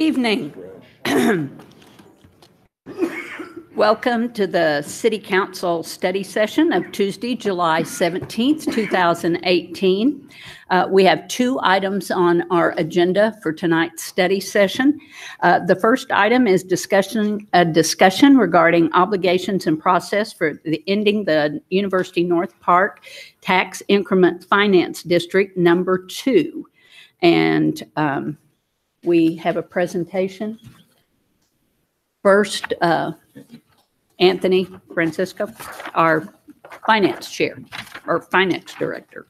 Evening. Welcome to the City Council study session of Tuesday, July 17th, 2018. We have two items on our agenda for tonight's study session. The first item is a discussion regarding obligations and process for ending the University North Park Tax Increment Finance District number 2. And we have a presentation. First, Anthony Francisco, our finance chair, or finance director.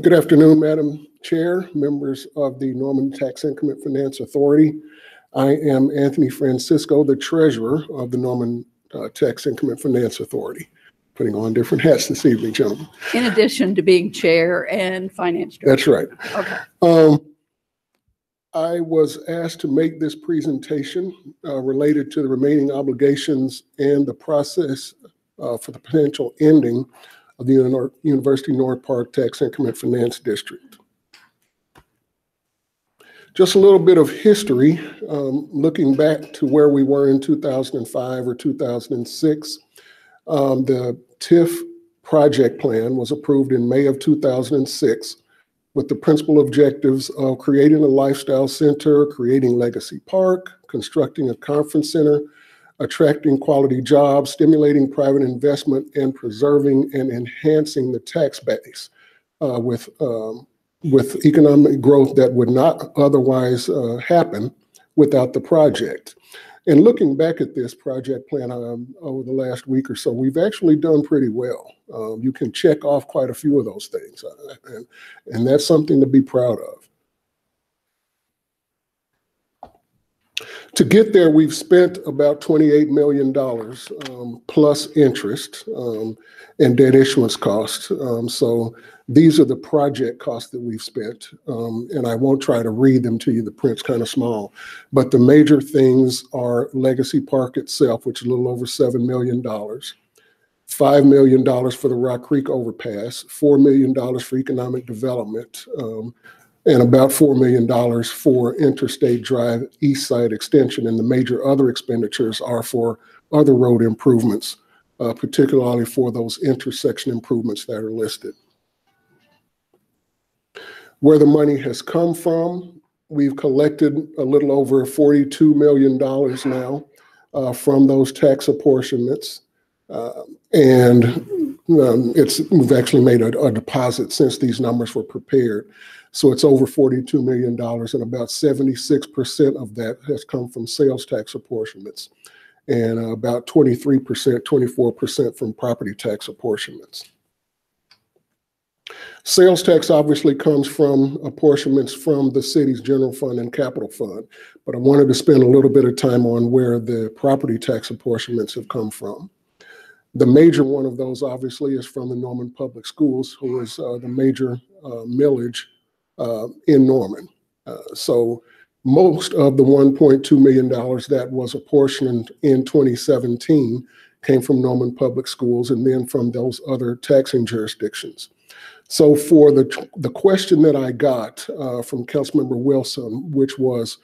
Good afternoon, Madam Chair, members of the Norman Tax Increment Finance Authority. I am Anthony Francisco, the treasurer of the Norman Tax Increment Finance Authority. Putting on different hats this evening, gentlemen. In addition to being chair and finance director. That's right. Okay. I was asked to make this presentation related to the remaining obligations and the process for the potential ending of the University North Park Tax Increment Finance District. Just a little bit of history, looking back to where we were in 2005 or 2006. The TIF project plan was approved in May of 2006 with the principal objectives of creating a lifestyle center, creating Legacy Park, constructing a conference center, attracting quality jobs, stimulating private investment, and preserving and enhancing the tax base with economic growth that would not otherwise happen without the project. And looking back at this project plan over the last week or so, we've actually done pretty well. You can check off quite a few of those things, and that's something to be proud of. To get there, we've spent about $28 million plus interest and debt issuance costs. So these are the project costs that we've spent, and I won't try to read them to you. The print's kind of small, but the major things are Legacy Park itself, which is a little over $7 million, $5 million for the Rock Creek overpass, $4 million for economic development, and about $4 million for Interstate Drive East Side Extension. And the major other expenditures are for other road improvements, particularly for those intersection improvements that are listed. Where the money has come from, we've collected a little over $42 million now from those tax apportionments. We've actually made a deposit since these numbers were prepared. So it's over $42 million, and about 76% of that has come from sales tax apportionments, and about 24% from property tax apportionments. Sales tax obviously comes from apportionments from the city's general fund and capital fund, but I wanted to spend a little bit of time on where the property tax apportionments have come from. The major one of those obviously is from the Norman Public Schools, who is the major millage in Norman. So most of the $1.2 million that was apportioned in 2017 came from Norman Public Schools and then from those other taxing jurisdictions. So for the question that I got from Councilmember Wilson, which was,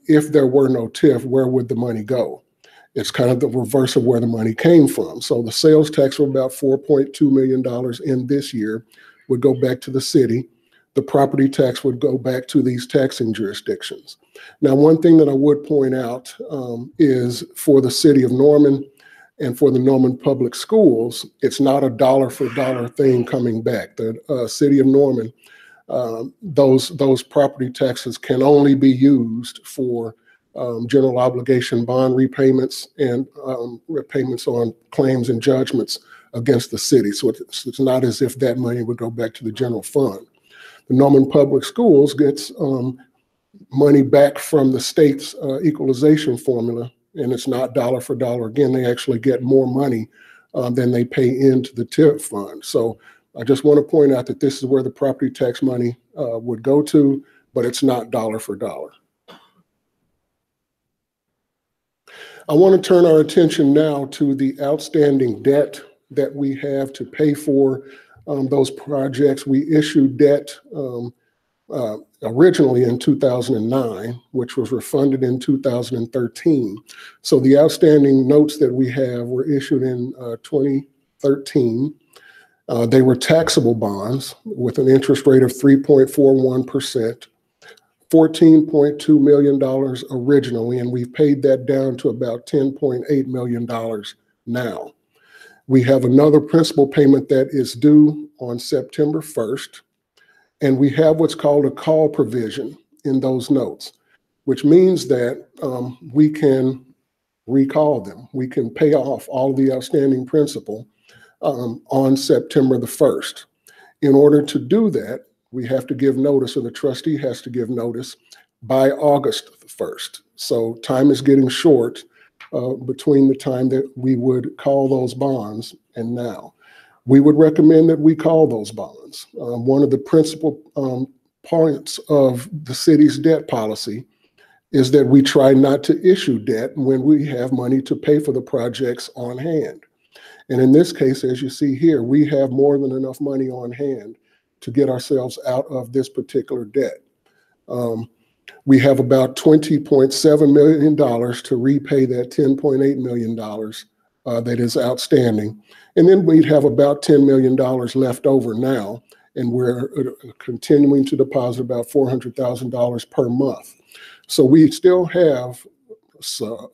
if there were no TIF, where would the money go? It's kind of the reverse of where the money came from. So the sales tax of about $4.2 million in this year would go back to the city. The property tax would go back to these taxing jurisdictions. Now, one thing that I would point out is for the city of Norman and for the Norman Public Schools, it's not a dollar for dollar thing coming back. The city of Norman, those property taxes can only be used for general obligation bond repayments and repayments on claims and judgments against the city. So it's not as if that money would go back to the general fund. The Norman Public Schools gets money back from the state's equalization formula, and it's not dollar for dollar. Again, they actually get more money than they pay into the TIF fund. So I just want to point out that this is where the property tax money would go to, but it's not dollar for dollar. I want to turn our attention now to the outstanding debt that we have to pay for those projects. We issued debt originally in 2009, which was refunded in 2013. So the outstanding notes that we have were issued in 2013. They were taxable bonds with an interest rate of 3.41%, $14.2 million originally, and we've paid that down to about $10.8 million now. We have another principal payment that is due on September 1st, and we have what's called a call provision in those notes, which means that we can recall them. We can pay off all the outstanding principal on September the 1st. In order to do that, we have to give notice, and the trustee has to give notice by August the 1st. So time is getting short between the time that we would call those bonds and now. We would recommend that we call those bonds. One of the principal points of the city's debt policy is that we try not to issue debt when we have money to pay for the projects on hand. And in this case, as you see here, we have more than enough money on hand to get ourselves out of this particular debt. We have about $20.7 million to repay that $10.8 million that is outstanding. And then we'd have about $10 million left over now, and we're continuing to deposit about $400,000 per month. So we still have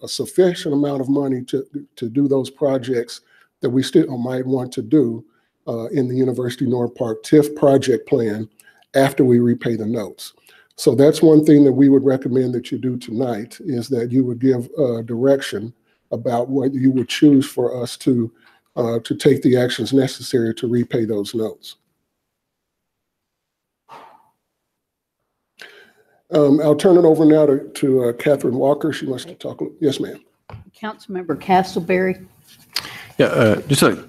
a sufficient amount of money to do those projects that we still might want to do in the University North Park TIF project plan after we repay the notes. So that's one thing that we would recommend that you do tonight, is that you would give direction about what you would choose for us to take the actions necessary to repay those notes. I'll turn it over now to Catherine Walker. She wants to talk. Yes, ma'am. Councilmember Castleberry. Yeah, just a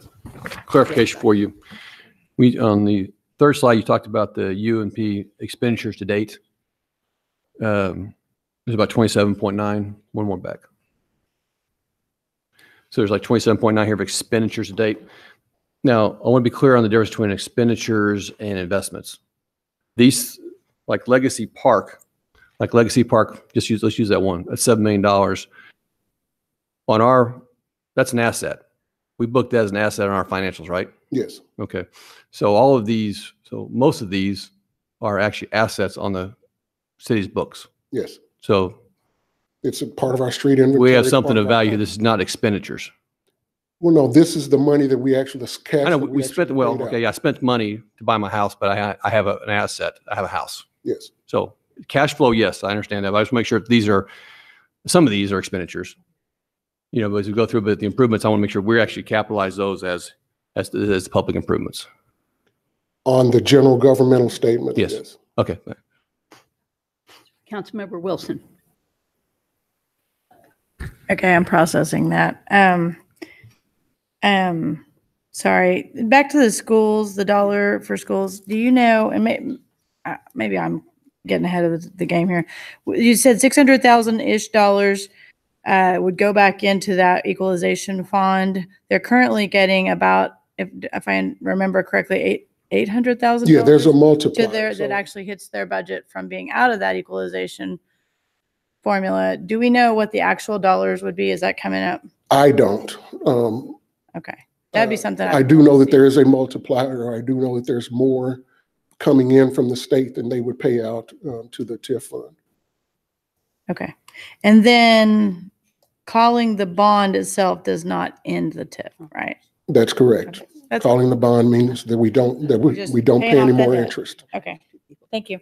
clarification for you. On the third slide, you talked about the U&P expenditures to date. It was about 27.9. One more back. So there's like 27.9 here of expenditures to date. Now, I want to be clear on the difference between expenditures and investments. These, like Legacy Park, let's use that one. That's $7 million. That's an asset. We booked that as an asset on our financials, right? Yes. Okay. So most of these are actually assets on the city's books. Yes. So it's a part of our street inventory. we have something of value. This is not expenditures. Well, no, this is the money that we actually, this cash. I know we spent, I spent money to buy my house, but I have an asset. I have a house. Yes. So cash flow, yes, I understand that. But I just want to make sure some of these are expenditures. But as we go through the improvements, I want to make sure we actually capitalize those as public improvements. On the general governmental statement. Yes. Okay. Councilmember Wilson. Okay, I'm processing that. Sorry. Back to the schools, the dollar for schools. Do you know, and maybe I'm getting ahead of the game here. You said $600,000-ish would go back into that equalization fund. They're currently getting about, if I remember correctly, $800,000. Yeah, there's a multiplier. That actually hits their budget from being out of that equalization formula. Do we know what the actual dollars would be? Is that coming up? I don't. Okay, that'd be something. I do know that there is a multiplier, or I do know that there's more coming in from the state than they would pay out to the TIF fund. Okay, and then calling the bond itself does not end the TIF, right? That's correct. Okay. Calling the bond means that we don't pay any more interest. Okay, thank you.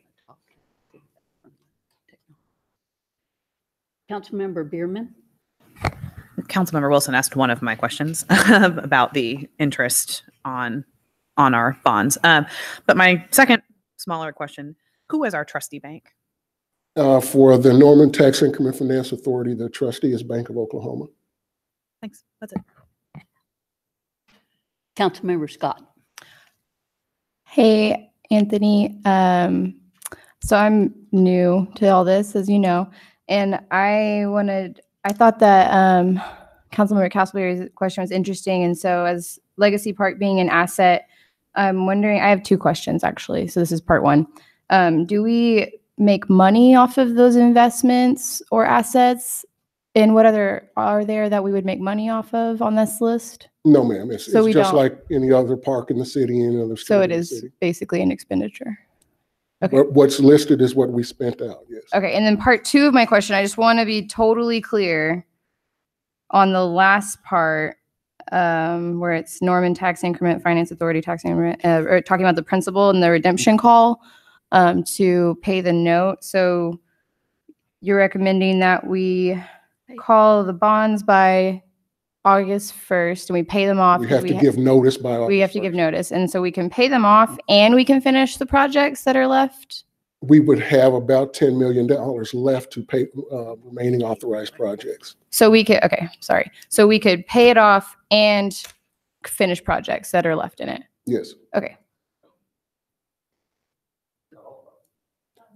Councilmember Bierman. Councilmember Wilson asked one of my questions about the interest on our bonds. But my second smaller question, who is our trustee bank? For the Norman Tax Increment Finance Authority, the trustee is Bank of Oklahoma. Thanks. That's it. Councilmember Scott. Hey, Anthony. So I'm new to all this, as you know, and I thought that Councilmember Castleberry's question was interesting. And so as Legacy Park being an asset I'm wondering, I have two questions actually. So this is part one. Do we make money off of those investments or assets? And what other are there that we would make money off of on this list? No, ma'am. It's So we just don't- like any other park in the city, any other So street it in the is city. basically an expenditure. Okay. But what's listed is what we spent out, yes. Okay. And then part two of my question, I just want to be totally clear on the last part, where it's Norman tax increment, finance authority tax increment, or talking about the principal and the redemption call, to pay the note. So you're recommending that we call the bonds by August 1st and we pay them off. We 'cause have to give notice by August we have to give 1st. notice. And so we can pay them off and we can finish the projects that are left. We would have about $10 million left to pay remaining authorized projects. So we could, okay, sorry. So we could pay it off and finish projects that are left in it. Yes, Okay.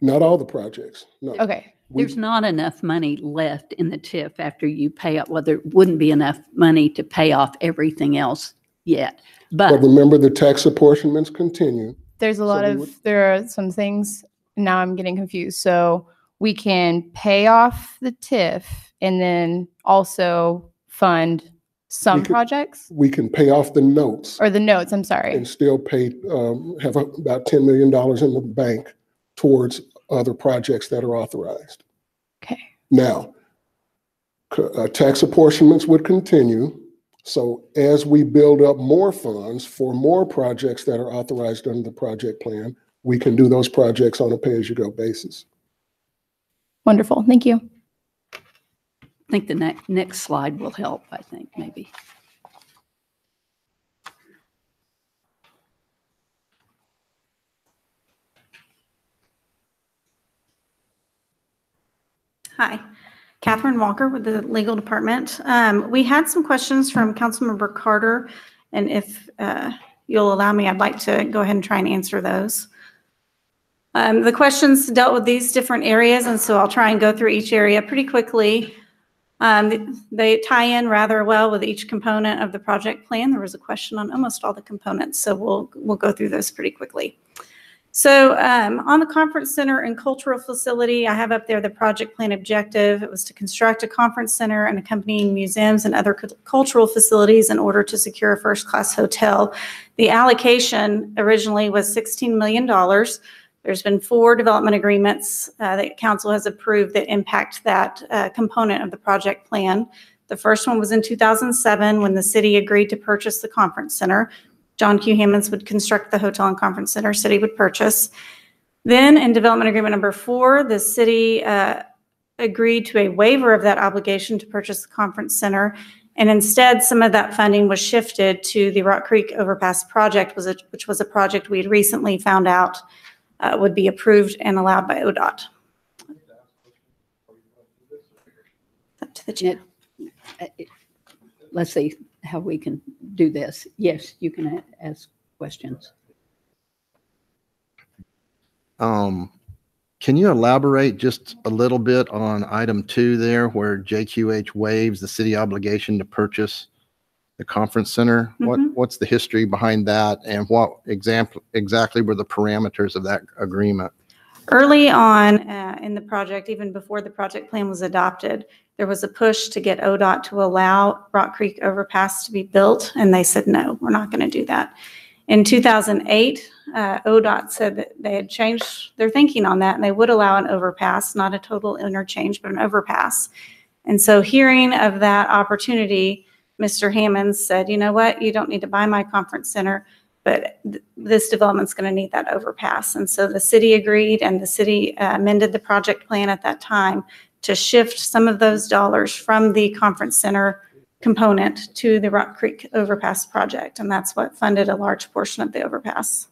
not all the projects, no. Okay. There's not enough money left in the TIF after you pay up. Well, there wouldn't be enough money to pay off everything else yet. But But remember, the tax apportionments continue. There's a lot we of, would- there are some things, now I'm getting confused. So we can pay off the TIF and then also fund some We could- projects We can pay off the notes or the notes, I'm sorry. and still pay, have about $10 million in the bank towards other projects that are authorized. Okay. Now, tax apportionments would continue. So as we build up more funds for more projects that are authorized under the project plan, we can do those projects on a pay-as-you-go basis. Wonderful. Thank you. I think the next slide will help, I think, maybe. Hi, Catherine Walker with the legal department. We had some questions from Councilmember Carter, and if you'll allow me, I'd like to go ahead and try and answer those. The questions dealt with these different areas, and so I'll try and go through each area pretty quickly. They tie in rather well with each component of the project plan. There was a question on almost all the components, so we'll go through those pretty quickly. So on the conference center and cultural facility, I have up there the project plan objective. It was to construct a conference center and accompanying museums and other cultural facilities in order to secure a first-class hotel. The allocation originally was $16 million. There's been 4 development agreements that council has approved that impact that component of the project plan. The first one was in 2007 when the city agreed to purchase the conference center. John Q. Hammonds would construct the hotel and conference center, city would purchase. Then in development agreement number 4, the city agreed to a waiver of that obligation to purchase the conference center. And instead, some of that funding was shifted to the Rock Creek Overpass project, which was a project we had recently found out would be approved and allowed by ODOT. Up to the chair. Let's see how we can do this. Yes, you can ask questions. Can you elaborate just a little bit on item 2 there where JQH waives the city obligation to purchase the conference center? What's the history behind that and what exactly were the parameters of that agreement? Early on in the project, even before the project plan was adopted, there was a push to get ODOT to allow Rock Creek Overpass to be built, and they said, no, we're not going to do that. In 2008, ODOT said that they had changed their thinking on that, and they would allow an overpass, not a total interchange, but an overpass. And so hearing of that opportunity, Mr. Hammonds said, you know what, you don't need to buy my conference center, but this development's going to need that overpass. And so the city agreed, and the city amended the project plan at that time to shift some of those dollars from the conference center component to the Rock Creek Overpass project. And that's what funded a large portion of the overpass.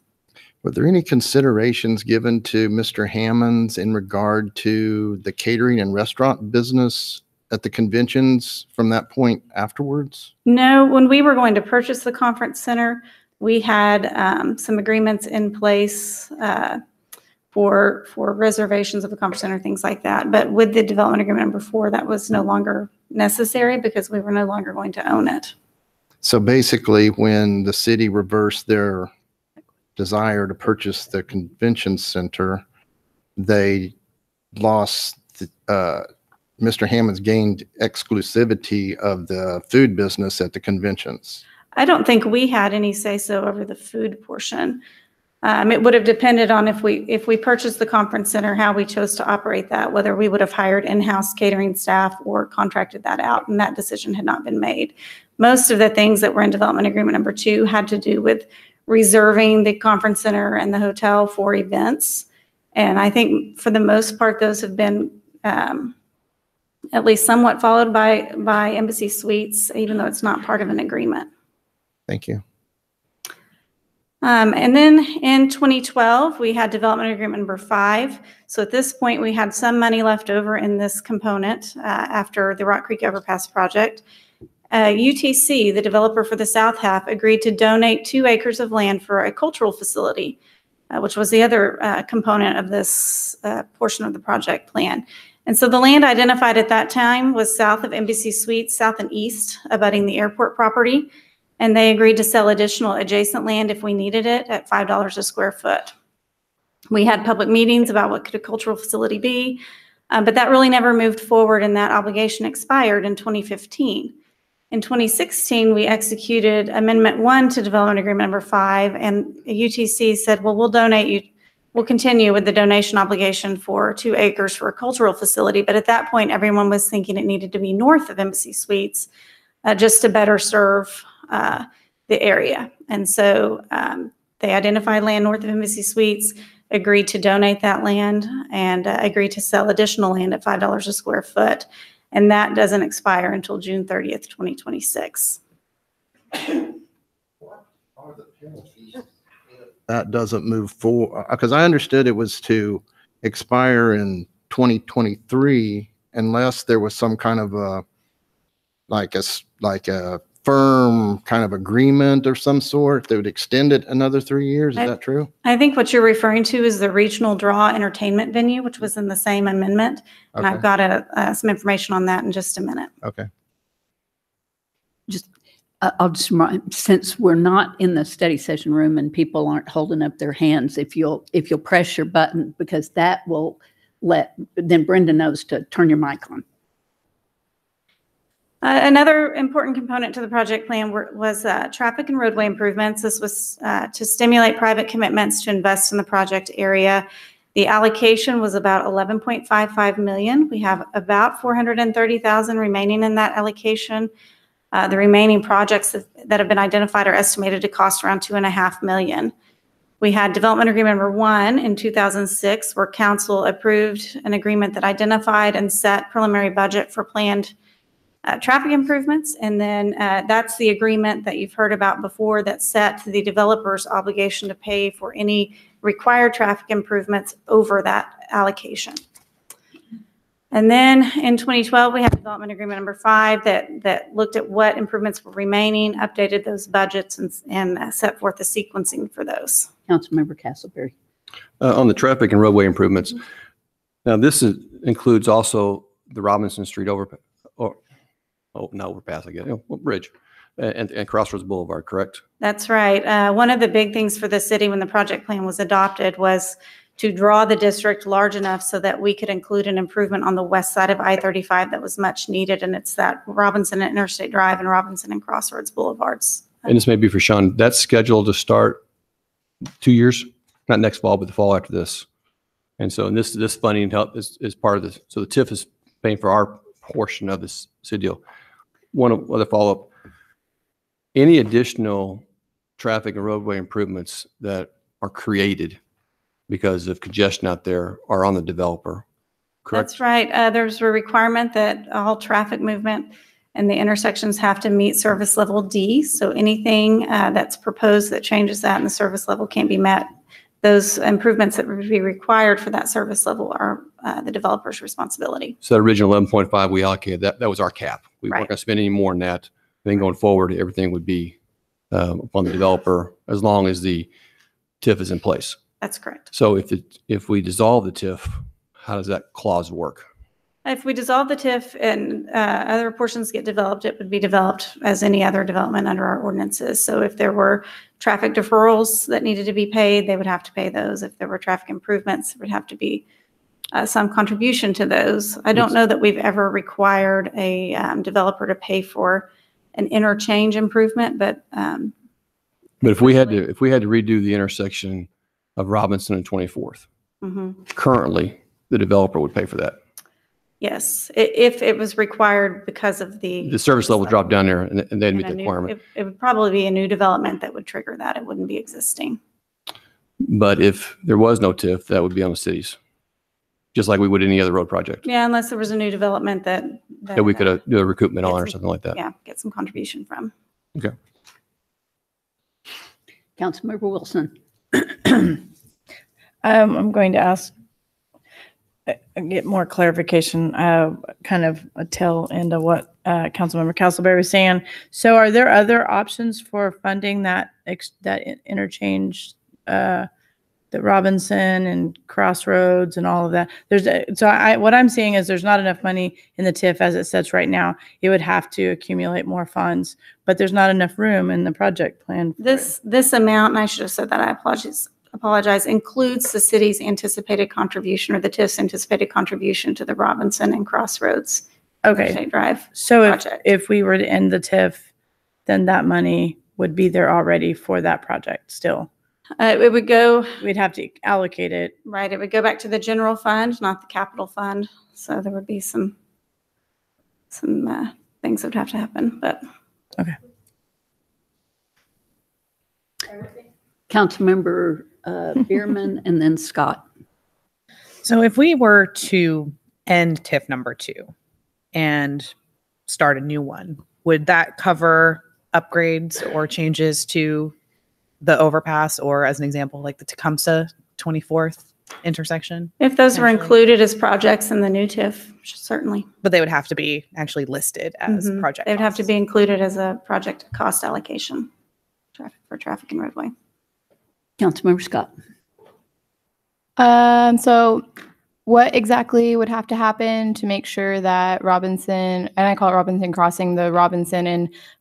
Were there any considerations given to Mr. Hammonds in regard to the catering and restaurant business at the conventions from that point afterwards? No, when we were going to purchase the conference center, we had some agreements in place for reservations of the conference center, things like that. But with the development agreement number 4, that was no longer necessary because we were no longer going to own it. So basically, when the city reversed their desire to purchase the convention center, they lost, Mr. Hammond's gained exclusivity of the food business at the conventions. I don't think we had any say-so over the food portion. It would have depended on if we purchased the conference center, how we chose to operate that, whether we would have hired in-house catering staff or contracted that out, and that decision had not been made. Most of the things that were in development agreement number 2 had to do with reserving the conference center and the hotel for events. And I think for the most part, those have been at least somewhat followed by Embassy Suites, even though it's not part of an agreement. Thank you. And then in 2012, we had development agreement number 5. So at this point, we had some money left over in this component after the Rock Creek Overpass project. UTC, the developer for the south half, agreed to donate 2 acres of land for a cultural facility, which was the other component of this portion of the project plan. And so the land identified at that time was south of Embassy Suites, south and east, abutting the airport property. And they agreed to sell additional adjacent land if we needed it at $5 a square foot. We had public meetings about what could a cultural facility be, but that really never moved forward, and that obligation expired in 2015. In 2016, we executed Amendment 1 to Development Agreement number 5, and UTC said, well, we'll continue with the donation obligation for 2 acres for a cultural facility. But at that point, everyone was thinking it needed to be north of Embassy Suites just to better serve the area. And so they identified land north of Embassy Suites, agreed to donate that land, and agreed to sell additional land at $5 a square foot. And that doesn't expire until June 30th, 2026. That doesn't move forward, because I understood it was to expire in 2023 unless there was some kind of a like a firm kind of agreement or some sort that would extend it another 3 years. Is that true? I think what you're referring to is the regional draw entertainment venue, which was in the same amendment. And Okay. I've got some information on that in just a minute. Okay. I'll just remind, since we're not in the study session room and people aren't holding up their hands, if you'll press your button, because that will then Brenda knows to turn your mic on. Another important component to the project plan was traffic and roadway improvements. This was to stimulate private commitments to invest in the project area. The allocation was about $11.55 million. We have about $430,000 remaining in that allocation. The remaining projects that have been identified are estimated to cost around $2.5 million. We had development agreement number 1 in 2006, where council approved an agreement that identified and set preliminary budget for planned traffic improvements. And then that's the agreement that you've heard about before that set the developer's obligation to pay for any required traffic improvements over that allocation. And then in 2012, we had development agreement number 5 that looked at what improvements were remaining, updated those budgets, and set forth the sequencing for those. Councilmember Castleberry. On the traffic and roadway improvements, now this includes also the Robinson Street overpass, not overpass, I guess, bridge, and Crossroads Boulevard, correct? That's right. One of the big things for the city when the project plan was adopted was to draw the district large enough so that we could include an improvement on the west side of I-35 that was much needed, and it's that Robinson and Interstate Drive and Robinson and Crossroads Boulevards. And this may be for Sean. That's scheduled to start 2 years, not next fall, but the fall after this. And so this funding help is part of this. So the TIF is paying for our portion of this city deal. One other follow-up. Any additional traffic and roadway improvements that are created because of congestion out there are on the developer, correct? That's right. There's a requirement that all traffic movement and the intersections have to meet service level D. So anything that's proposed that changes that and the service level can't be met, those improvements that would be required for that service level are the developer's responsibility. So the original 11.5 we allocated, that was our cap. We weren't Right. going to spend any more than that. Then going forward, everything would be upon the developer as long as the TIF is in place. That's correct. So if we dissolve the TIF, how does that clause work? If we dissolve the TIF and other portions get developed, it would be developed as any other development under our ordinances. So if there were traffic deferrals that needed to be paid, they would have to pay those. If there were traffic improvements, there would have to be some contribution to those. I don't know that we've ever required a developer to pay for an interchange improvement, but But if we had to redo the intersection of Robinson and 24th, currently the developer would pay for that. yes, if it was required because of The service level dropped down there and they'd meet the requirement. It would probably be a new development that would trigger that. It wouldn't be existing. But if there was no TIF, that would be on the cities, just like we would any other road project Yeah, unless there was a new development that we could do a recoupment on or some- something like that. Yeah, get some contribution from. Okay. Councilmember Wilson. I'm going to ask, get more clarification, kind of a tail end of what Councilmember Castleberry was saying. So are there other options for funding that interchange, the Robinson and Crossroads and all of that? What I'm seeing is there's not enough money in the TIF as it sits right now. It would have to accumulate more funds, but there's not enough room in the project plan. This amount, and I should have said that, I apologize, includes the city's anticipated contribution, or the TIF's anticipated contribution to the Robinson and Crossroads Okay. State Drive. So project. if we were to end the TIF, then that money would be there already for that project still. It would go, We'd have to allocate it. right, it would go back to the general fund, not the capital fund. So there would be some things that would have to happen, but. Okay. Councilmember Bierman and then Scott. So if we were to end TIF number 2 and start a new one, would that cover upgrades or changes to the overpass, or as an example, like the Tecumseh 24th intersection? If those were Potentially. included as projects in the new TIF, certainly. But they would have to be actually listed as project. They would have to costs. be included as a project cost allocation for traffic and roadway. Councilmember Scott. So what exactly would have to happen to make sure that Robinson, and I call it Robinson Crossing, the Robinson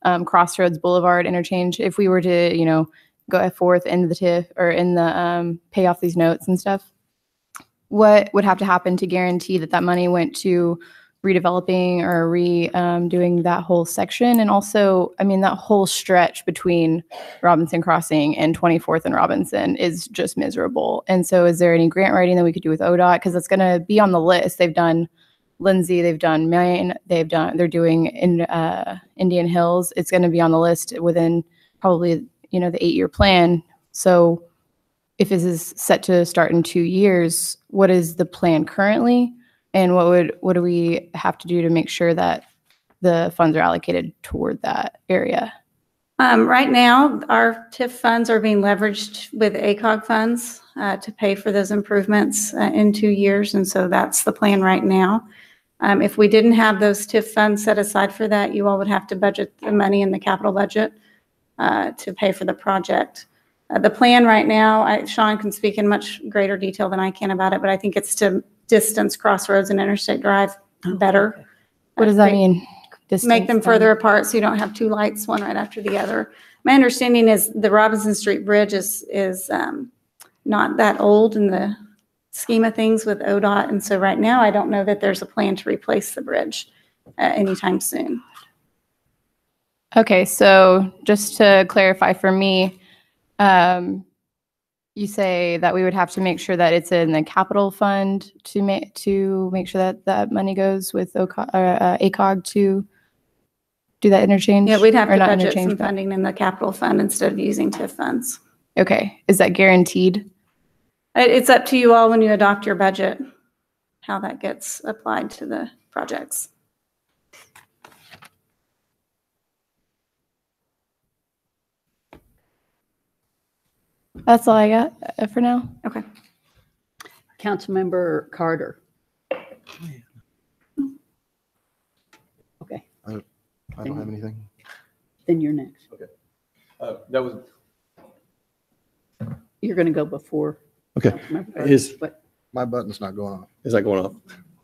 and Crossroads Boulevard interchange, if we were to, go forth in the TIF or in the pay off these notes and stuff, what would have to happen to guarantee that that money went to redeveloping or doing that whole section? And also, that whole stretch between Robinson Crossing and 24th and Robinson is just miserable. And so is there any grant writing that we could do with ODOT? Because it's going to be on the list. They've done Lindsay, they've done Maine, they're doing in Indian Hills. It's going to be on the list within probably, the 8-year plan. So if this is set to start in 2 years, what is the plan currently? And what do we have to do to make sure that the funds are allocated toward that area? Right now, our TIF funds are being leveraged with ACOG funds to pay for those improvements in 2 years. And so that's the plan right now. If we didn't have those TIF funds set aside for that, you all would have to budget the money in the capital budget to pay for the project. The plan right now, Sean can speak in much greater detail than I can about it, but I think it's to distance Crossroads and Interstate Drive better. What does that mean? Make them further apart so you don't have two lights, one right after the other. My understanding is the Robinson Street Bridge is not that old in the scheme of things with ODOT. And so right now, I don't know that there's a plan to replace the bridge anytime soon. Okay, so just to clarify for me, you say that we would have to make sure that it's in the capital fund to make sure that that money goes with ACOG to do that interchange? Yeah, we'd have Or to not budget interchange, some but- funding in the capital fund instead of using TIF funds. Okay, is that guaranteed? It's up to you all when you adopt your budget, how that gets applied to the projects. That's all I got for now. Okay. Councilmember Carter. Okay, I don't have anything. then you're next. That was, You're going to go before. okay. Councilmember Carter. Is What? My button's not going on. that going up?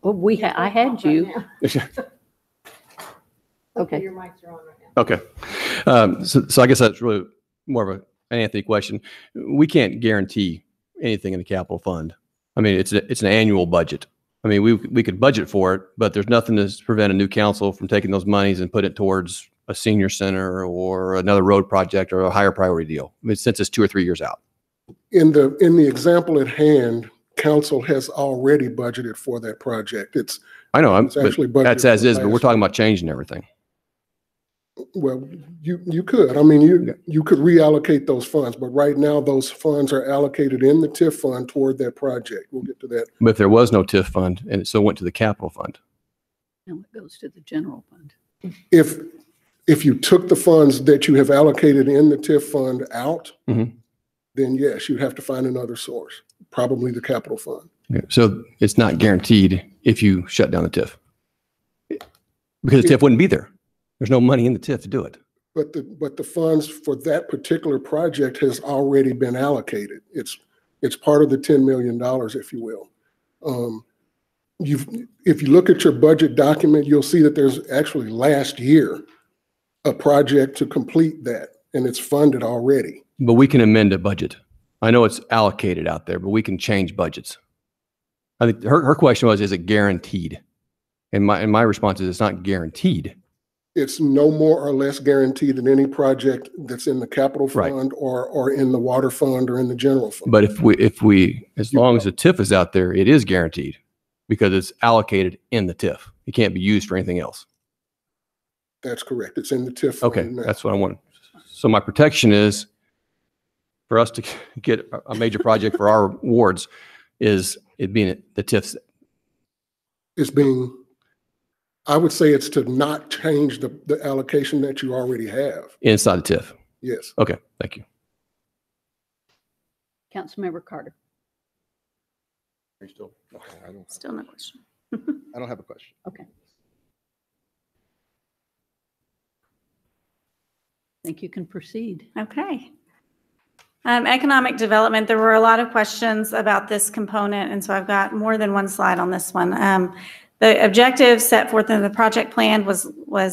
Well, I had you. Okay. Okay. So I guess that's really more of an Anthony question. We can't guarantee anything in the capital fund. I mean, it's an annual budget. I mean, we could budget for it, but there's nothing to prevent a new council from taking those monies and put it towards a senior center or another road project or a higher priority deal. I mean, since it's 2 or 3 years out. In the example at hand, council has already budgeted for that project. I know, It's actually but that's budgeted as for is, but we're last talking about changing everything. Well, you could. I mean, you could reallocate those funds, but right now those funds are allocated in the TIF fund toward that project. We'll get to that. But if there was no TIF fund and it still went to the capital fund. No, it goes to the general fund. If you took the funds that you have allocated in the TIF fund out, Mhm. then yes, you'd have to find another source, probably the capital fund. Yeah. So it's not guaranteed if you shut down the TIF. Because the TIF wouldn't be there. There's no money in the TIF to do it. But the funds for that particular project has already been allocated. It's part of the $10 million, if you will. If you look at your budget document, you'll see that there's actually last year a project to complete that, and it's funded already. But we can amend a budget. I know it's allocated out there, but we can change budgets. I think her question was, is it guaranteed? And my response is, it's not guaranteed. It's no more or less guaranteed than any project that's in the capital Right. fund or in the water fund or in the general fund. But if we, as long as the TIF is out there, it is guaranteed because it's allocated in the TIF. It can't be used for anything else. That's correct. It's in the TIF fund. Okay, now. that's what I want. So my protection is for us to get a major project for our wards is it being the TIFs. It's being, I would say it's to not change the allocation that you already have. Inside the TIF. Yes. Okay, thank you. Councilmember Carter. Still no question. I don't have a question. Okay. Think you can proceed. Okay. Economic development, there were a lot of questions about this component, and so I've got more than one slide on this one. The objective set forth in the project plan was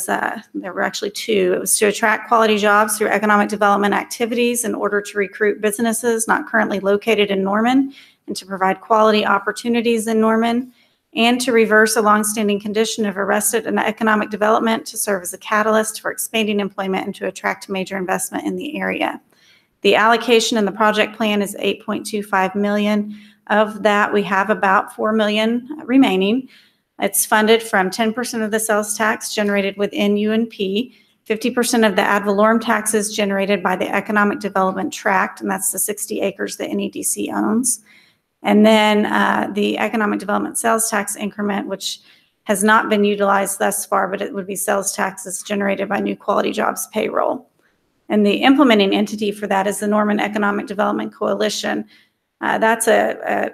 there were actually two. It was to attract quality jobs through economic development activities in order to recruit businesses not currently located in Norman and to provide quality opportunities in Norman, and to reverse a longstanding condition of arrested and economic development to serve as a catalyst for expanding employment and to attract major investment in the area. The allocation in the project plan is $8.25 million. Of that, we have about $4 million remaining. It's funded from 10% of the sales tax generated within UNP, 50% of the ad valorem taxes generated by the economic development tract, and that's the 60 acres that NEDC owns. And then the economic development sales tax increment, which has not been utilized thus far, but it would be sales taxes generated by new quality jobs payroll. And the implementing entity for that is the Norman Economic Development Coalition. That's a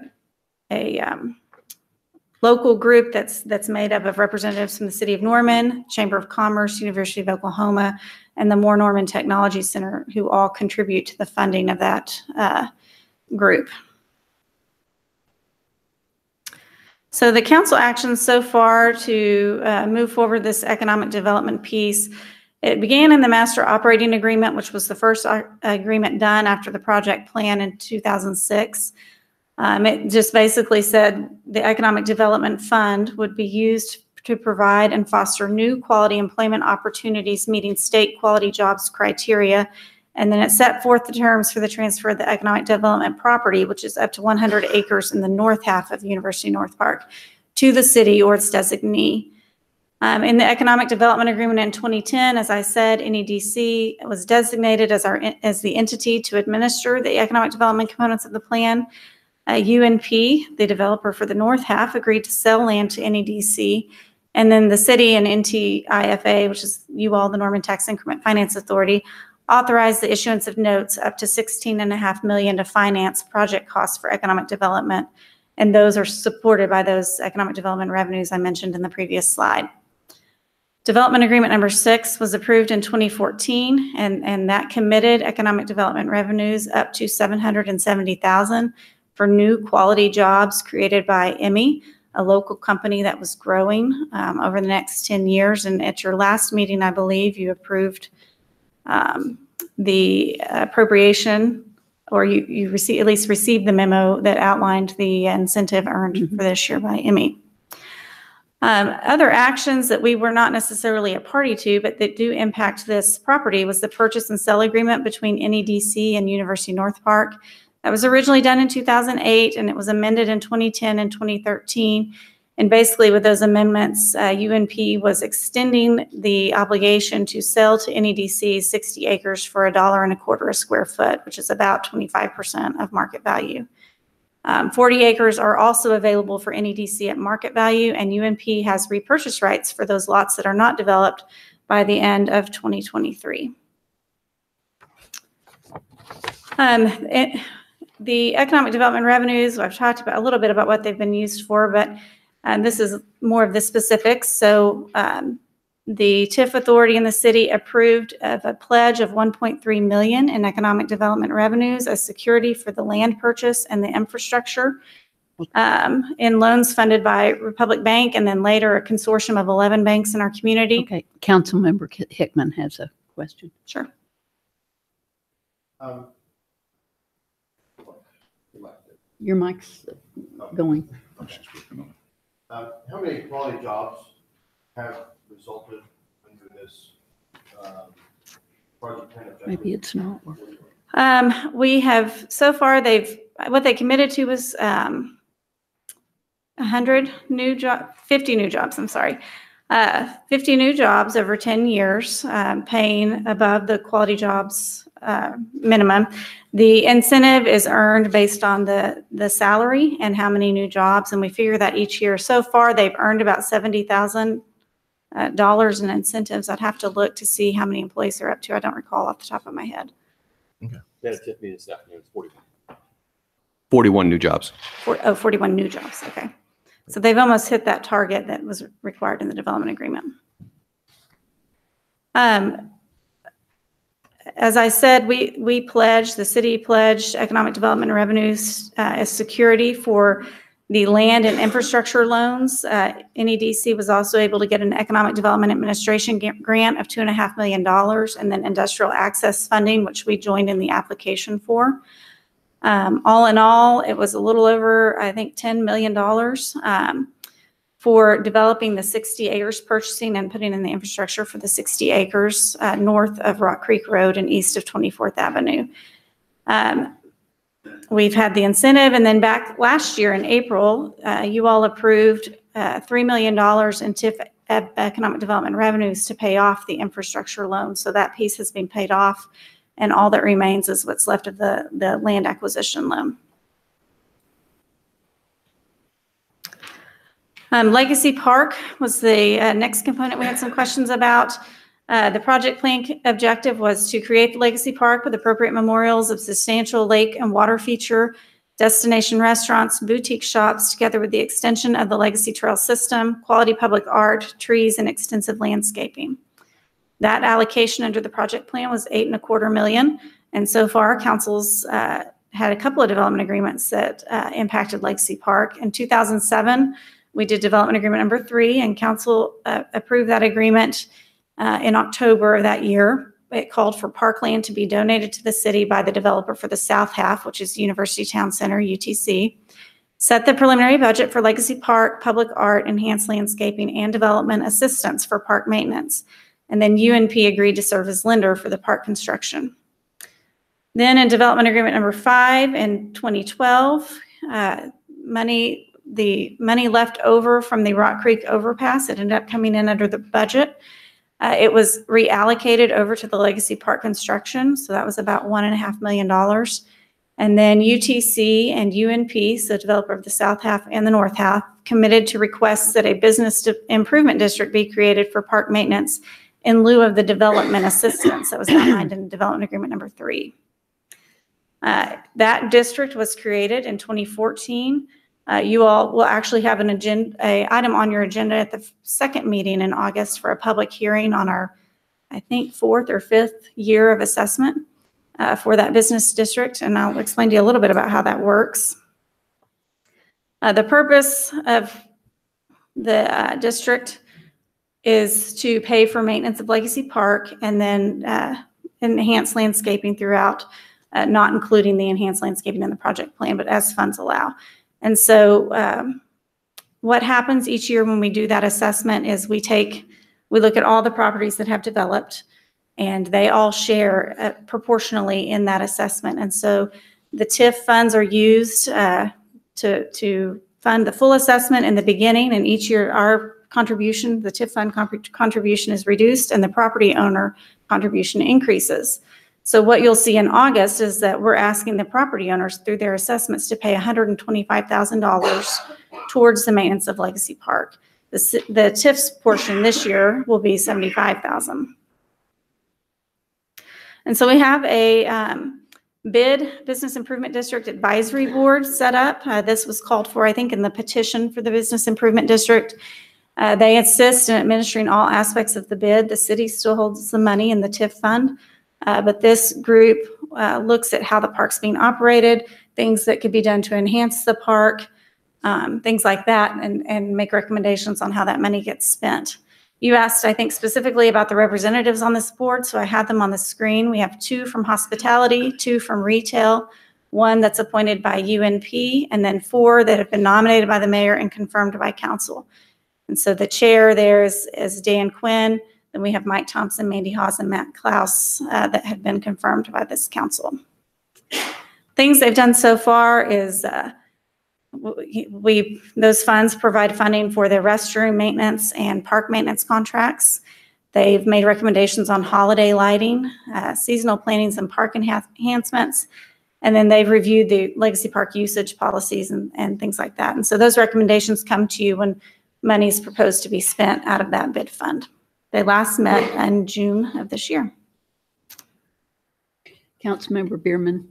local group that's made up of representatives from the City of Norman, Chamber of Commerce, University of Oklahoma, and the Moore Norman Technology Center, who all contribute to the funding of that group. So the council actions so far to move forward this economic development piece, it began in the master operating agreement, which was the first agreement done after the project plan in 2006. It just basically said the economic development fund would be used to provide and foster new quality employment opportunities meeting state quality jobs criteria. And then it set forth the terms for the transfer of the economic development property, which is up to 100 acres in the north half of University North Park, to the city or its designee. In the economic development agreement in 2010, as I said, NEDC was designated as the entity to administer the economic development components of the plan. UNP, the developer for the north half, agreed to sell land to NEDC. And then the city and NTIFA, which is you all, the Norman Tax Increment Finance Authority, authorized the issuance of notes up to $16.5 million to finance project costs for economic development. And those are supported by those economic development revenues I mentioned in the previous slide. Development agreement number 6 was approved in 2014, and that committed economic development revenues up to $770,000 for new quality jobs created by Emmy, a local company that was growing over the next 10 years. And at your last meeting, I believe you approved the appropriation, or you at least received the memo that outlined the incentive earned for this year by Emmy. Other actions that we were not necessarily a party to, but that do impact this property, was the purchase and sale agreement between NEDC and University North Park. That was originally done in 2008, and it was amended in 2010 and 2013. And basically with those amendments, UNP was extending the obligation to sell to NEDC 60 acres for $1.25 a square foot, which is about 25% of market value. 40 acres are also available for NEDC at market value, and UNP has repurchase rights for those lots that are not developed by the end of 2023. The economic development revenues, I've talked about a little bit about what they've been used for, but this is more of the specifics. So the TIF authority in the city approved of a pledge of $1.3 million in economic development revenues as security for the land purchase and the infrastructure in loans funded by Republic Bank, and then later a consortium of 11 banks in our community. Okay, Councilmember Hickman has a question. Sure. Your mic's going. How many quality jobs have resulted under this project plan objective? Maybe it's not working. We have, so far, what they committed to was 100 new jobs, 50 new jobs, I'm sorry. 50 new jobs over 10 years, paying above the quality jobs minimum. The incentive is earned based on the salary and how many new jobs, and we figure that each year. So far, they've earned about $70,000 in incentives. I'd have to look to see how many employees they're up to. I don't recall off the top of my head. Yeah, Tiffany this afternoon, it's 41 new jobs. 41 new jobs, okay. So they've almost hit that target that was required in the development agreement. As I said, the city pledged economic development revenues as security for the land and infrastructure loans. NEDC was also able to get an economic development administration grant of $2.5 million, and then industrial access funding, which we joined in the application for. All in all, it was a little over, I think, $10 million for developing the 60 acres, purchasing and putting in the infrastructure for the 60 acres north of Rock Creek Road and east of 24th Avenue. We've had the incentive, and then back last year in April, you all approved $3 million in TIF economic development revenues to pay off the infrastructure loan. So that piece has been paid off, and all that remains is what's left of the land acquisition loan. Legacy Park was the next component we had some questions about. The project plan objective was to create the Legacy Park with appropriate memorials of substantial lake and water feature, destination restaurants, boutique shops, together with the extension of the Legacy Trail system, quality public art, trees, and extensive landscaping. That allocation under the project plan was $8.25 million, and so far council's had a couple of development agreements that impacted Legacy Park. In 2007, we did development agreement number 3, and council approved that agreement in October of that year. It called for parkland to be donated to the city by the developer for the south half, which is University Town Center, UTC. Set the preliminary budget for Legacy Park, public art, enhanced landscaping, and development assistance for park maintenance. And then UNP agreed to serve as lender for the park construction. Then in development agreement number 5 in 2012, the money left over from the Rock Creek overpass, it ended up coming in under the budget. It was reallocated over to the Legacy Park construction, so that was about $1.5 million. And then UTC and UNP, so developer of the south half and the north half, committed to requests that a business improvement district be created for park maintenance in lieu of the development assistance that was outlined in development agreement number 3. That district was created in 2014. You all will actually have an item on your agenda at the second meeting in August for a public hearing on our, I think, 4th or 5th year of assessment for that business district, and I'll explain to you a little bit about how that works. The purpose of the district is to pay for maintenance of Legacy Park and then enhance landscaping throughout, not including the enhanced landscaping in the project plan, but as funds allow. And so what happens each year when we do that assessment is we look at all the properties that have developed, and they all share proportionally in that assessment. And so the TIF funds are used to fund the full assessment in the beginning, and each year our contribution, the TIF fund contribution is reduced and the property owner contribution increases. So what you'll see in August is that we're asking the property owners through their assessments to pay $125,000 towards the maintenance of Legacy Park. The TIF's portion this year will be $75,000. And so we have a BID, Business Improvement District Advisory Board, set up. This was called for, I think, in the petition for the Business Improvement District. They assist in administering all aspects of the bid. The city still holds the money in the TIF fund, but this group looks at how the park's being operated, things that could be done to enhance the park, things like that, and make recommendations on how that money gets spent. You asked, I think, specifically about the representatives on this board, so I had them on the screen. We have 2 from hospitality, 2 from retail, 1 that's appointed by UNP, and then 4 that have been nominated by the mayor and confirmed by council. And so the chair there is Dan Quinn. Then we have Mike Thompson, Mandy Hawes, and Matt Klaus that have been confirmed by this council. Things they've done so far is those funds provide funding for the restroom maintenance and park maintenance contracts. They've made recommendations on holiday lighting, seasonal plantings and park enhancements, and then they've reviewed the Legacy Park usage policies and things like that. And so those recommendations come to you when money is proposed to be spent out of that bid fund. They last met in June of this year. Councilmember Bierman.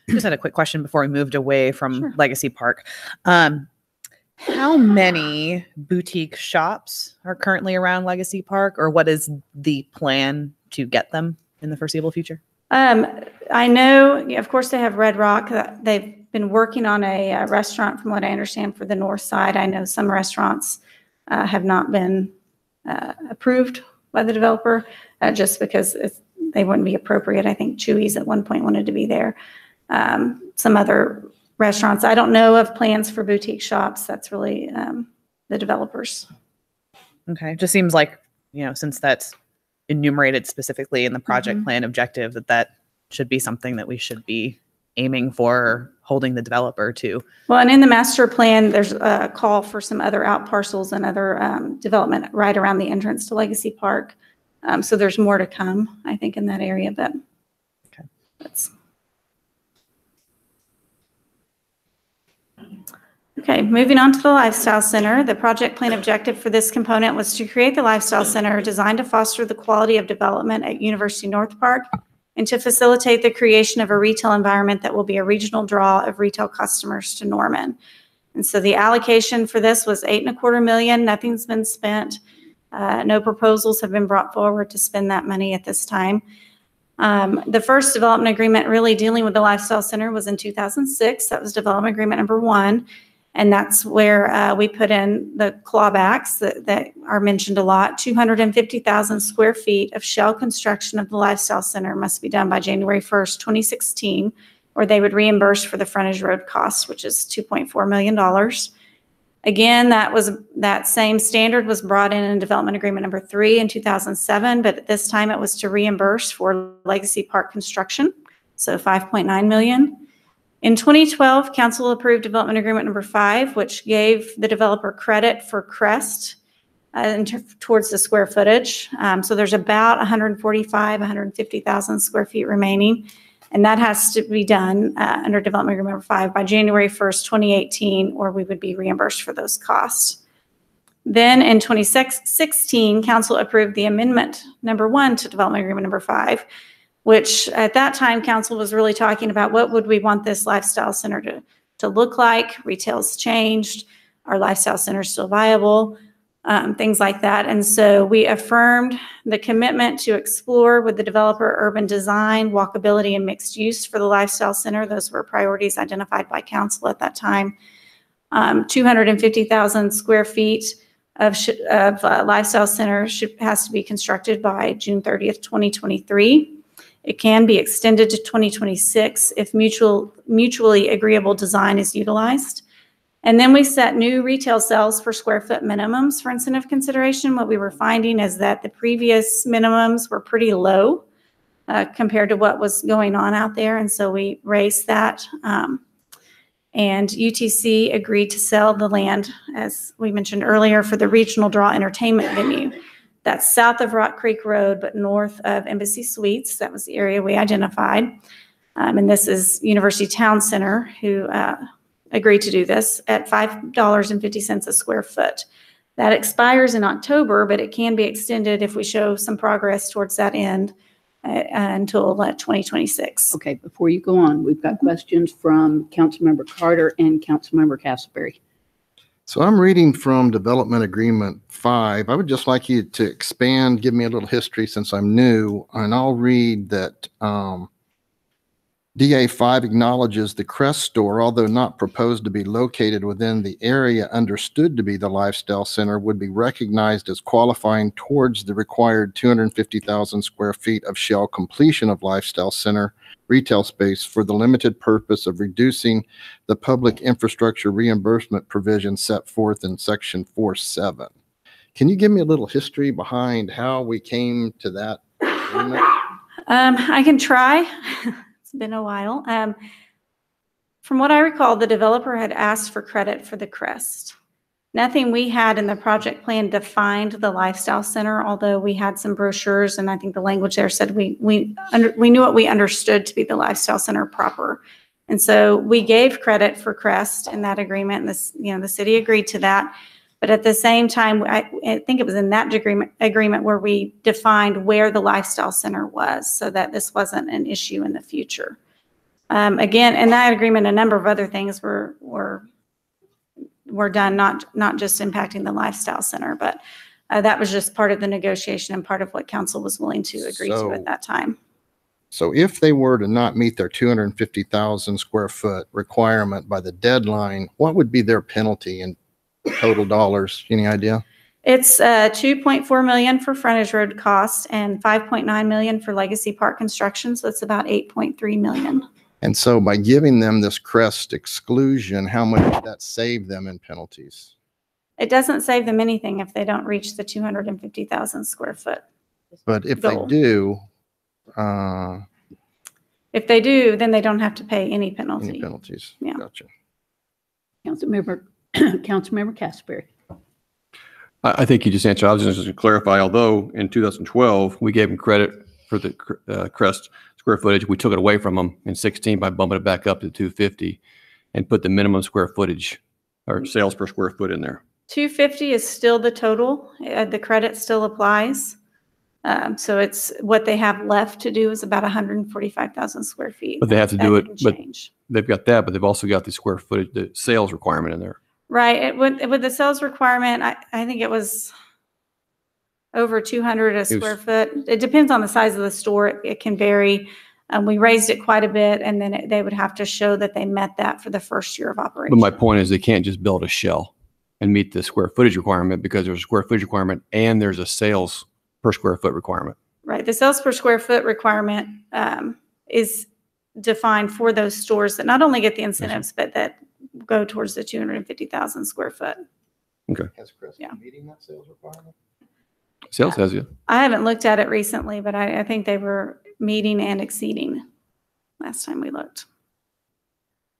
Just had a quick question before we moved away from Legacy Park. How many boutique shops are currently around Legacy Park, or what is the plan to get them in the foreseeable future? I know, of course, they have Red Rock. They've been working on a restaurant, from what I understand, for the north side. I know some restaurants have not been approved by the developer just because they wouldn't be appropriate. I think Chewy's at one point wanted to be there. Some other restaurants. I don't know of plans for boutique shops. That's really the developers. Okay. Just seems like, since that's enumerated specifically in the project plan objective, that should be something that we should be aiming for, or holding the developer to. Well, and in the master plan, there's a call for some other out parcels and other development right around the entrance to Legacy Park. So there's more to come, I think, in that area, but okay. That's okay. Moving on to the Lifestyle Center. The project plan objective for this component was to create the Lifestyle Center designed to foster the quality of development at University North Park and to facilitate the creation of a retail environment that will be a regional draw of retail customers to Norman. And so the allocation for this was $8.25 million. Nothing's been spent. No proposals have been brought forward to spend that money at this time. The first development agreement really dealing with the Lifestyle Center was in 2006. That was development agreement number 1. And that's where we put in the clawbacks that are mentioned a lot. 250,000 square feet of shell construction of the Lifestyle Center must be done by January 1st, 2016, or they would reimburse for the frontage road costs, which is $2.4 million. Again, that same standard was brought in development agreement number 3 in 2007, but at this time it was to reimburse for Legacy Park construction, so $5.9 million. In 2012, council approved development agreement number 5, which gave the developer credit for crest towards the square footage. So there's about 150,000 square feet remaining. And that has to be done under development agreement number 5 by January 1st, 2018, or we would be reimbursed for those costs. Then in 2016, council approved the amendment number 1 to development agreement number 5, which at that time, council was really talking about what would we want this Lifestyle Center to look like. Retail's changed. Our Lifestyle Center is still viable, things like that. And so we affirmed the commitment to explore with the developer urban design, walkability, and mixed use for the Lifestyle Center. Those were priorities identified by council at that time. 250,000 square feet of Lifestyle Center has to be constructed by June 30th, 2023. It can be extended to 2026 if mutually agreeable design is utilized. And then we set new retail sales per square foot minimums for incentive consideration. What we were finding is that the previous minimums were pretty low compared to what was going on out there. And so we raised that. And UTC agreed to sell the land, as we mentioned earlier, for the regional draw entertainment venue. That's south of Rock Creek Road, but north of Embassy Suites. That was the area we identified. And this is University Town Center who agreed to do this at $5.50 a square foot. That expires in October, but it can be extended if we show some progress towards that end until 2026. Okay, before you go on, we've got questions from Councilmember Carter and Councilmember Castleberry. So I'm reading from Development Agreement 5. I would just like you to expand, give me a little history since I'm new, and I'll read that DA 5 acknowledges the Crest store, although not proposed to be located within the area understood to be the Lifestyle Center, would be recognized as qualifying towards the required 250,000 square feet of shell completion of Lifestyle Center retail space for the limited purpose of reducing the public infrastructure reimbursement provision set forth in Section 4.7. Can you give me a little history behind how we came to that agreement? I can try. Been a while. From what I recall, the developer had asked for credit for the Crest. Nothing we had in the project plan defined the Lifestyle Center, although we had some brochures, and I think the language there said we knew what we understood to be the Lifestyle Center proper. And so we gave credit for Crest in that agreement, and this, the city agreed to that. But at the same time, I think it was in that agreement where we defined where the Lifestyle Center was so that this wasn't an issue in the future. Again, in that agreement, a number of other things were done, not just impacting the Lifestyle Center, but that was just part of the negotiation and part of what council was willing to agree to at that time. So if they were to not meet their 250,000 square foot requirement by the deadline, what would be their penalty in total dollars? Any idea? It's $2.4 million for frontage road costs and $5.9 million for legacy park construction. So it's about $8.3 million. And so by giving them this Crest exclusion, how much would that save them in penalties? It doesn't save them anything if they don't reach the 250,000 square foot. But if goal. they do, if they do, then they don't have to pay any penalty. any penalties? Yeah. Gotcha. Councilmember Castleberry. I think you just answered. I was just going to clarify, although in 2012, we gave them credit for the Crest square footage, we took it away from them in 16 by bumping it back up to 250 and put the minimum square footage or sales per square foot in there. 250 is still the total. The credit still applies. So it's what they have left to do is about 145,000 square feet. But they have to do it, but change. they've got that, but they've also got the square footage, the sales requirement in there. Right. With the sales requirement, I think it was over 200 a square foot. It depends on the size of the store. It can vary. We raised it quite a bit, and then they would have to show that they met that for the first year of operation. But my point is they can't just build a shell and meet the square footage requirement because there's a square footage requirement and there's a sales per square foot requirement. Right. The sales per square foot requirement is defined for those stores that not only get the incentives, but that go towards the 250,000 square foot. Okay. Has Chris meeting that sales requirement? Sales has you. I haven't looked at it recently, but I think they were meeting and exceeding last time we looked.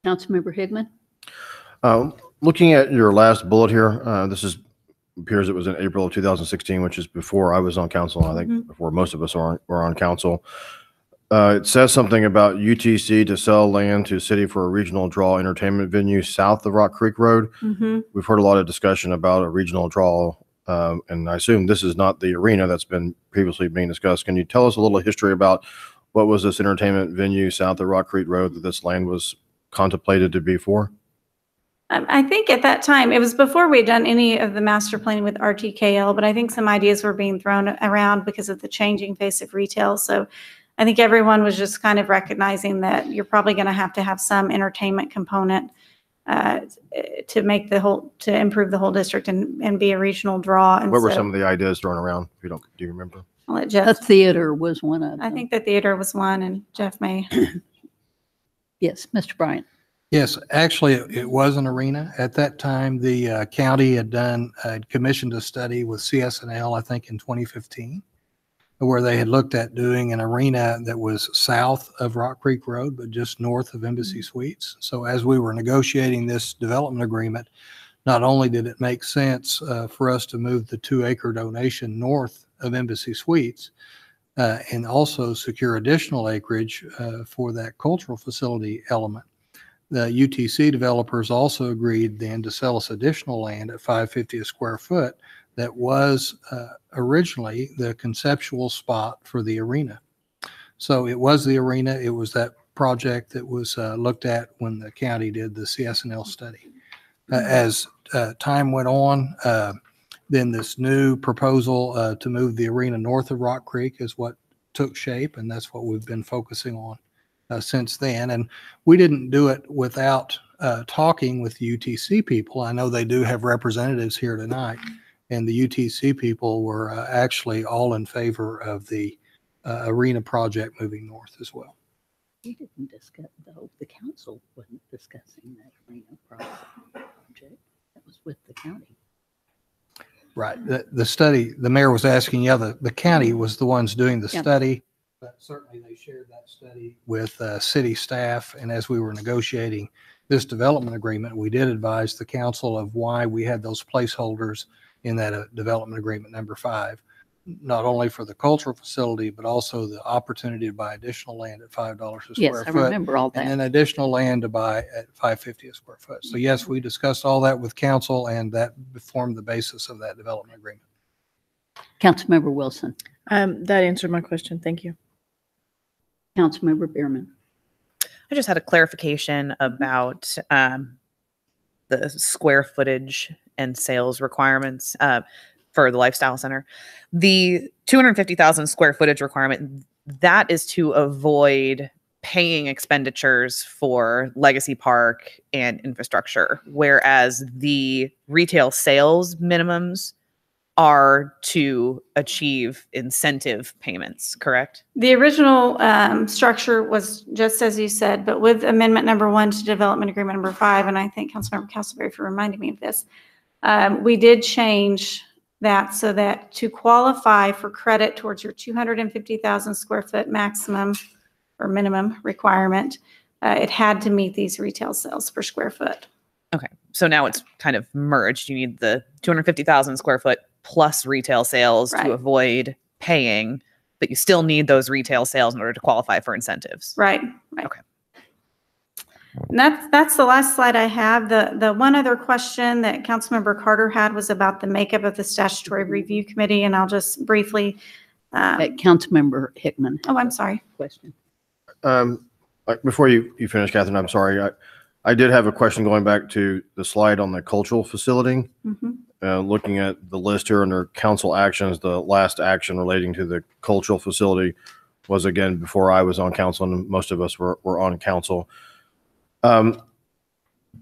Councilmember Hickman. Looking at your last bullet here, this appears it was in April of 2016, which is before I was on council. I think before most of us were on council. It says something about UTC to sell land to city for a regional draw entertainment venue south of Rock Creek Road. We've heard a lot of discussion about a regional draw, and I assume this is not the arena that's been previously being discussed. Can you tell us a little history about what was this entertainment venue south of Rock Creek Road that this land was contemplated to be for? I think at that time, it was before we had done any of the master planning with RTKL, but I think some ideas were being thrown around because of the changing face of retail. So I think everyone was just kind of recognizing that you're probably going to have some entertainment component to make to improve the whole district and be a regional draw. And What were so some of the ideas thrown around? If you don't, do you remember? I'll let A Jeff. theater was one of them. I think the theater was one, and Jeff may. Yes, Mr. Bryant. Yes, actually, it was an arena. At that time, the county had commissioned a study with CSNL, I think in 2015, where they had looked at doing an arena that was south of Rock Creek Road, but just north of Embassy Suites. So as we were negotiating this development agreement, not only did it make sense for us to move the 2-acre donation north of Embassy Suites, and also secure additional acreage for that cultural facility element. The UTC developers also agreed then to sell us additional land at $5.50 a square foot that was originally the conceptual spot for the arena. So it was the arena. It was that project that was looked at when the county did the CSNL study. As time went on, then this new proposal to move the arena north of Rock Creek is what took shape, and that's what we've been focusing on since then. And we didn't do it without talking with the UTC people. I know they do have representatives here tonight, and the UTC people were actually all in favor of the arena project moving north as well. We didn't discuss, the council wasn't discussing that arena project. That was with the county. Right. The study, the mayor was asking, the county was the ones doing the study, but certainly they shared that study with city staff. And as we were negotiating this development agreement, we did advise the council of why we had those placeholders in that development agreement number 5, not only for the cultural facility, but also the opportunity to buy additional land at $5 a square Yes, I foot. remember all that. And then additional land to buy at $5.50 a square foot. So yes, we discussed all that with council, and that formed the basis of that development agreement. Councilmember Wilson. That answered my question. Thank you. Councilmember Bierman. I just had a clarification about the square footage and sales requirements for the Lifestyle Center. The 250,000 square footage requirement, that is to avoid paying expenditures for Legacy Park and infrastructure, whereas the retail sales minimums are to achieve incentive payments, correct? The original structure was just as you said, but with amendment number 1 to development agreement number 5, and I thank Councilmember Castleberry for reminding me of this, we did change that so that to qualify for credit towards your 250,000 square foot maximum or minimum requirement, it had to meet these retail sales per square foot. Okay, so now it's kind of merged. You need the 250,000 square foot plus retail sales Right. to avoid paying, but you still need those retail sales in order to qualify for incentives. Right. Okay. And that's the last slide I have. The one other question that Councilmember Carter had was about the makeup of the Statutory Review Committee, and I'll just briefly. Councilmember Hickman. Oh, I'm sorry. Question. Before you finish, Catherine, I'm sorry. I did have a question going back to the slide on the cultural facility. Looking at the list here under council actions, the last action relating to the cultural facility was, again, before I was on council, and most of us were on council. So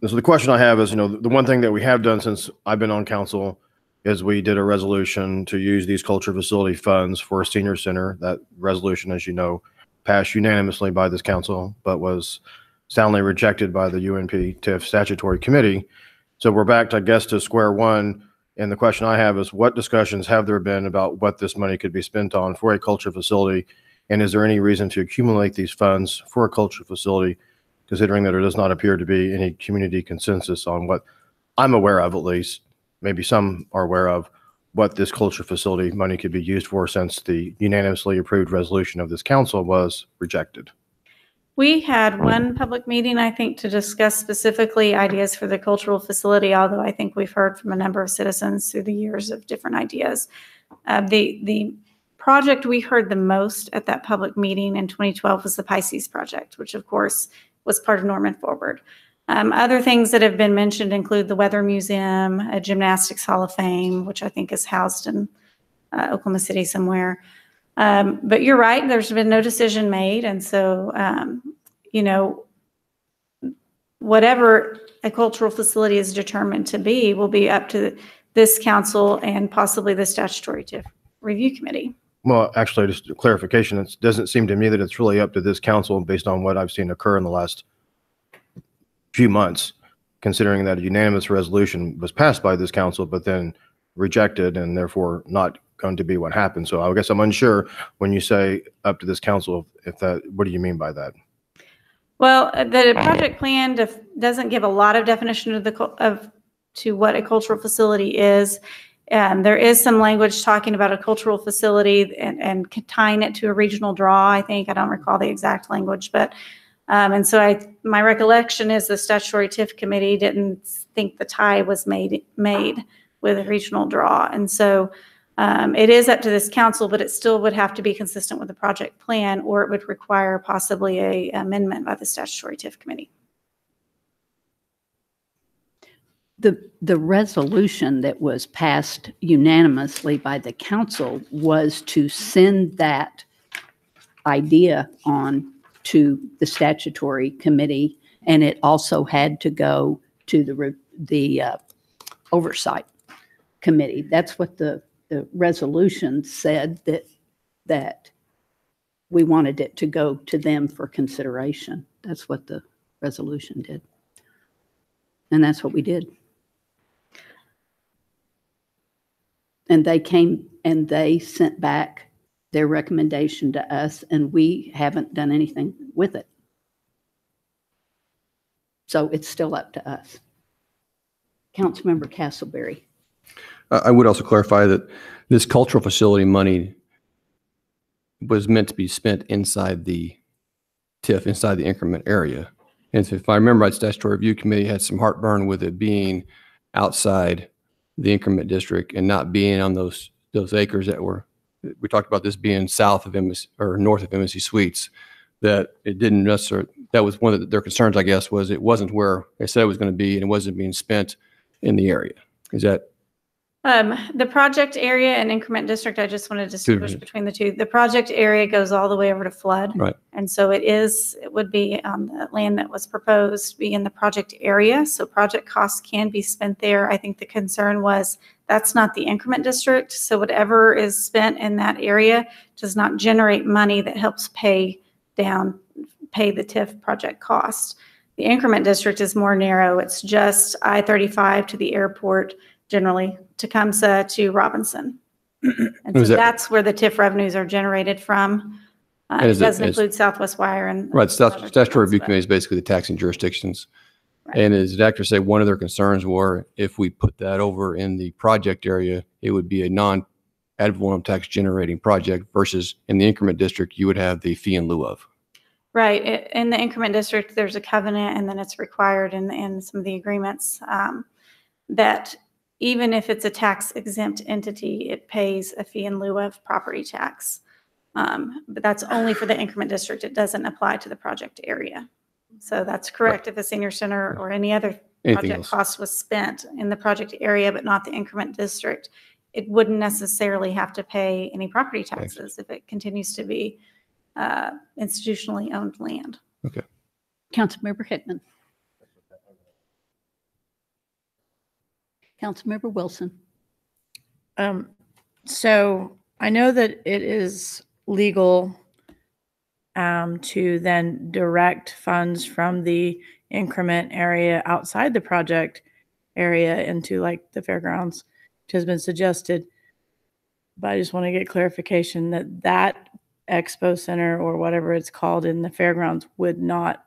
the question I have is, the one thing that we have done since I've been on council is we did a resolution to use these culture facility funds for a senior center. That resolution, as you know, passed unanimously by this council, but was soundly rejected by the UNP TIF statutory committee. So we're back, I guess, to square one. And the question I have is, what discussions have there been about what this money could be spent on for a culture facility? And is there any reason to accumulate these funds for a culture facility, considering that there does not appear to be any community consensus on what I'm aware of, at least, maybe some are aware of, what this culture facility money could be used for, since the unanimously approved resolution of this council was rejected? We had one public meeting, I think, to discuss specifically ideas for the cultural facility, although I think we've heard from a number of citizens through the years of different ideas. The project we heard the most at that public meeting in 2012 was the Pisces project, which of course was part of Norman Forward. Other things that have been mentioned include the Weather Museum, a Gymnastics Hall of Fame, which I think is housed in Oklahoma City somewhere. But you're right, there's been no decision made. And so, whatever a cultural facility is determined to be will be up to this council and possibly the statutory TIF review committee. Well, actually, just a clarification, it doesn't seem to me that it's really up to this council based on what I've seen occur in the last few months, considering that a unanimous resolution was passed by this council, but then rejected and therefore not going to be what happened. So I guess I'm unsure when you say up to this council, what do you mean by that? Well, the project plan doesn't give a lot of definition to what a cultural facility is. There is some language talking about a cultural facility and tying it to a regional draw, I think. I don't recall the exact language, but and so my recollection is the statutory TIF committee didn't think the tie was made with a regional draw. And so it is up to this council, but it still would have to be consistent with the project plan, or it would require possibly a amendment by the statutory TIF committee. The resolution that was passed unanimously by the council was to send that idea on to the statutory committee, and it also had to go to the oversight committee. That's what the resolution said, that we wanted it to go to them for consideration. That's what the resolution did. And that's what we did. And they came and they sent back their recommendation to us, and we haven't done anything with it. So it's still up to us. Councilmember Castleberry. I would also clarify that this cultural facility money was meant to be spent inside the TIF, inside the increment area. And so if I remember right, statutory review committee had some heartburn with it being outside the increment district and not being on those acres that were, we talked about this being south of Embassy or north of Embassy Suites, that it didn't necessarily, that was one of their concerns, I guess, was it wasn't where they said it was going to be and it wasn't being spent in the area. Is that? The project area and increment district, I just want to distinguish between the two. The project area goes all the way over to flood. Right. And so it would be on the land that was proposed, be in the project area. So project costs can be spent there. I think the concern was that's not the increment district. So whatever is spent in that area does not generate money that helps pay the TIF project cost. The increment district is more narrow. It's just I-35 to the airport, generally Tecumseh to Robinson. And so that's where the TIF revenues are generated from. It doesn't include Southwest Wire and right. Statutory review committee is basically the taxing jurisdictions. Right. And as the actors say, one of their concerns were if we put that over in the project area, it would be a non-ad valorem tax generating project versus in the increment district, you would have the fee in lieu of. Right. In the increment district, there's a covenant, and then it's required in some of the agreements that even if it's a tax exempt entity, it pays a fee in lieu of property tax. But that's only for the increment district. It doesn't apply to the project area. So that's correct. Right. If a senior center or any other project cost was spent in the project area, but not the increment district, it wouldn't necessarily have to pay any property taxes if it continues to be institutionally owned land. Okay. Councilmember Hickman. Councilmember Wilson. So I know that it is legal to then direct funds from the increment area outside the project area into like the fairgrounds, which has been suggested. But I just want to get clarification that expo center or whatever it's called in the fairgrounds would not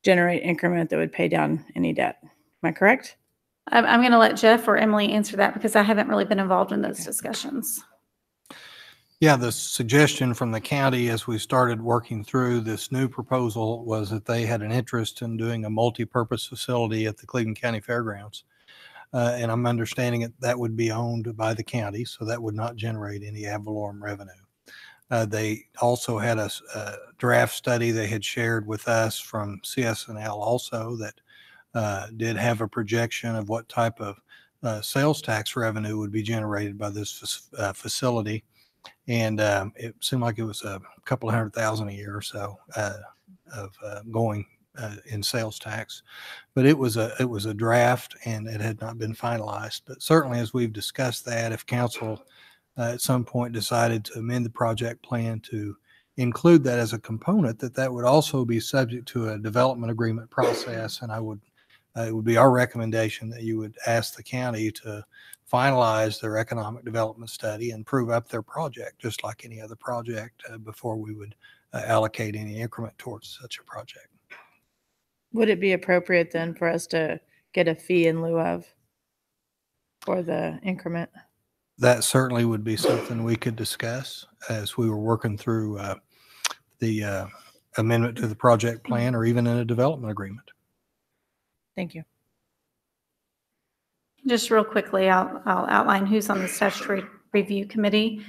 generate increment that would pay down any debt. Am I correct? I'm going to let Jeff or Emily answer that because I haven't really been involved in those discussions. Yeah, the suggestion from the county as we started working through this new proposal was that they had an interest in doing a multi-purpose facility at the Cleveland County Fairgrounds. And I'm understanding that would be owned by the county, so that would not generate any ad valorem revenue. They also had a draft study they had shared with us from CSNL also that did have a projection of what type of sales tax revenue would be generated by this facility. And it seemed like it was a couple of $100,000 a year or so. going in sales tax. But it was a draft and it had not been finalized. But certainly, as we've discussed that, if council at some point decided to amend the project plan to include that as a component, that would also be subject to a development agreement process. And it would be our recommendation that you would ask the county to finalize their economic development study and prove up their project, just like any other project, before we would allocate any increment towards such a project. Would it be appropriate then for us to get a fee in lieu of for the increment? That certainly would be something we could discuss as we were working through the amendment to the project plan, or even in a development agreement. Thank you. Just real quickly, I'll outline who's on the statutory review committee,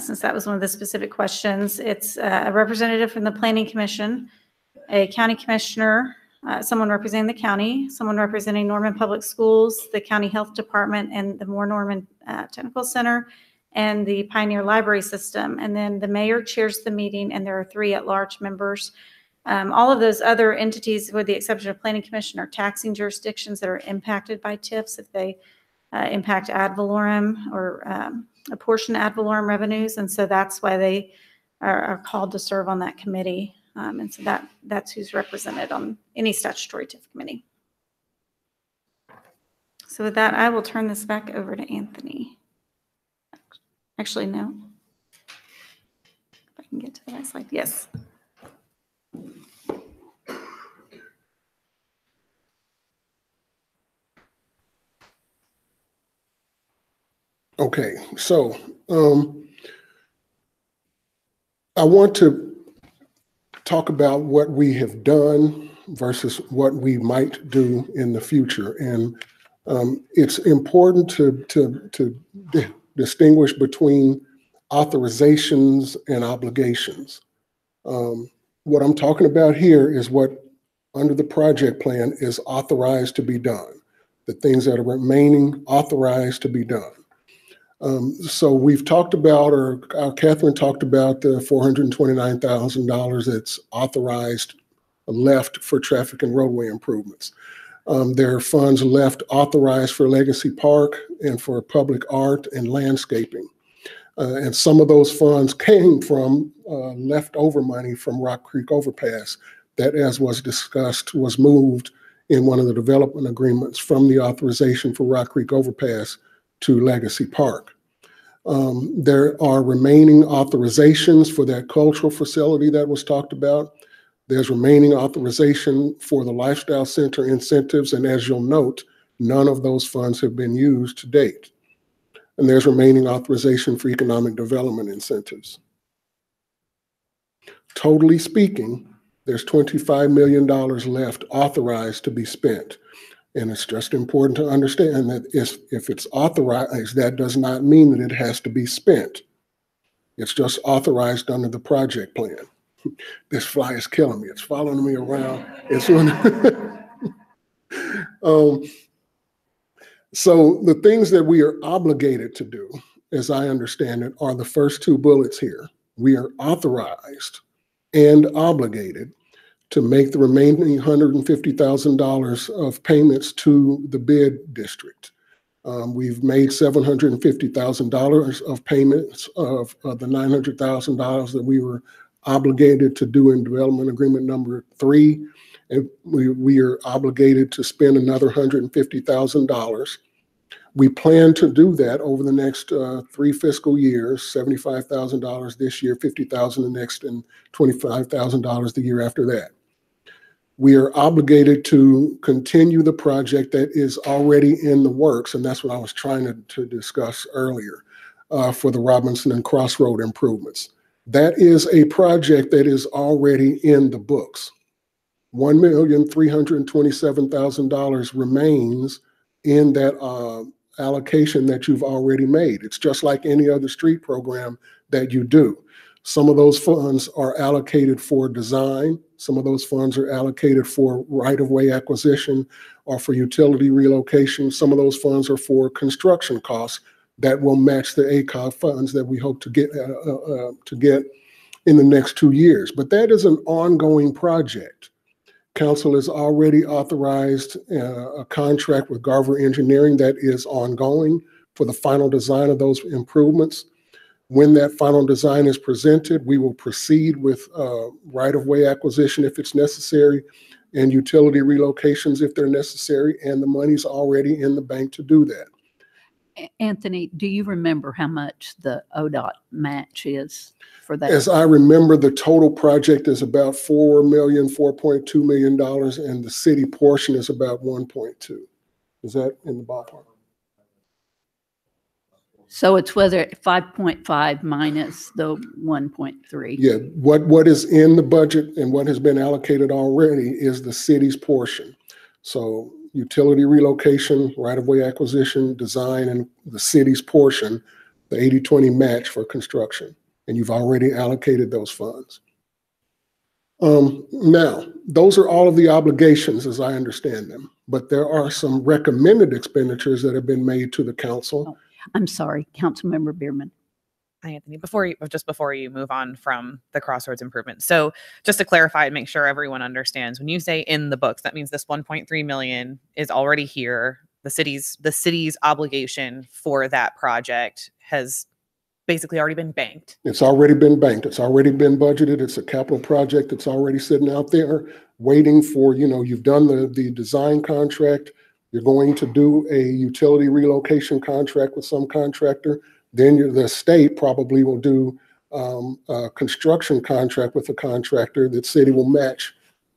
since that was one of the specific questions. It's a representative from the Planning Commission, a county commissioner, someone representing the county, someone representing Norman Public Schools, the county health department, and the Moore Norman Technical Center, and the Pioneer Library System. And then the mayor chairs the meeting, and there are 3 at-large members. All of those other entities, with the exception of Planning Commission, are taxing jurisdictions that are impacted by TIFs if they impact ad valorem or a portion of ad valorem revenues. And so that's why they are called to serve on that committee. And so that's who's represented on any statutory TIF committee. So with that, I will turn this back over to Anthony. Actually, no. If I can get to the next slide. Yes. Okay, so I want to talk about what we have done versus what we might do in the future. And it's important to distinguish between authorizations and obligations. What I'm talking about here is what under the project plan is authorized to be done, the things that are remaining authorized to be done. So we've talked about, or Catherine talked about, the $429,000 that's authorized left for traffic and roadway improvements. There are funds left authorized for Legacy Park and for public art and landscaping. And some of those funds came from leftover money from Rock Creek Overpass that, as was discussed, was moved in one of the development agreements from the authorization for Rock Creek Overpass to Legacy Park. There are remaining authorizations for that cultural facility that was talked about. There's remaining authorization for the Lifestyle Center incentives, and as you'll note, none of those funds have been used to date. And there's remaining authorization for economic development incentives. Totally speaking, there's $25 million left authorized to be spent. And it's just important to understand that if it's authorized, that does not mean that it has to be spent. It's just authorized under the project plan. This fly is killing me. It's following me around. So the things that we are obligated to do, as I understand it, are the first 2 bullets here. We are authorized and obligated to make the remaining $150,000 of payments to the bid district. We've made $750,000 of payments of the $900,000 that we were obligated to do in development agreement number 3. And we are obligated to spend another $150,000. We plan to do that over the next 3 fiscal years, $75,000 this year, $50,000 the next, and $25,000 the year after that. We are obligated to continue the project that is already in the works, and that's what I was trying to discuss earlier for the Robinson and Crossroad improvements. That is a project that is already in the books. $1,327,000 remains in that allocation that you've already made. It's just like any other street program that you do. Some of those funds are allocated for design. Some of those funds are allocated for right-of-way acquisition or for utility relocation. Some of those funds are for construction costs that will match the ACOG funds that we hope to get in the next 2 years. But that is an ongoing project. Council has already authorized a contract with Garver Engineering that is ongoing for the final design of those improvements. When that final design is presented, we will proceed with right-of-way acquisition if it's necessary and utility relocations if they're necessary, and the money's already in the bank to do that. Anthony, do you remember how much the ODOT match is for that? As I remember, the total project is about $4.2 million, and the city portion is about 1.2. Is that in the ballpark? So it's whether 5.5 minus the 1.3. Yeah, what is in the budget and what has been allocated already is the city's portion. So utility relocation, right-of-way acquisition, design, and the city's portion, the 80-20 match for construction. And you've already allocated those funds. Now, those are all of the obligations as I understand them, but there are some recommended expenditures that have been made to the council. Oh, I'm sorry, Councilmember Bierman. Hi, Anthony. Before you move on from the crossroads improvement. So just to clarify and make sure everyone understands, when you say in the books, that means this 1.3 million is already here. The city's obligation for that project has basically already been banked. It's already been banked. It's already been budgeted. It's a capital project that's already sitting out there waiting for, you've done the design contract. You're going to do a utility relocation contract with some contractor. Then the state probably will do a construction contract with a contractor that city will match,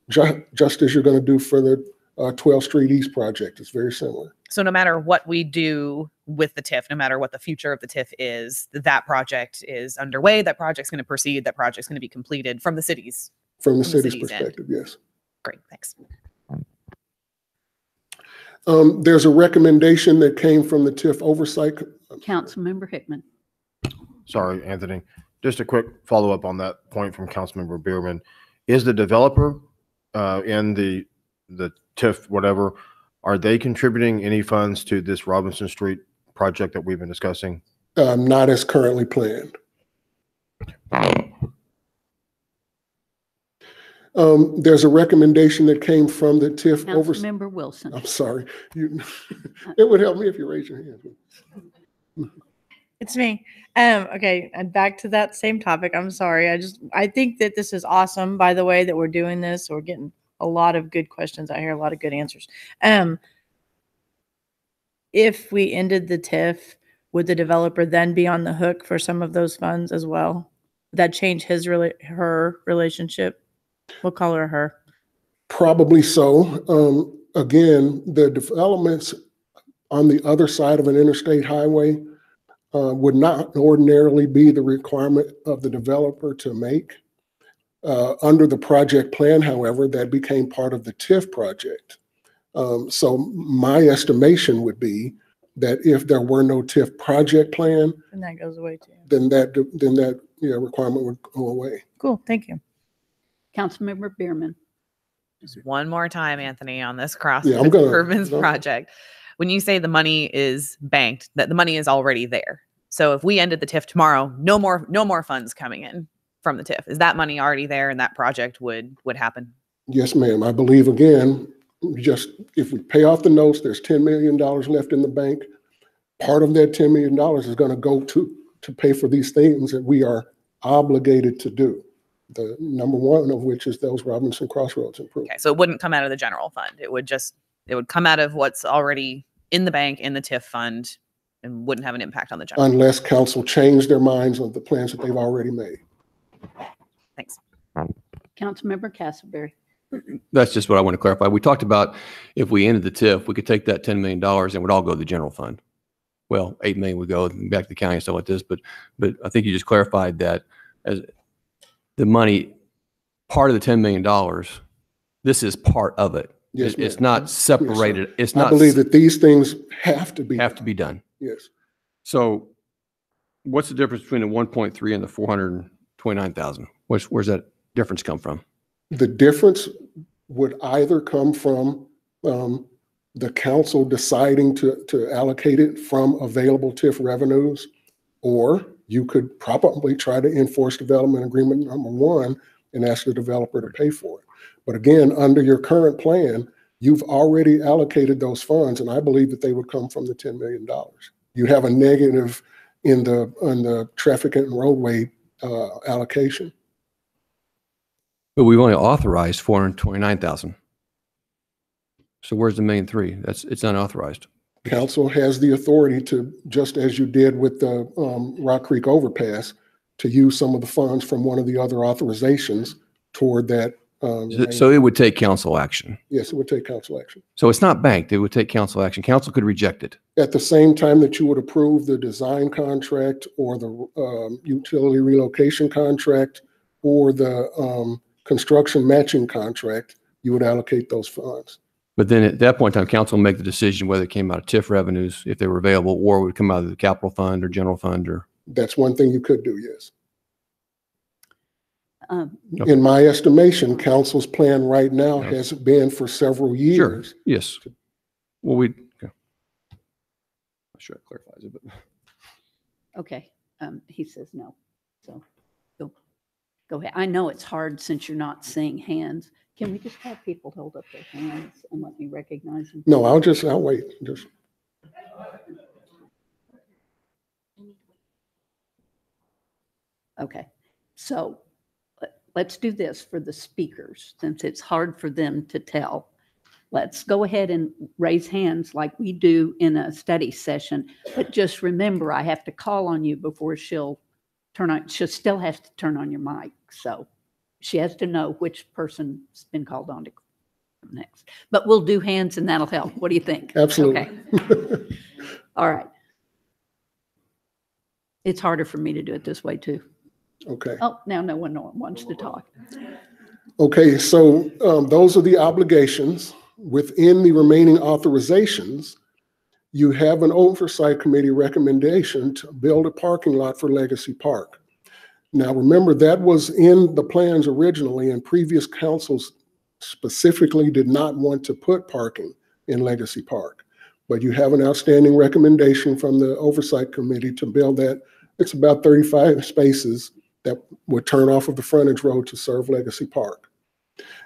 just as you're going to do for the 12th Street East project. It's very similar. So no matter what we do with the TIF, no matter what the future of the TIF is, that project is underway. That project's going to proceed. That project's going to be completed from the city's perspective. Yes. Great, thanks. There's a recommendation that came from the TIF oversight. Councilmember Hickman. Sorry, Anthony. Just a quick follow-up on that point from Councilmember Bierman. Is the developer in the TIF, whatever, are they contributing any funds to this Robinson Street project that we've been discussing? Not as currently planned. There's a recommendation that came from the TIF oversight. Councilmember Wilson. I'm sorry. It would help me if you raise your hand. It's me. Okay, and back to that same topic. I'm sorry. I think that this is awesome, by the way, that we're doing this. We're getting a lot of good questions out here, a lot of good answers. If we ended the TIF, would the developer then be on the hook for some of those funds as well? Would that change her relationship? We'll call her her. Probably so. Again, the developments on the other side of an interstate highway would not ordinarily be the requirement of the developer to make. Under the project plan, however, that became part of the TIF project. So my estimation would be that if there were no TIF project plan, And that goes away too. then that requirement would go away. Cool, thank you. Councilmember Bierman. Just one more time, Anthony, on this improvements project. When you say the money is banked, that the money is already there. So if we ended the TIF tomorrow, no more funds coming in from the TIF. Is that money already there and that project would happen? Yes, ma'am. I believe, again, just if we pay off the notes, there's $10 million left in the bank. Part of that $10 million is going to go to pay for these things that we are obligated to do. The number one of which is those Robinson Crossroads improvements. Okay, so it wouldn't come out of the general fund. It would come out of what's already in the bank, in the TIF fund, and wouldn't have an impact on the general. Unless council changed their minds on the plans that they've already made. Thanks. Councilmember Castleberry. That's just what I want to clarify. We talked about if we ended the TIF, we could take that $10 million and it would all go to the general fund. Well, $8 million would go back to the county and stuff like this, but I think you just clarified that as the money, part of the $10 million, this is part of it. Yes, it's ma'am. not separated. Yes, it's not. I believe that these things have to be done. Yes. So what's the difference between the 1.3 and the 429,000? Where's that difference come from? The difference would either come from the council deciding to allocate it from available TIF revenues, or you could probably try to enforce development agreement number 1 and ask the developer to pay for it. But again, under your current plan, you've already allocated those funds, and I believe that they would come from the $10 million. You have a negative on the traffic and roadway allocation. But we've only authorized 429,000. So where's the $1,000,003? It's unauthorized. Council has the authority to, just as you did with the Rock Creek overpass, to use some of the funds from one of the other authorizations toward that. So it would take council action. Yes, it would take council action. So it's not banked. It would take council action. Council could reject it. At the same time that you would approve the design contract or the utility relocation contract or the construction matching contract, you would allocate those funds. But then at that point in time, council will make the decision whether it came out of TIF revenues, if they were available, or would come out of the capital fund or general fund or. That's one thing you could do, yes. Okay. In my estimation, council's plan right now has been for several years. Sure. Yes. Well, okay. I'm sure that clarifies it, but. Okay, he says no, so go ahead. I know it's hard since you're not seeing hands. Can we just have people hold up their hands and let me recognize them? No, I'll wait. Just. Okay, so let's do this for the speakers, since it's hard for them to tell. Let's go ahead and raise hands like we do in a study session, but just remember, I have to call on you before she'll still have to turn on your mic, so she has to know which person's been called on to next. But we'll do hands and that'll help. What do you think? Absolutely. Okay. All right. It's harder for me to do it this way too. Okay. Oh, now no one wants to talk. Okay, so those are the obligations. Within the remaining authorizations, you have an oversight committee recommendation to build a parking lot for Legacy Park. Now, remember, that was in the plans originally, and previous councils specifically did not want to put parking in Legacy Park. But you have an outstanding recommendation from the Oversight Committee to build that. It's about 35 spaces that would turn off of the frontage road to serve Legacy Park.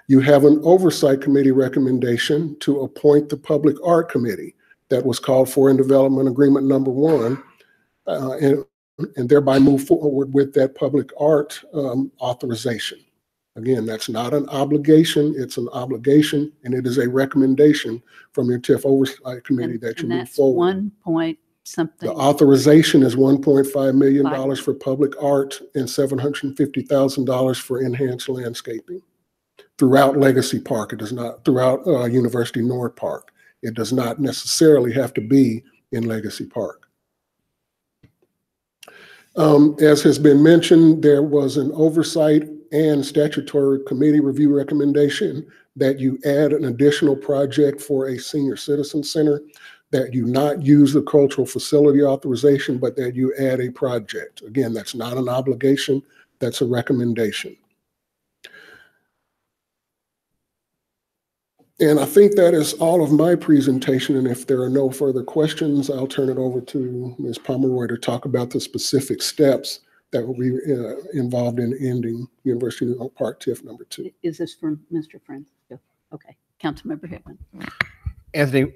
You have an Oversight Committee recommendation to appoint the Public Art Committee that was called for in Development Agreement number 1, and thereby move forward with that public art authorization. Again, that's not an obligation, it's an obligation, and it is a recommendation from your TIF Oversight Committee that you move forward. 1 point something. The authorization is $1.5 million for public art and $750,000 for enhanced landscaping throughout Legacy Park. It does not, throughout University North Park. It does not necessarily have to be in Legacy Park. As has been mentioned, there was an oversight and statutory committee review recommendation that you add an additional project for a senior citizen center, that you not use the cultural facility authorization, but that you add a project. Again, that's not an obligation, that's a recommendation. And I think that is all of my presentation. And if there are no further questions, I'll turn it over to Ms. Pomeroy to talk about the specific steps that will be involved in ending University Park TIF number 2. Is this from Mr. Francisco? Okay, Councilmember Hickman. Anthony,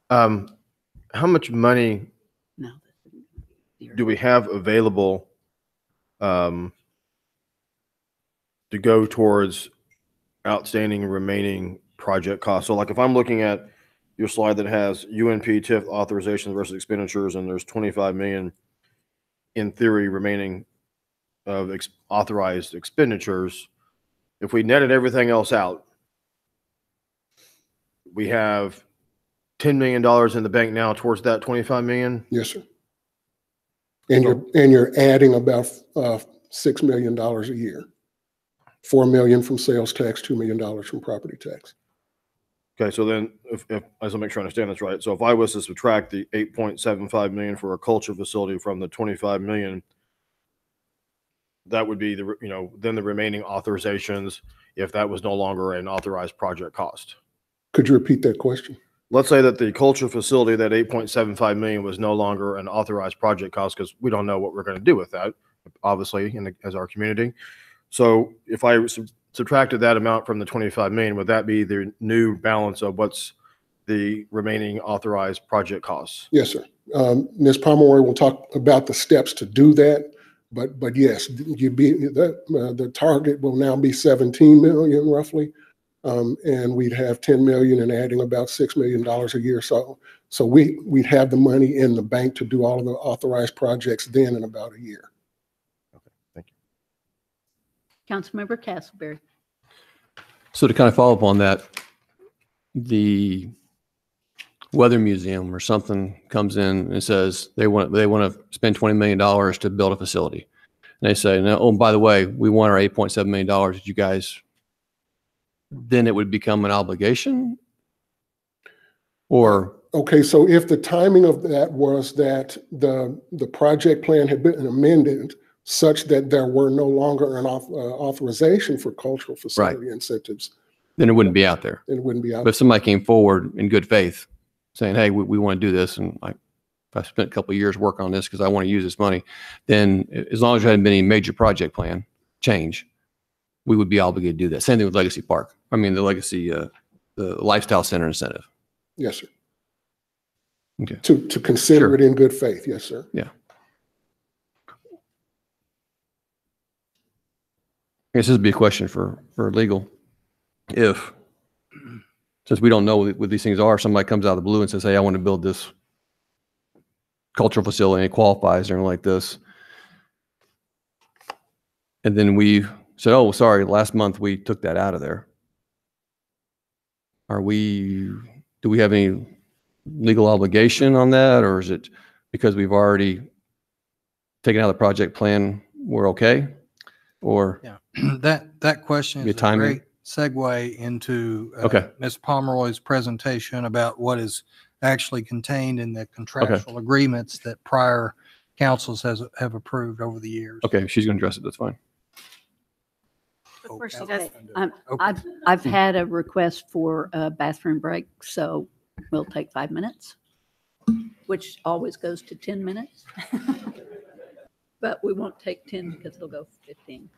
how much money No. do we have available to go towards outstanding and remaining project costs? So like if I'm looking at your slide that has UNP TIF authorizations versus expenditures, and there's 25 million in theory remaining of authorized expenditures, if we netted everything else out, we have $10 million in the bank now towards that 25 million. Yes, sir. And you're adding about $6 million a year. $4 million from sales tax, $2 million from property tax. Okay, so then if I just want to make sure I understand this right. So if I was to subtract the 8.75 million for a culture facility from the 25 million, that would be the, then the remaining authorizations if that was no longer an authorized project cost. Could you repeat that question? let's say that the cultural facility, that 8.75 million was no longer an authorized project cost because we don't know what we're going to do with that, obviously, as our community. So if I subtracted that amount from the 25 million, would that be the new balance of what's the remaining authorized project costs? Yes, sir. Ms. Pomeroy will talk about the steps to do that, but yes, the target will now be 17 million roughly, and we'd have 10 million and adding about $6 million a year. So we'd have the money in the bank to do all of the authorized projects then in about a year. Okay, thank you. Councilmember Castleberry. So to kind of follow up on that, the Weather Museum or something comes in and says they want to spend $20 million to build a facility. And they say, no, oh, by the way, we want our $8.7 million that you guys, then it would become an obligation? Or? Okay, so if the timing of that was that the project plan had been amended such that there were no longer an authorization for cultural facility incentives, then it wouldn't be out there. it wouldn't be out. But if somebody came forward in good faith saying, hey, we want to do this, and I spent a couple of years working on this because I want to use this money, then as long as there hadn't been any major project plan change, we would be obligated to do that. Same thing with Legacy Park. I mean, the Legacy, the Lifestyle Center incentive. Yes, sir. Okay. To consider Sure. it in good faith. Yes, sir. Yeah. I guess this would be a question for legal. If, since we don't know what these things are, somebody comes out of the blue and says, hey, I want to build this cultural facility and it qualifies or anything like this. And then we said, oh, sorry, last month we took that out of there. Do we have any legal obligation on that? Or is it because we've already taken out the project plan, we're okay? Or Yeah, that question Be is a timing. great segue into Okay. Ms. Pomeroy's presentation about what is actually contained in the contractual agreements that prior councils have approved over the years. okay, if she's going to address it, that's fine. Before she Okay. does, Okay. I've had a request for a bathroom break, so we'll take 5 minutes, which always goes to 10 minutes. But we won't take 10 because it'll go 15.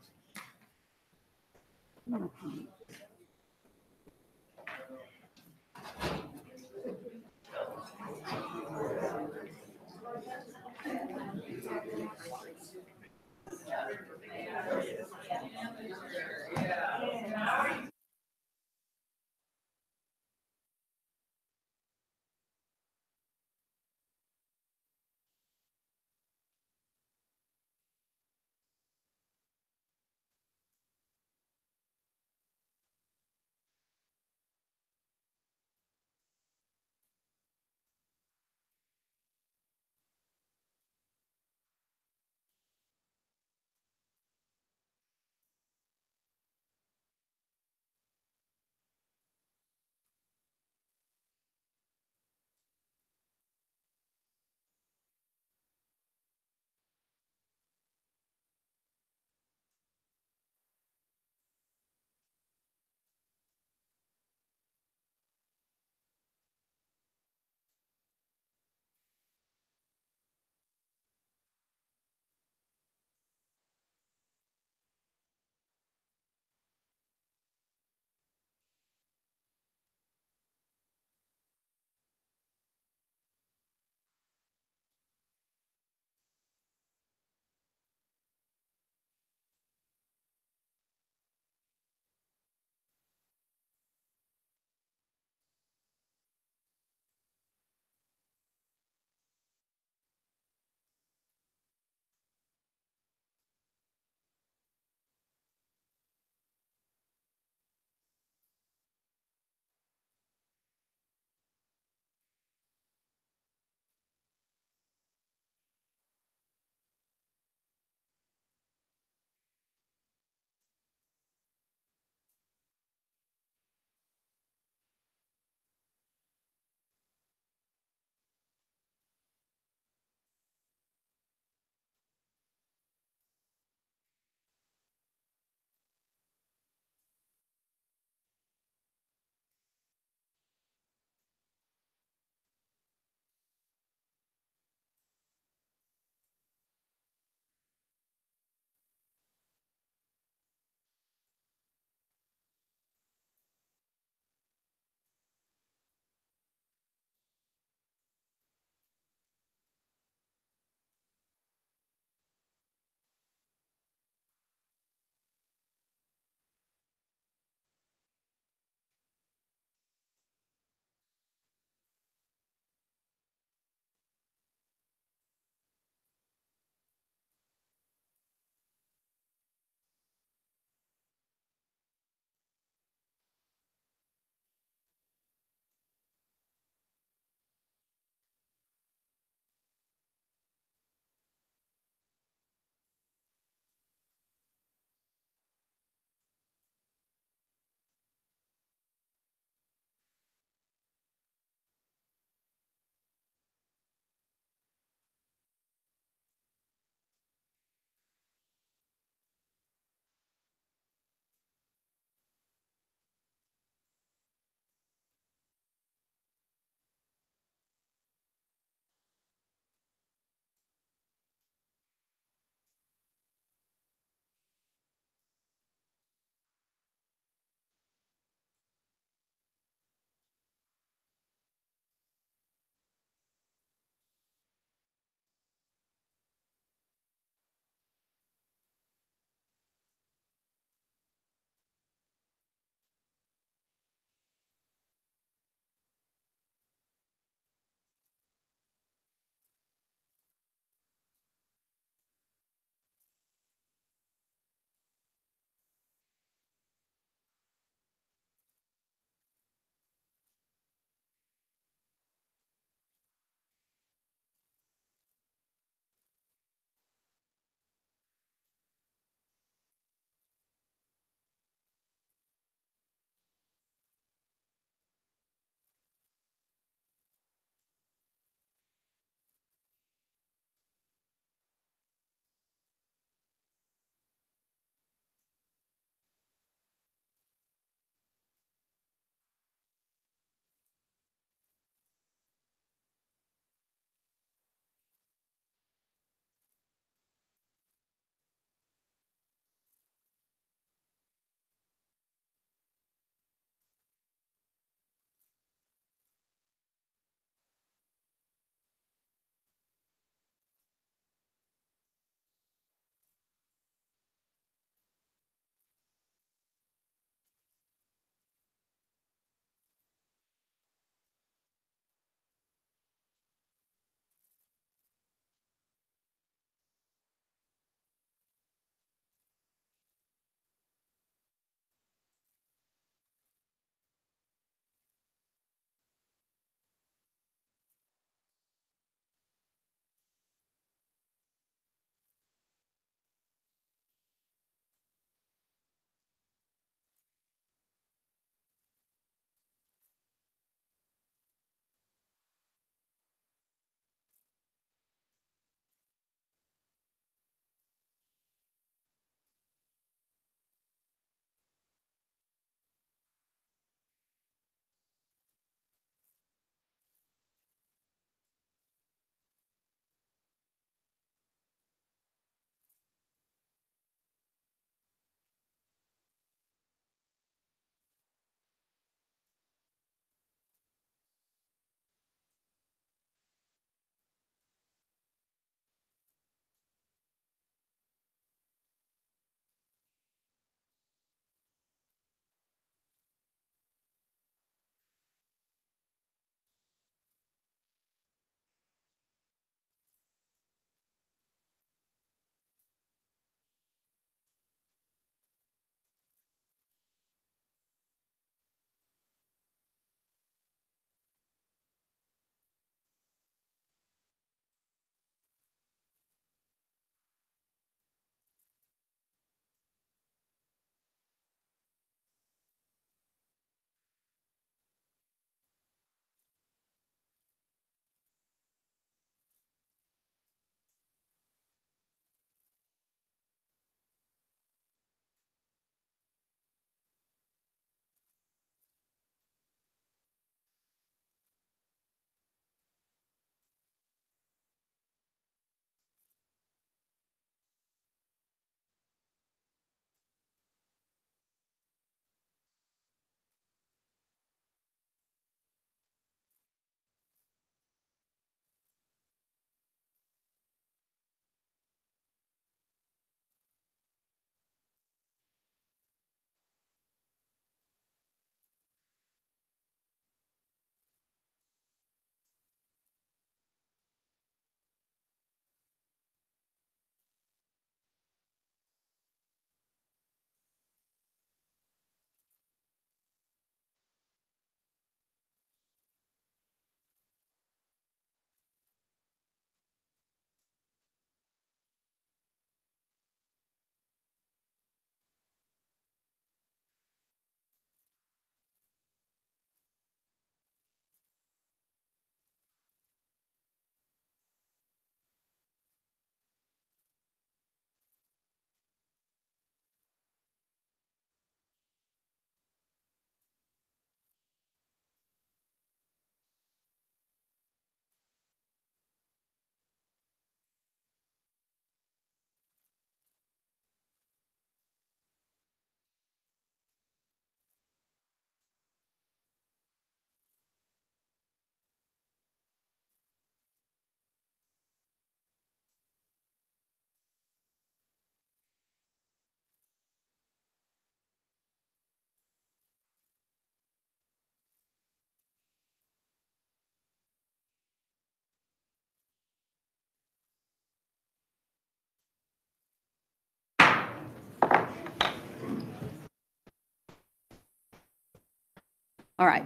All right.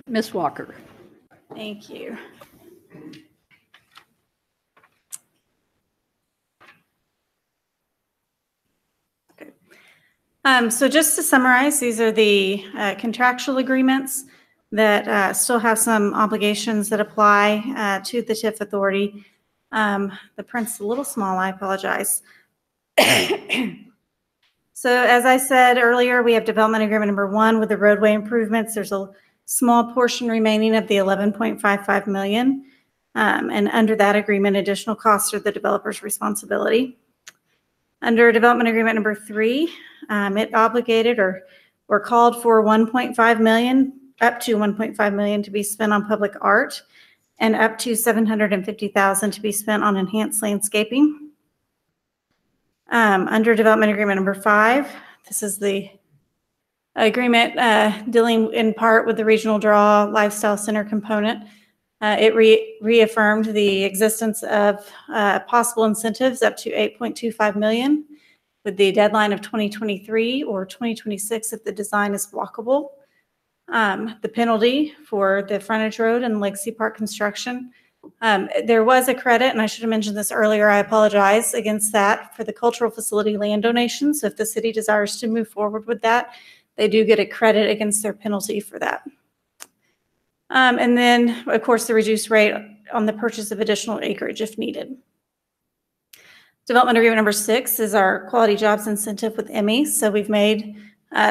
Ms. Walker. Thank you. Okay. So just to summarize, these are the contractual agreements that still have some obligations that apply to the TIF authority. The print's a little small, I apologize. So as I said earlier, we have development agreement number 1 with the roadway improvements. There's a small portion remaining of the 11.55 million. And under that agreement, additional costs are the developer's responsibility. Under development agreement number 3, it obligated or called for 1.5 million, up to 1.5 million to be spent on public art and up to 750,000 to be spent on enhanced landscaping. Under development agreement number 5, this is the agreement dealing in part with the regional draw lifestyle center component. It reaffirmed the existence of possible incentives up to 8.25 million with the deadline of 2023 or 2026 if the design is walkable. The penalty for the frontage road and Legacy Park construction. There was a credit, and I should have mentioned this earlier, I apologize, against that for the cultural facility land donation. So if the city desires to move forward with that, they do get a credit against their penalty for that. And then, of course, the reduced rate on the purchase of additional acreage if needed. Development agreement number 6 is our quality jobs incentive with Emmy. So we've made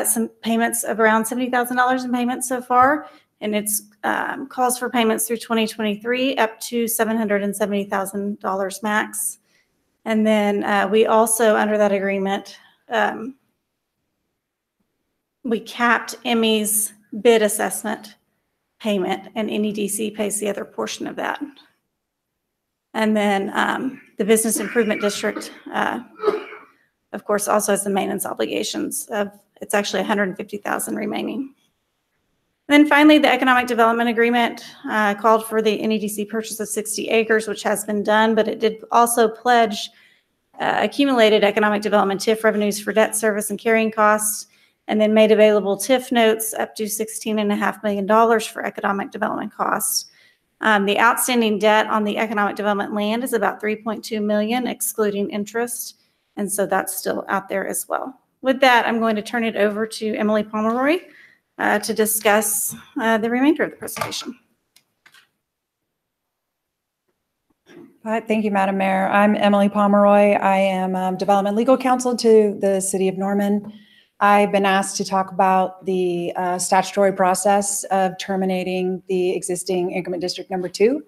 some payments of around $70,000 in payments so far, and it's calls for payments through 2023 up to $770,000 max. And then we also, under that agreement, we capped Emmy's bid assessment payment, and NEDC pays the other portion of that. And then the Business Improvement District, of course, also has the maintenance obligations of, it's actually $150,000 remaining. And then finally, the Economic Development Agreement called for the NEDC purchase of 60 acres, which has been done, but it did also pledge accumulated economic development TIF revenues for debt service and carrying costs, and then made available TIF notes up to $16.5 million for economic development costs. The outstanding debt on the economic development land is about $3.2 million, excluding interest, and so that's still out there as well. With that, I'm going to turn it over to Emily Pomeroy to discuss the remainder of the presentation. Hi, thank you, Madam Mayor. I'm Emily Pomeroy. I am Development Legal Counsel to the City of Norman. I've been asked to talk about the statutory process of terminating the existing increment district number 2,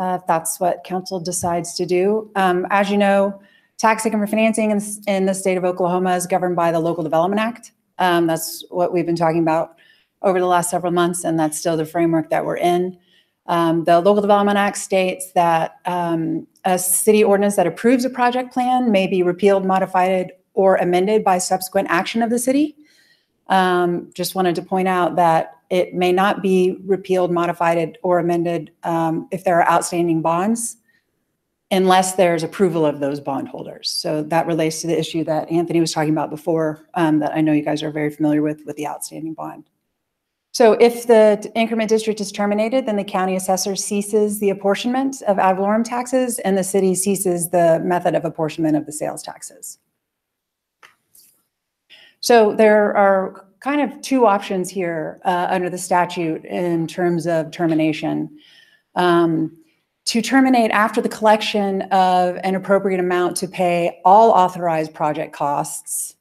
if that's what council decides to do. As you know, tax increment financing in the state of Oklahoma is governed by the Local Development Act. That's what we've been talking about over the last several months, and that's still the framework that we're in. The Local Development Act states that a city ordinance that approves a project plan may be repealed, modified, or amended by subsequent action of the city. Just wanted to point out that it may not be repealed, modified, or amended if there are outstanding bonds, unless there's approval of those bondholders. So that relates to the issue that Anthony was talking about before, that I know you guys are very familiar with the outstanding bond. So if the increment district is terminated, then the county assessor ceases the apportionment of ad valorem taxes, and the city ceases the method of apportionment of the sales taxes. So there are kind of 2 options here under the statute in terms of termination. To terminate after the collection of an appropriate amount to pay all authorized project costs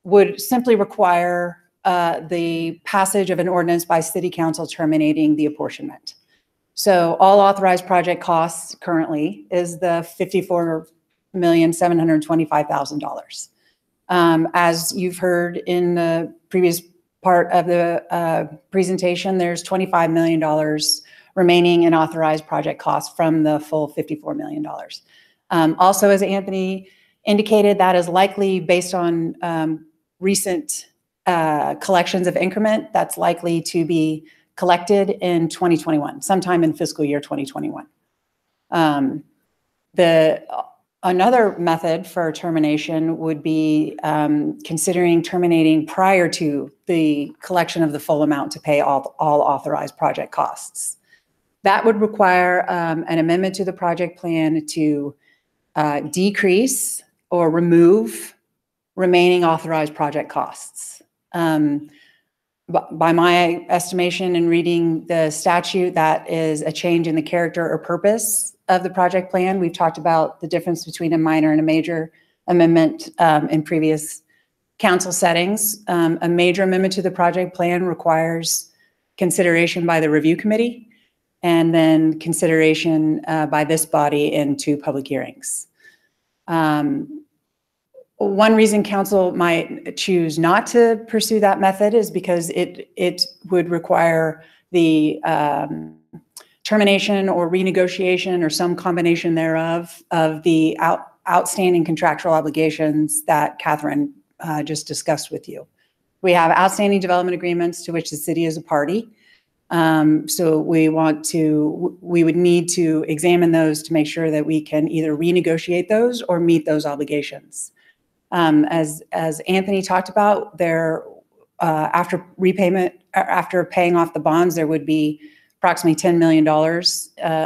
would simply require the passage of an ordinance by city council terminating the apportionment. So all authorized project costs currently is the $54,725,000. As you've heard in the previous part of the presentation, there's $25 million remaining in authorized project costs from the full $54 million. Also, as Anthony indicated, that is likely based on recent collections of increment that's likely to be collected in 2021, sometime in fiscal year 2021. The Another method for termination would be considering terminating prior to the collection of the full amount to pay all authorized project costs. That would require an amendment to the project plan to decrease or remove remaining authorized project costs. By my estimation and reading the statute, that is a change in the character or purpose of the project plan. We've talked about the difference between a minor and a major amendment in previous council settings. A major amendment to the project plan requires consideration by the review committee and then consideration by this body in 2 public hearings. One reason council might choose not to pursue that method is because it would require the termination or renegotiation or some combination thereof of the outstanding contractual obligations that Catherine just discussed with you. We have outstanding development agreements to which the city is a party. So we would need to examine those to make sure that we can either renegotiate those or meet those obligations. As Anthony talked about, after repayment, after paying off the bonds, there would be approximately $10 million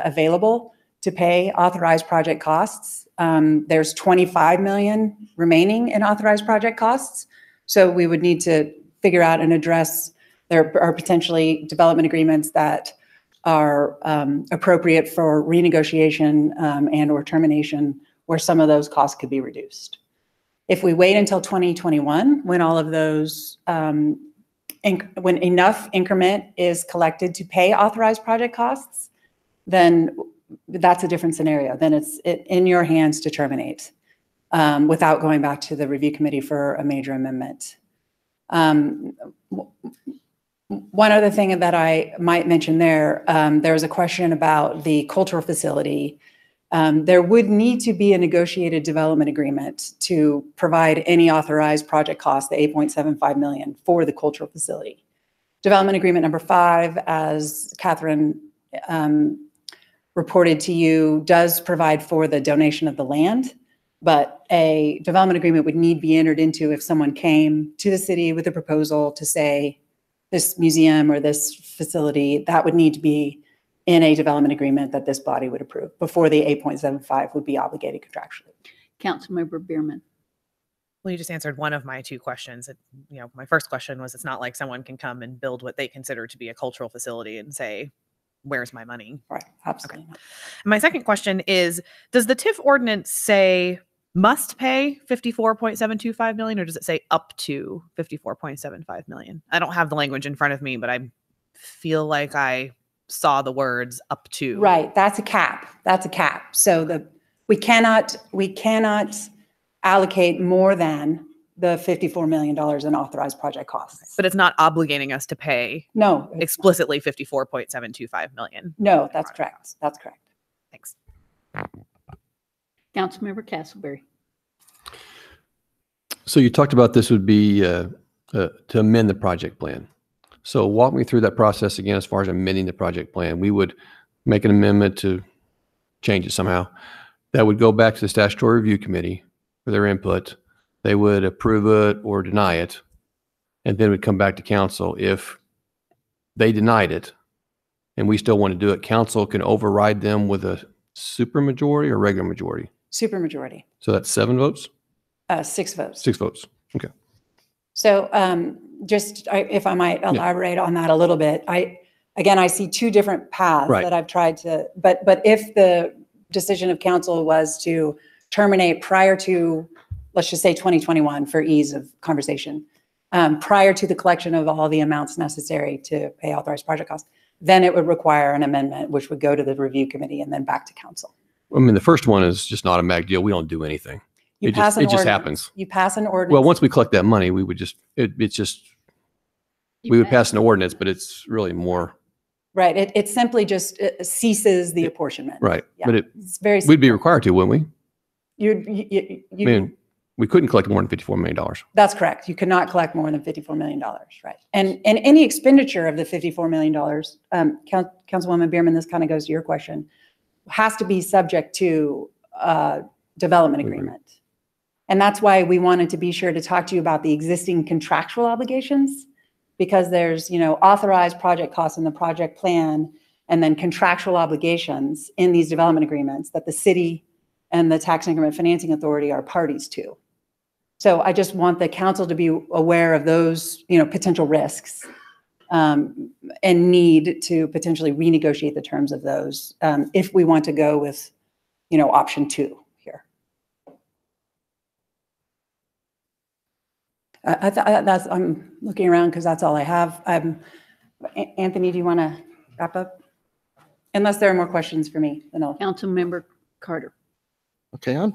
available to pay authorized project costs. There's $25 million remaining in authorized project costs. So we would need to figure out and address, there are potentially development agreements that are appropriate for renegotiation and or termination where some of those costs could be reduced. If we wait until 2021, when all of those, when enough increment is collected to pay authorized project costs, then that's a different scenario. Then it's in your hands to terminate without going back to the review committee for a major amendment. One other thing that I might mention there was a question about the cultural facility. There would need to be a negotiated development agreement to provide any authorized project cost, the $8.75 million for the cultural facility. Development agreement number 5, as Catherine reported to you, does provide for the donation of the land, but a development agreement would need to be entered into if someone came to the city with a proposal to say this museum or this facility, that would need to be in a development agreement that this body would approve before the 8.75 would be obligated contractually. Councilmember Bierman. Well, you just answered one of my 2 questions. My first question was, it's not like someone can come and build what they consider to be a cultural facility and say, where's my money? Right, absolutely. Okay. My second question is, does the TIF ordinance say must pay $54.725 million, or does it say up to $54.75 million? I don't have the language in front of me, but I feel like I saw the words up to. Right, that's a cap. That's a cap. So we cannot allocate more than the $54 million in authorized project costs. But it's not obligating us to pay explicitly $54.725 million. No, that's correct. That's correct. Thanks. Councilmember Castleberry. So you talked about this would be to amend the project plan. So walk me through that process again as far as amending the project plan. We would make an amendment to change it somehow. That would go back to the statutory review committee for their input. They would approve it or deny it, and then it would come back to council. If they denied it and we still want to do it, council can override them with a supermajority or regular majority? Supermajority. So that's 7 votes? 6 votes. 6 votes. Okay. So if I might elaborate on that a little bit, I see 2 different paths that I've tried to, but if the decision of council was to terminate prior to, let's just say 2021 for ease of conversation, prior to the collection of all the amounts necessary to pay authorized project costs, then it would require an amendment, which would go to the review committee and then back to council. I mean, the first one is just an automatic deal. We don't do anything. It just happens. You pass an ordinance. Well, once we collect that money, we would just, we would pass an ordinance, but it's really more. Right. It simply just ceases the apportionment. Right. Yeah. But it's very we'd be required to, wouldn't we? I mean, we couldn't collect more than $54 million. That's correct. You could not collect more than $54 million. Right. And any expenditure of the $54 million, Councilwoman Bierman, this kind of goes to your question, has to be subject to development agreement. And that's why we wanted to be sure to talk to you about the existing contractual obligations, because there's, authorized project costs in the project plan, and then contractual obligations in these development agreements that the city and the Tax Increment Financing Authority are parties to. So I just want the council to be aware of those, potential risks, and need to potentially renegotiate the terms of those, if we want to go with, option 2 here. I'm looking around because that's all I have. Anthony, do you want to wrap up? Unless there are more questions for me, then I'll. Councilmember Carter. Okay, I'm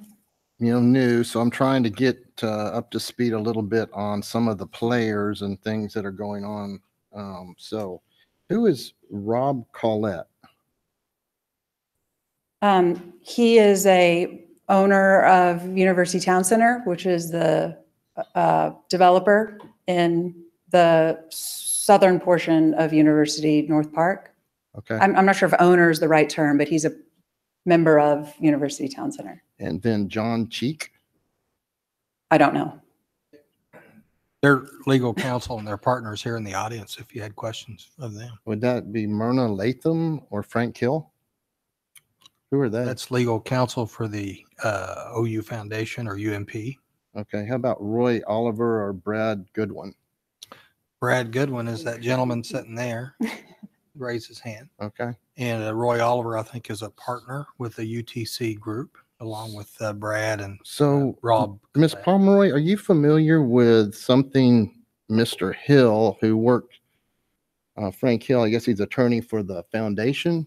new, so I'm trying to get up to speed a little bit on some of the players and things that are going on. So who is Rob Collette? He is a owner of University Town Center, which is the developer in the southern portion of University North Park. Okay. I'm not sure if owner is the right term, but he's a member of University Town Center. And then John Cheek. I don't know. Their legal counsel and their partners here in the audience, if you had questions of them. Would that be Myrna Latham or Frank Hill? Who are they? That's legal counsel for the OU Foundation or UMP. Okay. How about Roy Oliver or Brad Goodwin? Brad Goodwin is that gentleman sitting there, raised his hand. Okay. And Roy Oliver, I think, is a partner with the UTC group, along with Brad and So, Rob. Ms. Pomeroy, are you familiar with something Mr. Hill, who worked, Frank Hill, I guess he's attorney for the foundation?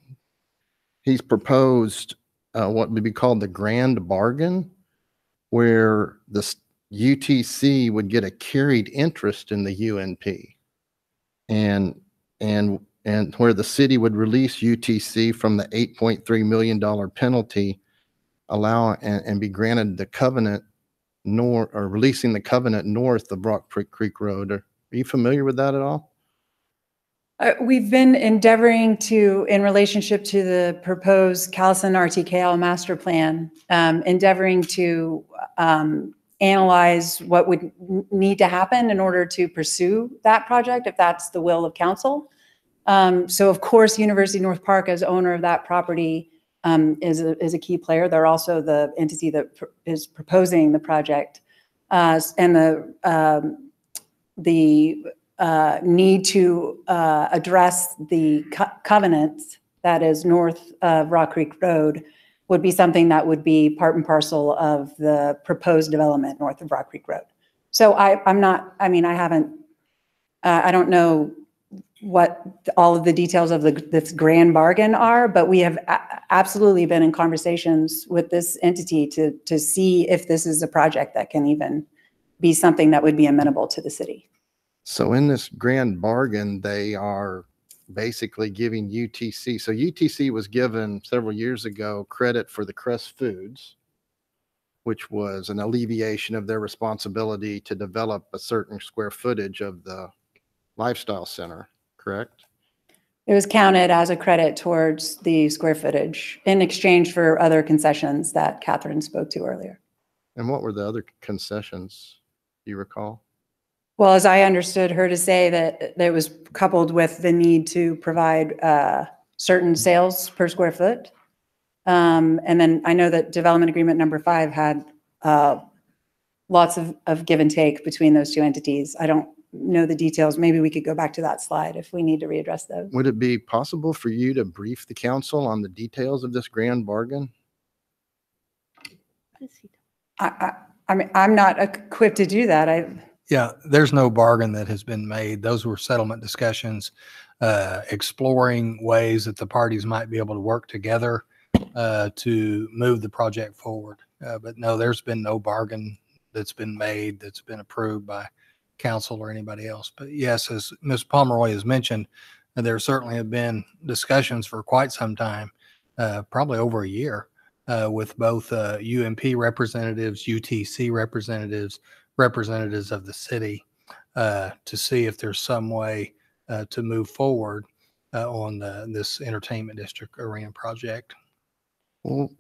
He's proposed what would be called the grand bargain, where the UTC would get a carried interest in the UNP, and where the city would release UTC from the $8.3 million penalty, and be granted the covenant north, or releasing the covenant north of Rock Creek Road. Are you familiar with that at all? We've been endeavoring to, in relationship to the proposed Callison RTKL master plan, endeavoring to analyze what would need to happen in order to pursue that project, if that's the will of council. So of course, University North Park, as owner of that property, is a key player. They're also the entity that is proposing the project, and the need to address the covenants that is north of Rock Creek Road would be something that would be part and parcel of the proposed development north of Rock Creek Road. So I don't know what all of the details of this grand bargain are, but we have absolutely been in conversations with this entity to see if this is a project that can even be something that would be amenable to the city. So in this grand bargain, they are basically giving UTC. So UTC was given several years ago credit for the Crest Foods, which was an alleviation of their responsibility to develop a certain square footage of the lifestyle center, correct? It was counted as a credit towards the square footage in exchange for other concessions that Catherine spoke to earlier. And what were the other concessions, do you recall? Well, as I understood her to say, that it was coupled with the need to provide certain sales per square foot. And then I know that development agreement number 5 had lots of give and take between those two entities. I don't know the details. Maybe we could go back to that slide if we need to readdress those. Would it be possible for you to brief the council on the details of this grand bargain? I mean, I'm not equipped to do that. Yeah, there's no bargain that has been made. Those were settlement discussions, exploring ways that the parties might be able to work together to move the project forward. But no, there's been no bargain that's been made, that's been approved by council or anybody else. But yes, as Ms. Pomeroy has mentioned, there certainly have been discussions for quite some time, probably over a year, with both UMP representatives, UTC representatives, representatives of the city, to see if there's some way to move forward on this entertainment district arena project. Well,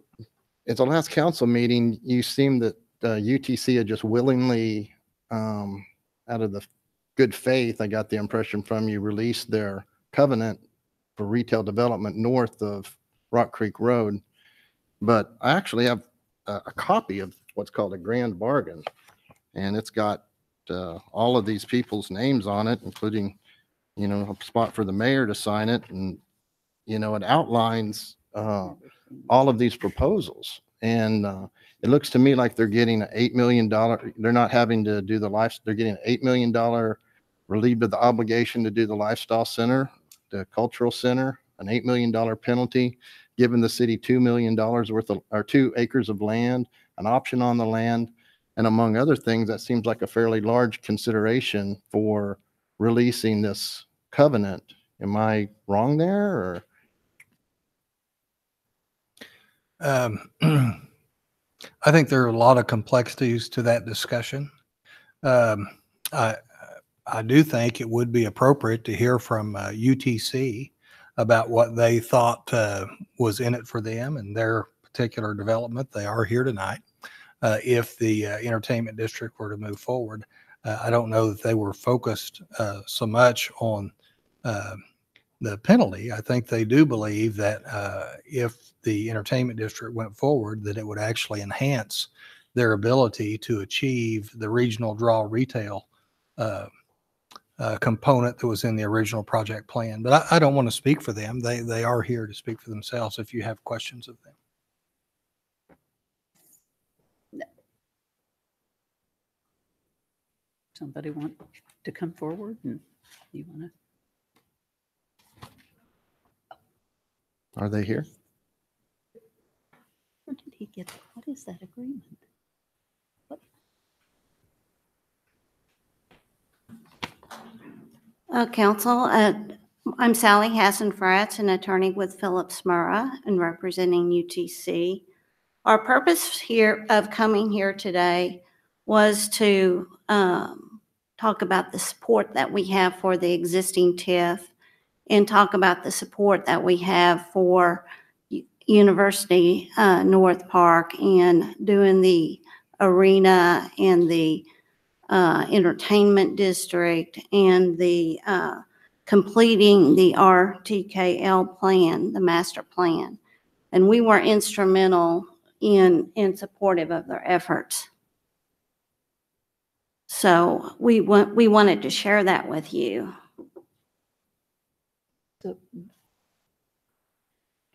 at the last council meeting, you seemed that UTC had just willingly, out of the good faith, I got the impression from you, released their covenant for retail development north of Rock Creek Road. But I actually have a copy of what's called a grand bargain, and it's got all of these people's names on it, including, a spot for the mayor to sign it. And, it outlines all of these proposals. And it looks to me like they're getting an $8 million, they're not having to do they're getting an $8 million relieved of the obligation to do the lifestyle center, the cultural center, an $8 million penalty, giving the city $2 million worth of, or 2 acres of land, an option on the land, and among other things, that seems like a fairly large consideration for releasing this covenant. Am I wrong there, or? I think there are a lot of complexities to that discussion. I do think it would be appropriate to hear from UTC about what they thought was in it for them and their particular development. They are here tonight. If the entertainment district were to move forward, I don't know that they were focused so much on the penalty. I think they do believe that if the entertainment district went forward, that it would actually enhance their ability to achieve the regional draw retail component that was in the original project plan. But I don't want to speak for them. They are here to speak for themselves if you have questions of them. Somebody want to come forward, and you want to? Are they here? Where did he get? What is that agreement? Council, I'm Sally Hassan-Fratz, an attorney with Phillips Murrah and representing UTC. Our purpose here of coming here today was to talk about the support that we have for the existing TIF and talk about the support that we have for University North Park and doing the arena and the entertainment district and the completing the RTKL plan, the master plan. And we were instrumental in supportive of their efforts. So we wanted to share that with you. So,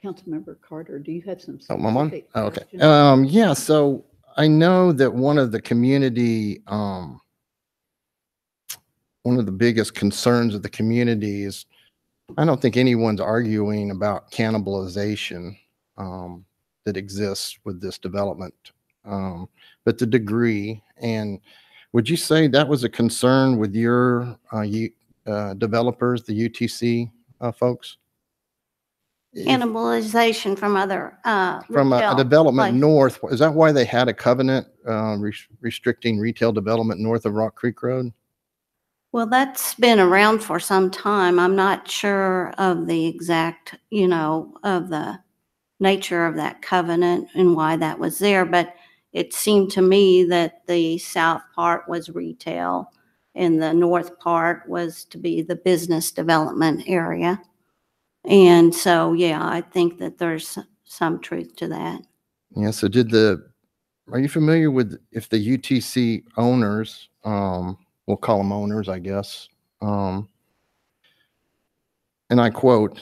Councilmember Carter, do you have some Oh, my mom? specific Oh, okay. questions? Yeah, so I know that one of the community, one of the biggest concerns of the community is, I don't think anyone's arguing about cannibalization that exists with this development, but the degree. And would you say that was a concern with your developers, the UTC folks? Cannibalization from other From a retail development places. north, is that why they had a covenant restricting retail development north of Rock Creek Road? Well, that's been around for some time. I'm not sure of the exact, of the nature of that covenant and why that was there, but it seemed to me that the south part was retail and the north part was to be the business development area. And so, yeah, I think that there's some truth to that. Yeah, so are you familiar with if the UTC owners, we'll call them owners, I guess, and I quote,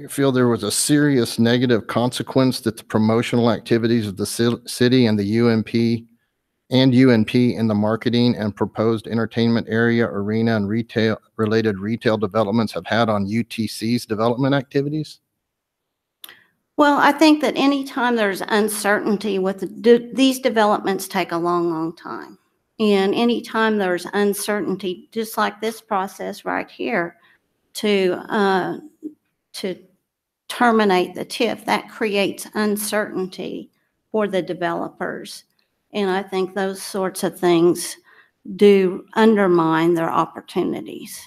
feel there was a serious negative consequence that the promotional activities of the city and the UNP in the marketing and proposed entertainment area, arena, and related retail developments have had on UTC's development activities? Well, I think that anytime there's uncertainty with these developments take a long, long time. And anytime there's uncertainty, just like this process right here, to terminate the TIF, that creates uncertainty for the developers. And I think those sorts of things do undermine their opportunities.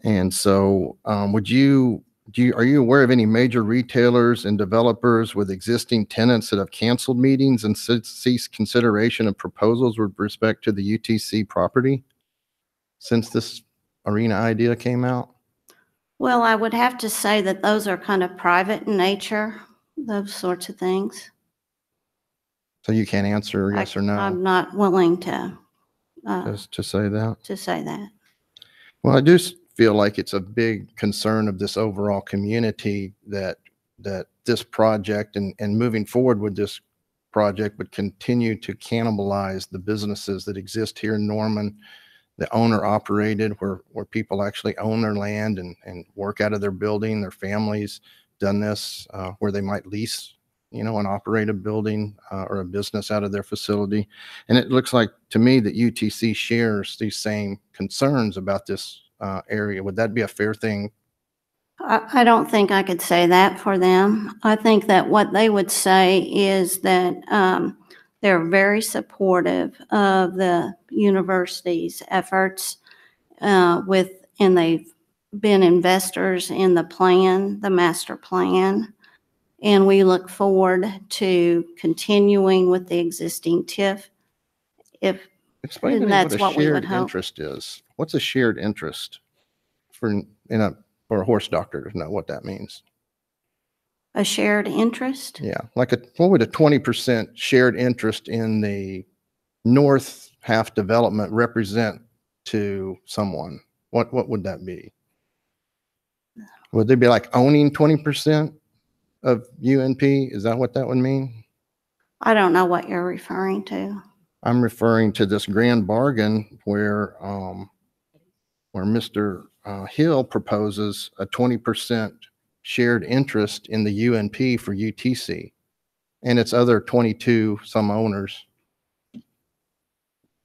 And so would you are you aware of any major retailers and developers with existing tenants that have canceled meetings and ceased consideration of proposals with respect to the UTC property since this arena idea came out? Well, I would have to say that those are kind of private in nature, those sorts of things. So you can't answer yes or no, I'm not willing to just to say that? say that. Well, I do feel like it's a big concern of this overall community that this project and moving forward with this project would continue to cannibalize the businesses that exist here in Norman, the owner operated, where people actually own their land and work out of their building, their families done this, where they might lease, and operate a building or a business out of their facility. And it looks like to me that UTC shares these same concerns about this area. Would that be a fair thing? I don't think I could say that for them. I think that what they would say is that they're very supportive of the university's efforts and they've been investors in the plan, the master plan. And we look forward to continuing with the existing TIF. Explain to me that's what a what we would shared hope. interest is. What's a shared interest for a horse doctor to know what that means? A shared interest? Yeah, what would a 20% shared interest in the north half development represent to someone? What would that be? Would they be like owning 20% of UNP? Is that what that would mean? I don't know what you're referring to. I'm referring to this grand bargain where Mr. Hill proposes a 20% shared interest in the UNP for UTC and its other 22 some owners.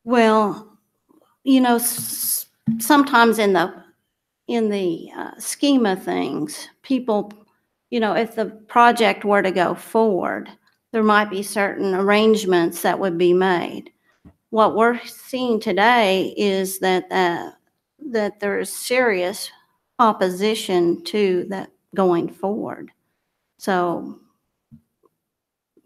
Well, sometimes in the scheme of things, people, if the project were to go forward, there might be certain arrangements that would be made. What we're seeing today is that there is serious opposition to that going forward. So,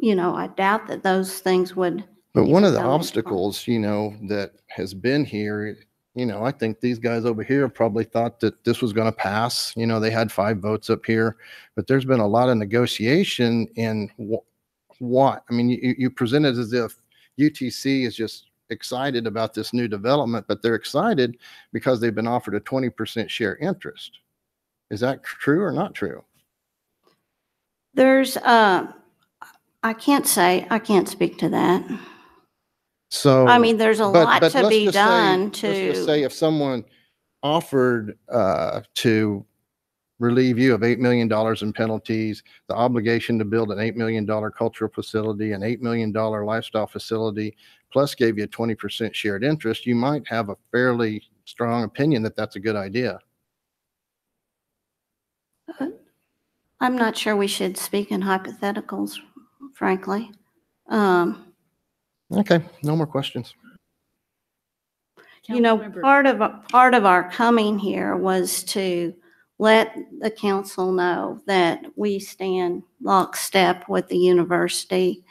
I doubt that those things would. But one of the go into obstacles, that has been here, I think these guys over here probably thought that this was going to pass. They had 5 votes up here, but there's been a lot of negotiation in what, I mean, you present it as if UTC is just excited about this new development, but they're excited because they've been offered a 20% share interest. Is that true or not true? There's, I can't speak to that. So, I mean, there's a lot to let's be just done let's just say if someone offered to relieve you of $8 million in penalties, the obligation to build an $8 million cultural facility, an $8 million lifestyle facility, plus gave you a 20% shared interest, you might have a fairly strong opinion that that's a good idea. I'm not sure we should speak in hypotheticals, frankly. Okay, no more questions. Part of our coming here was to let the council know that we stand lockstep with the university.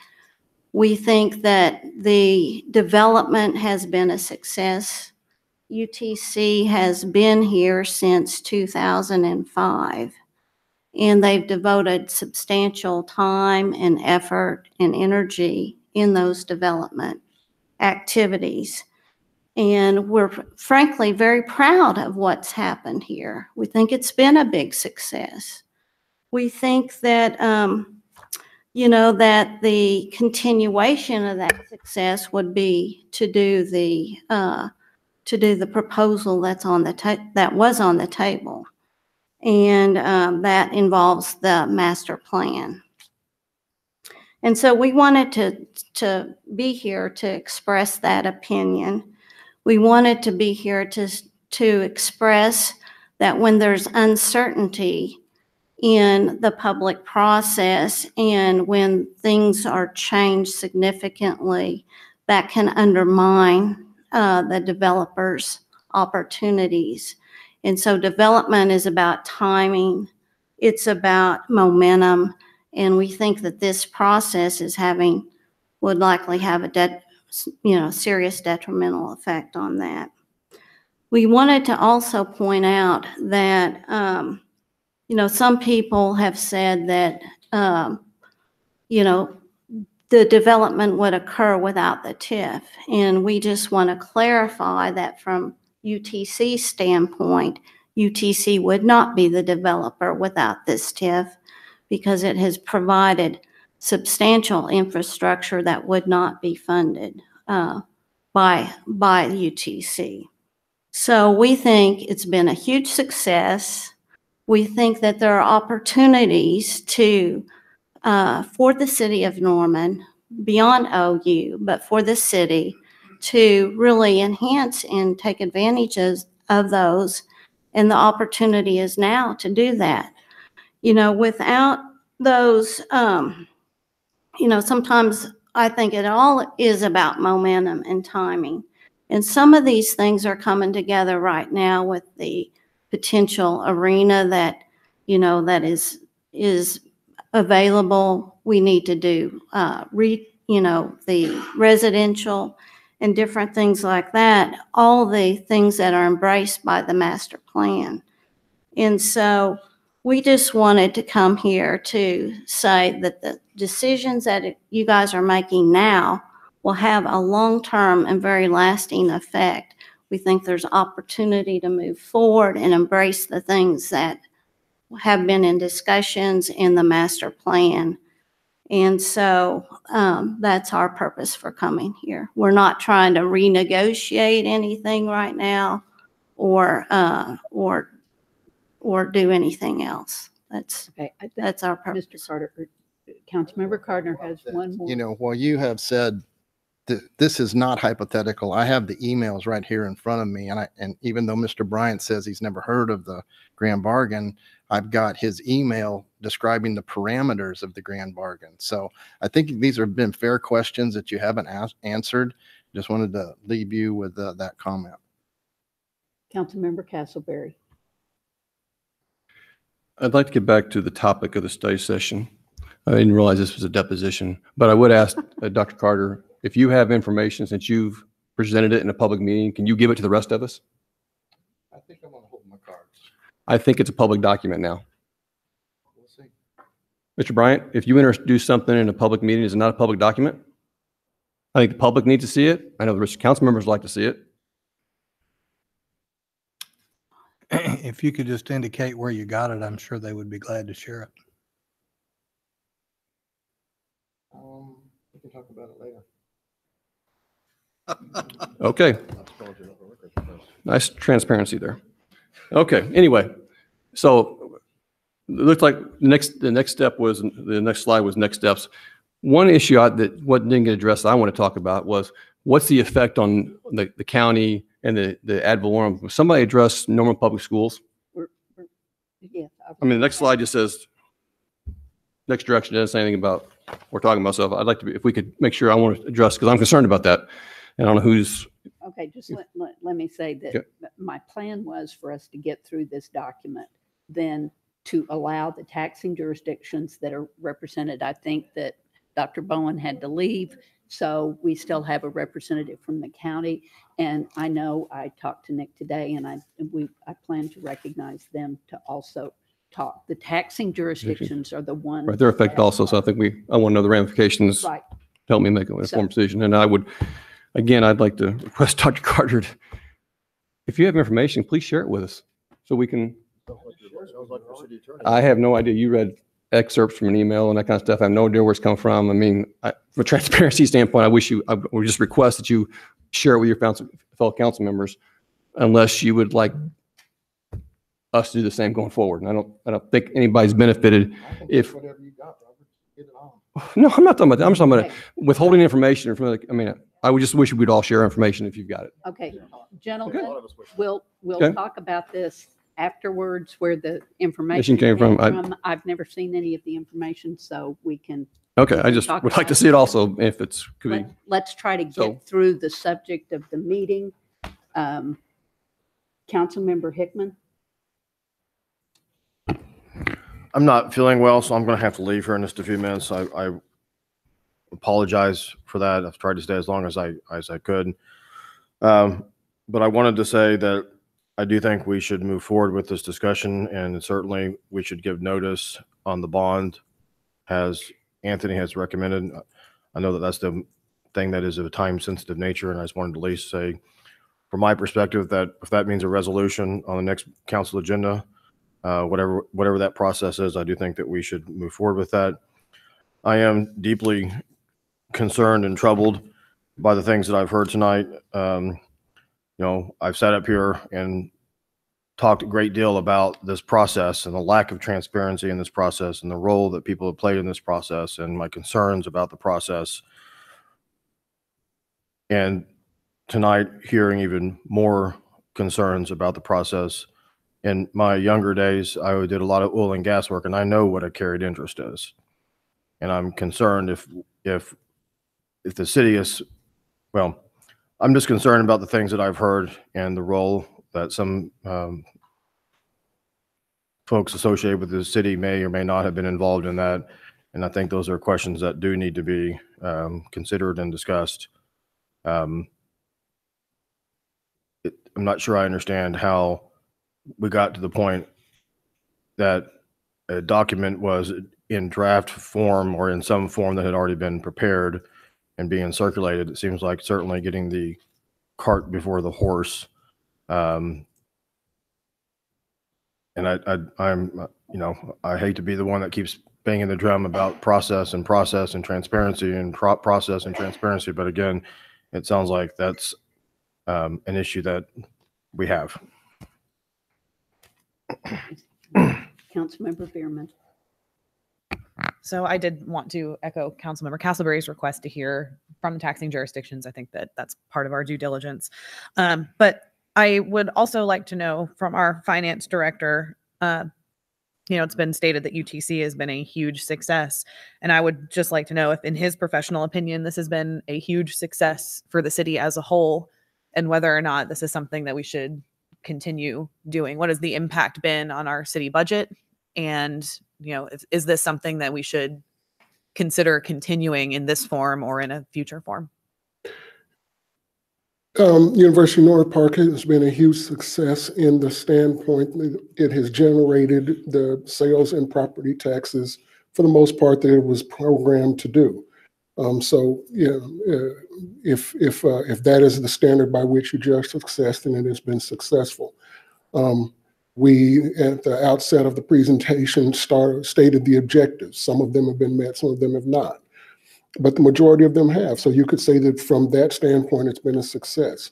We think that the development has been a success. UTC has been here since 2005, and they've devoted substantial time and effort and energy in those development activities. And we're frankly very proud of what's happened here. We think it's been a big success. We think that, that the continuation of that success would be to do the proposal that was on the table, and that involves the master plan. And so we wanted to be here to express that opinion. We wanted to be here to express that when there's uncertainty in the public process and when things are changed significantly, that can undermine the developers' opportunities. And so development is about timing, It's about momentum, and we think that this process would likely have a serious detrimental effect on that. We wanted to also point out that, some people have said that, the development would occur without the TIF. And we just want to clarify that from UTC's standpoint, UTC would not be the developer without this TIF because it has provided substantial infrastructure that would not be funded by UTC. So we think it's been a huge success. We think that there are opportunities for the city of Norman, beyond OU, but for the city to really enhance and take advantages of those. And the opportunity is now to do that. Without those, sometimes I think it all is about momentum and timing. And some of these things are coming together right now with the potential arena that is available. We need to do, the residential and different things like that, all the things that are embraced by the master plan. And so we just wanted to come here to say that the decisions that you guys are making now will have a long-term and very lasting effect. We think there's opportunity to move forward and embrace the things that have been in discussions in the master plan. And so that's our purpose for coming here. We're not trying to renegotiate anything right now or do anything else. That's our purpose. Mr. Carter, Councilmember Cardner has one more. While you have said this is not hypothetical, I have the emails right here in front of me. And even though Mr. Bryant says he's never heard of the grand bargain, I've got his email describing the parameters of the grand bargain. So I think these have been fair questions that you haven't answered. Just wanted to leave you with that comment. Councilmember Castleberry. I'd like to get back to the topic of the study session. I didn't realize this was a deposition, but I would ask Dr. Carter, if you have information since you've presented it in a public meeting, can you give it to the rest of us? I think I'm going to hold my cards. I think it's a public document now. We'll see. Mr. Bryant, if you introduce something in a public meeting, is it not a public document? I think the public needs to see it. I know the rest of council members like to see it. If you could just indicate where you got it, I'm sure they would be glad to share it. We can talk about it later. Okay. Nice transparency there. Okay. Anyway, so it looked like the next step was, the next slide was next steps. One issue that didn't get addressed I want to talk about was what's the effect on the county and the ad valorem. Will somebody address Norman Public Schools? Yeah. I mean, the next slide just says, next direction doesn't say anything about what we're talking about. So I'd like to be, if we could make sure, I want to address, because I'm concerned about that. And I don't know who's. Okay, just let me say that Okay. my plan was for us to get through this document, then to allow the taxing jurisdictions that are represented. I think that Dr. Bowen had to leave, so we still have a representative from the county. And I know I talked to Nick today, and I plan to recognize them to also talk. The taxing jurisdictions are the ones. Right, they're affected also. So I think I want to know the ramifications. Right. Help me make an informed decision. And I would, again, I'd like to request Dr. Carter, if you have information, please share it with us so we can. I have no idea. You read excerpts from an email and that kind of stuff. I have no idea where it's come from. I mean, from a transparency standpoint, I would just request that you share it with your fellow council members, unless you would like us to do the same going forward. And I don't think anybody's benefited if. Whatever you got, Robert, get it on. No, I'm not talking about that. I'm just talking about withholding information from I mean, I would just wish we'd all share information if you've got it. Okay, gentlemen, we'll Okay. talk about this afterwards, where the information came from. I've never seen any of the information, so we can. Okay, I just talk would like about to it. see it also if it's could be. Let's try to get So- through the subject of the meeting. Councilmember Hickman. I'm not feeling well, so I'm going to have to leave here in just a few minutes. I apologize for that. I've tried to stay as long as I could. But I wanted to say that I do think we should move forward with this discussion, and certainly we should give notice on the bond as Anthony has recommended. I know that that's the thing that is of a time-sensitive nature, and I just wanted to at least say, from my perspective, that if that means a resolution on the next council agenda, whatever that process is, I do think that we should move forward with that. I am deeply concerned and troubled by the things that I've heard tonight. I've sat up here and talked a great deal about this process and the lack of transparency in this process and the role that people have played in this process and my concerns about the process. And tonight, hearing even more concerns about the process. In my younger days, I did a lot of oil and gas work, and I know what a carried interest is. And I'm concerned if the city is, well, I'm just concerned about the things that I've heard and the role that some folks associated with the city may or may not have been involved in that. And I think those are questions that do need to be considered and discussed. I'm not sure I understand how we got to the point that a document was in draft form or in some form that had already been prepared and being circulated. It seems like certainly getting the cart before the horse. And I'm, I hate to be the one that keeps banging the drum about process and transparency and process and transparency. But again, it sounds like that's an issue that we have. Councilmember Bierman. So I did want to echo Councilmember Castleberry's request to hear from the taxing jurisdictions. I think that that's part of our due diligence. But I would also like to know from our finance director, it's been stated that UTC has been a huge success. And I would just like to know if, in his professional opinion, this has been a huge success for the city as a whole, and whether or not this is something that we should continue doing. What has the impact been on our city budget? And, is this something that we should consider continuing in this form or in a future form? University of North Park has been a huge success in the standpoint that it has generated the sales and property taxes for the most part that it was programmed to do. If that is the standard by which you judge success, then it has been successful. We, at the outset of the presentation, stated the objectives. Some of them have been met, some of them have not. But the majority of them have. So you could say that from that standpoint, it's been a success.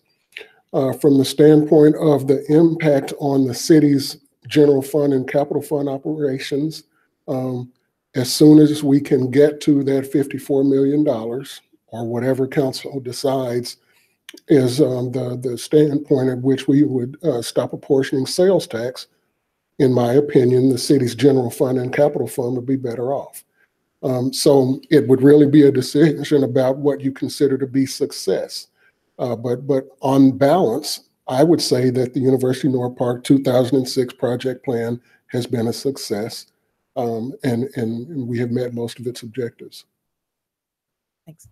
From the standpoint of the impact on the city's general fund and capital fund operations, as soon as we can get to that $54 million or whatever council decides is the standpoint at which we would stop apportioning sales tax, in my opinion, the city's general fund and capital fund would be better off. So it would really be a decision about what you consider to be success. But on balance, I would say that the University of North Park 2006 project plan has been a success, and we have met most of its objectives. Thanks.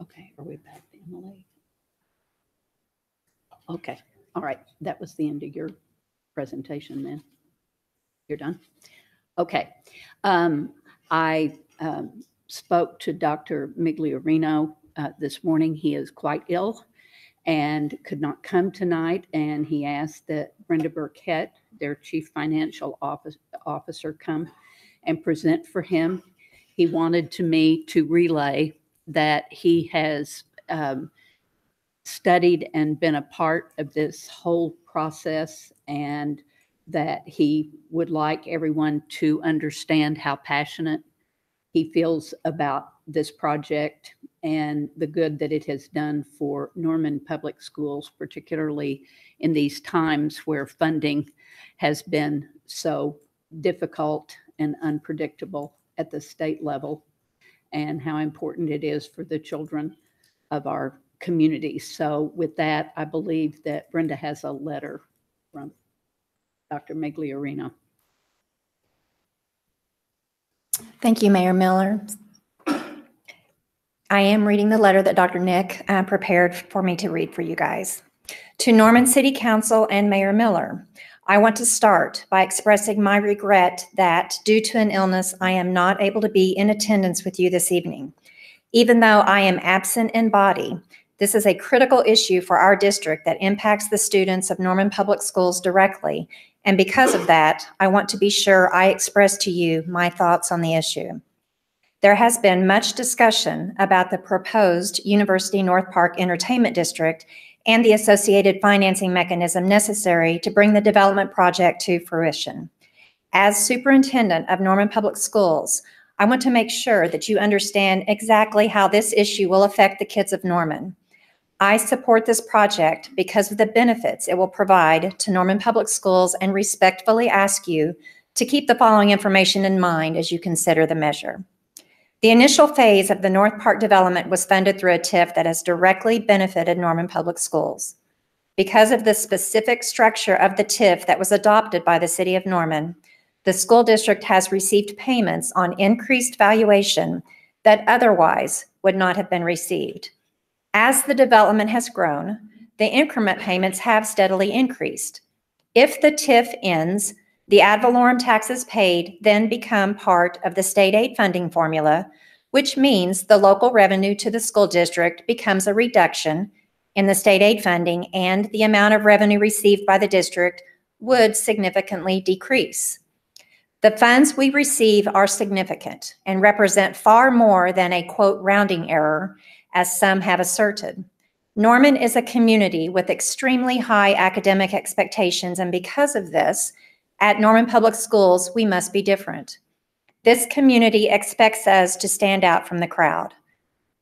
Okay, are we back to Emily? Okay, all right. That was the end of your presentation then. You're done? Okay. I spoke to Dr. Migliorino this morning. He is quite ill and could not come tonight, and he asked that Brenda Burkett, their Chief Financial Officer, come and present for him. He wanted me to relay that he has studied and been a part of this whole process, and that he would like everyone to understand how passionate he feels about this project and the good that it has done for Norman Public Schools, particularly in these times where funding has been so difficult and unpredictable at the state level, and how important it is for the children of our community. So with that, I believe that Brenda has a letter from Dr. Migliorino. Thank you, Mayor Miller. I am reading the letter that Dr. Nick prepared for me to read for you guys. To Norman City Council and Mayor Miller, I want to start by expressing my regret that, due to an illness, I am not able to be in attendance with you this evening. Even though I am absent in body, this is a critical issue for our district that impacts the students of Norman Public Schools directly, and because of that, I want to be sure I express to you my thoughts on the issue. There has been much discussion about the proposed University North Park Entertainment District and the associated financing mechanism necessary to bring the development project to fruition. As superintendent of Norman Public Schools, I want to make sure that you understand exactly how this issue will affect the kids of Norman. I support this project because of the benefits it will provide to Norman Public Schools and respectfully ask you to keep the following information in mind as you consider the measure. The initial phase of the North Park development was funded through a TIF that has directly benefited Norman Public Schools. Because of the specific structure of the TIF that was adopted by the City of Norman, the school district has received payments on increased valuation that otherwise would not have been received. As the development has grown, the increment payments have steadily increased. If the TIF ends, the ad valorem taxes paid then become part of the state aid funding formula, which means the local revenue to the school district becomes a reduction in the state aid funding, and the amount of revenue received by the district would significantly decrease. The funds we receive are significant and represent far more than a, quote, rounding error, as some have asserted. Norman is a community with extremely high academic expectations, and because of this, at Norman Public Schools, we must be different. This community expects us to stand out from the crowd.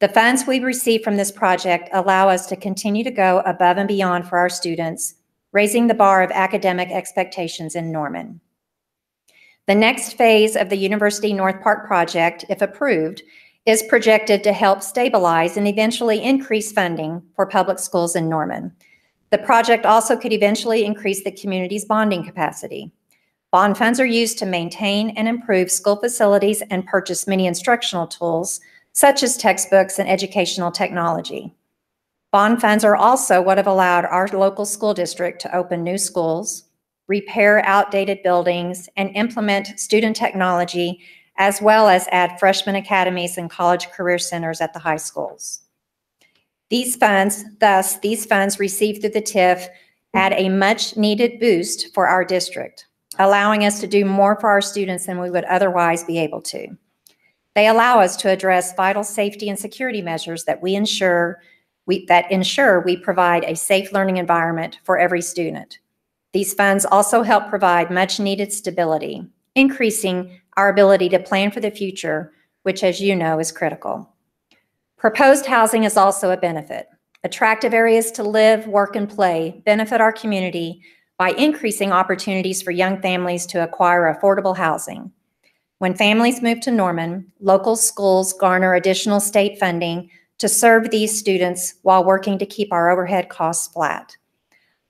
The funds we receive from this project allow us to continue to go above and beyond for our students, raising the bar of academic expectations in Norman. The next phase of the University North Park project, if approved, is projected to help stabilize and eventually increase funding for public schools in Norman. The project also could eventually increase the community's bonding capacity. Bond funds are used to maintain and improve school facilities and purchase many instructional tools, such as textbooks and educational technology. Bond funds are also what have allowed our local school district to open new schools, repair outdated buildings, and implement student technology, as well as add freshman academies and college career centers at the high schools. These funds received through the TIF add a much needed boost for our district, allowing us to do more for our students than we would otherwise be able to. They allow us to address vital safety and security measures that ensure we provide a safe learning environment for every student. These funds also help provide much needed stability, increasing our ability to plan for the future, which, as you know, is critical. Proposed housing is also a benefit. Attractive areas to live, work, and play benefit our community by increasing opportunities for young families to acquire affordable housing. When families move to Norman, local schools garner additional state funding to serve these students while working to keep our overhead costs flat.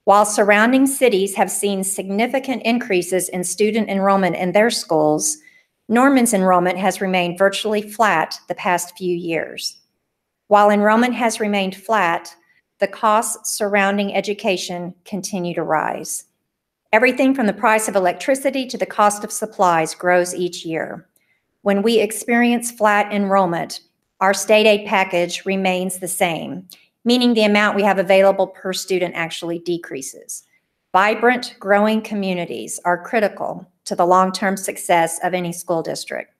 While surrounding cities have seen significant increases in student enrollment in their schools, Norman's enrollment has remained virtually flat the past few years. While enrollment has remained flat, the costs surrounding education continue to rise. Everything from the price of electricity to the cost of supplies grows each year. When we experience flat enrollment, our state aid package remains the same, meaning the amount we have available per student actually decreases. Vibrant, growing communities are critical to the long-term success of any school district.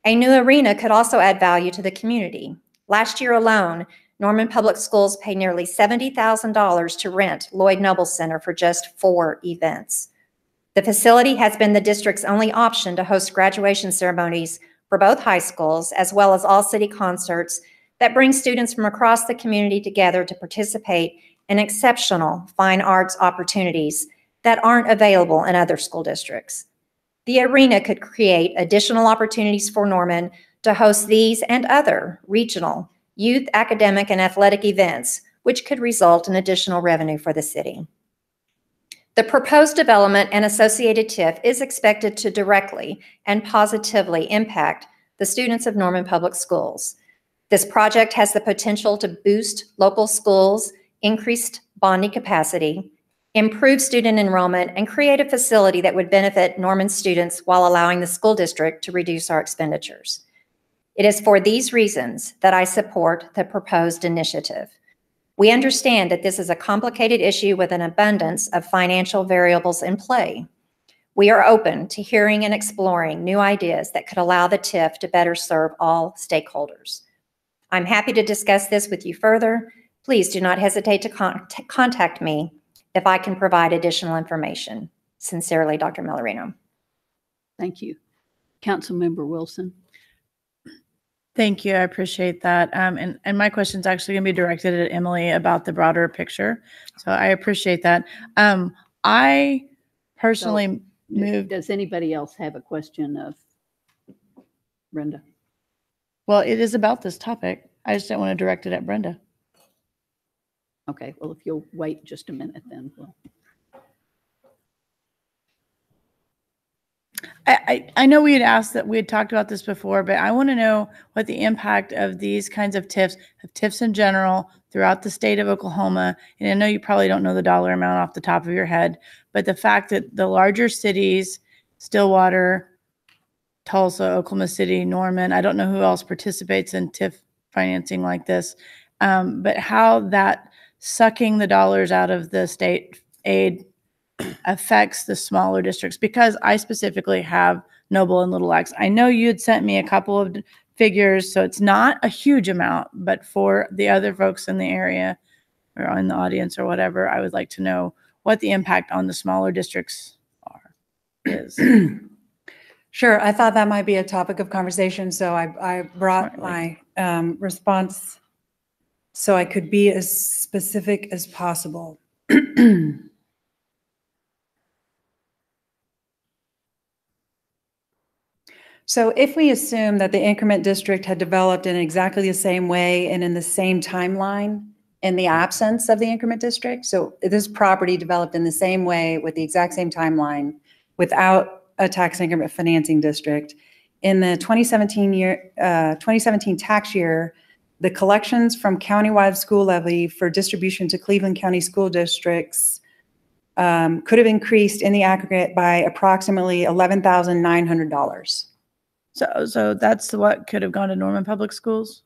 A new arena could also add value to the community. Last year alone, Norman Public Schools paid nearly $70,000 to rent Lloyd Noble Center for just 4 events. The facility has been the district's only option to host graduation ceremonies for both high schools, as well as all city concerts that bring students from across the community together to participate in exceptional fine arts opportunities that aren't available in other school districts. The arena could create additional opportunities for Norman to host these and other regional, youth, academic, and athletic events, which could result in additional revenue for the city. The proposed development and associated TIF is expected to directly and positively impact the students of Norman Public Schools. This project has the potential to boost local schools, increase bonding capacity, improve student enrollment, and create a facility that would benefit Norman students while allowing the school district to reduce our expenditures. It is for these reasons that I support the proposed initiative. We understand that this is a complicated issue with an abundance of financial variables in play. We are open to hearing and exploring new ideas that could allow the TIF to better serve all stakeholders. I'm happy to discuss this with you further. Please do not hesitate to contact me if I can provide additional information. Sincerely, Dr. Millerino. Thank you. Councilmember Wilson. Thank you. I appreciate that. And my question is actually going to be directed at Emily about the broader picture. So I appreciate that. I personally moved. Does anybody else have a question of Brenda? Well, it is about this topic. I just don't want to direct it at Brenda. Okay, well, if you'll wait just a minute, then we'll. I know we had talked about this before, but I want to know what the impact of these kinds of TIFs in general throughout the state of Oklahoma. And I know you probably don't know the dollar amount off the top of your head, but the fact that the larger cities, Stillwater, Tulsa, Oklahoma City, Norman, I don't know who else participates in TIF financing like this, but how that sucking the dollars out of the state aid affects the smaller districts, because I specifically have Noble and Little X. I know you had sent me a couple of figures, so it's not a huge amount, but for the other folks in the area or in the audience or whatever, I would like to know what the impact on the smaller districts is. Sure, I thought that might be a topic of conversation, so I brought my response so I could be as specific as possible. So if we assume that the increment district had developed in exactly the same way and in the same timeline in the absence of the increment district, so this property developed in the same way with the exact same timeline without a tax increment financing district, in the 2017 tax year, the collections from countywide school levy for distribution to Cleveland County school districts could have increased in the aggregate by approximately $11,900. So that's what could have gone to Norman Public Schools?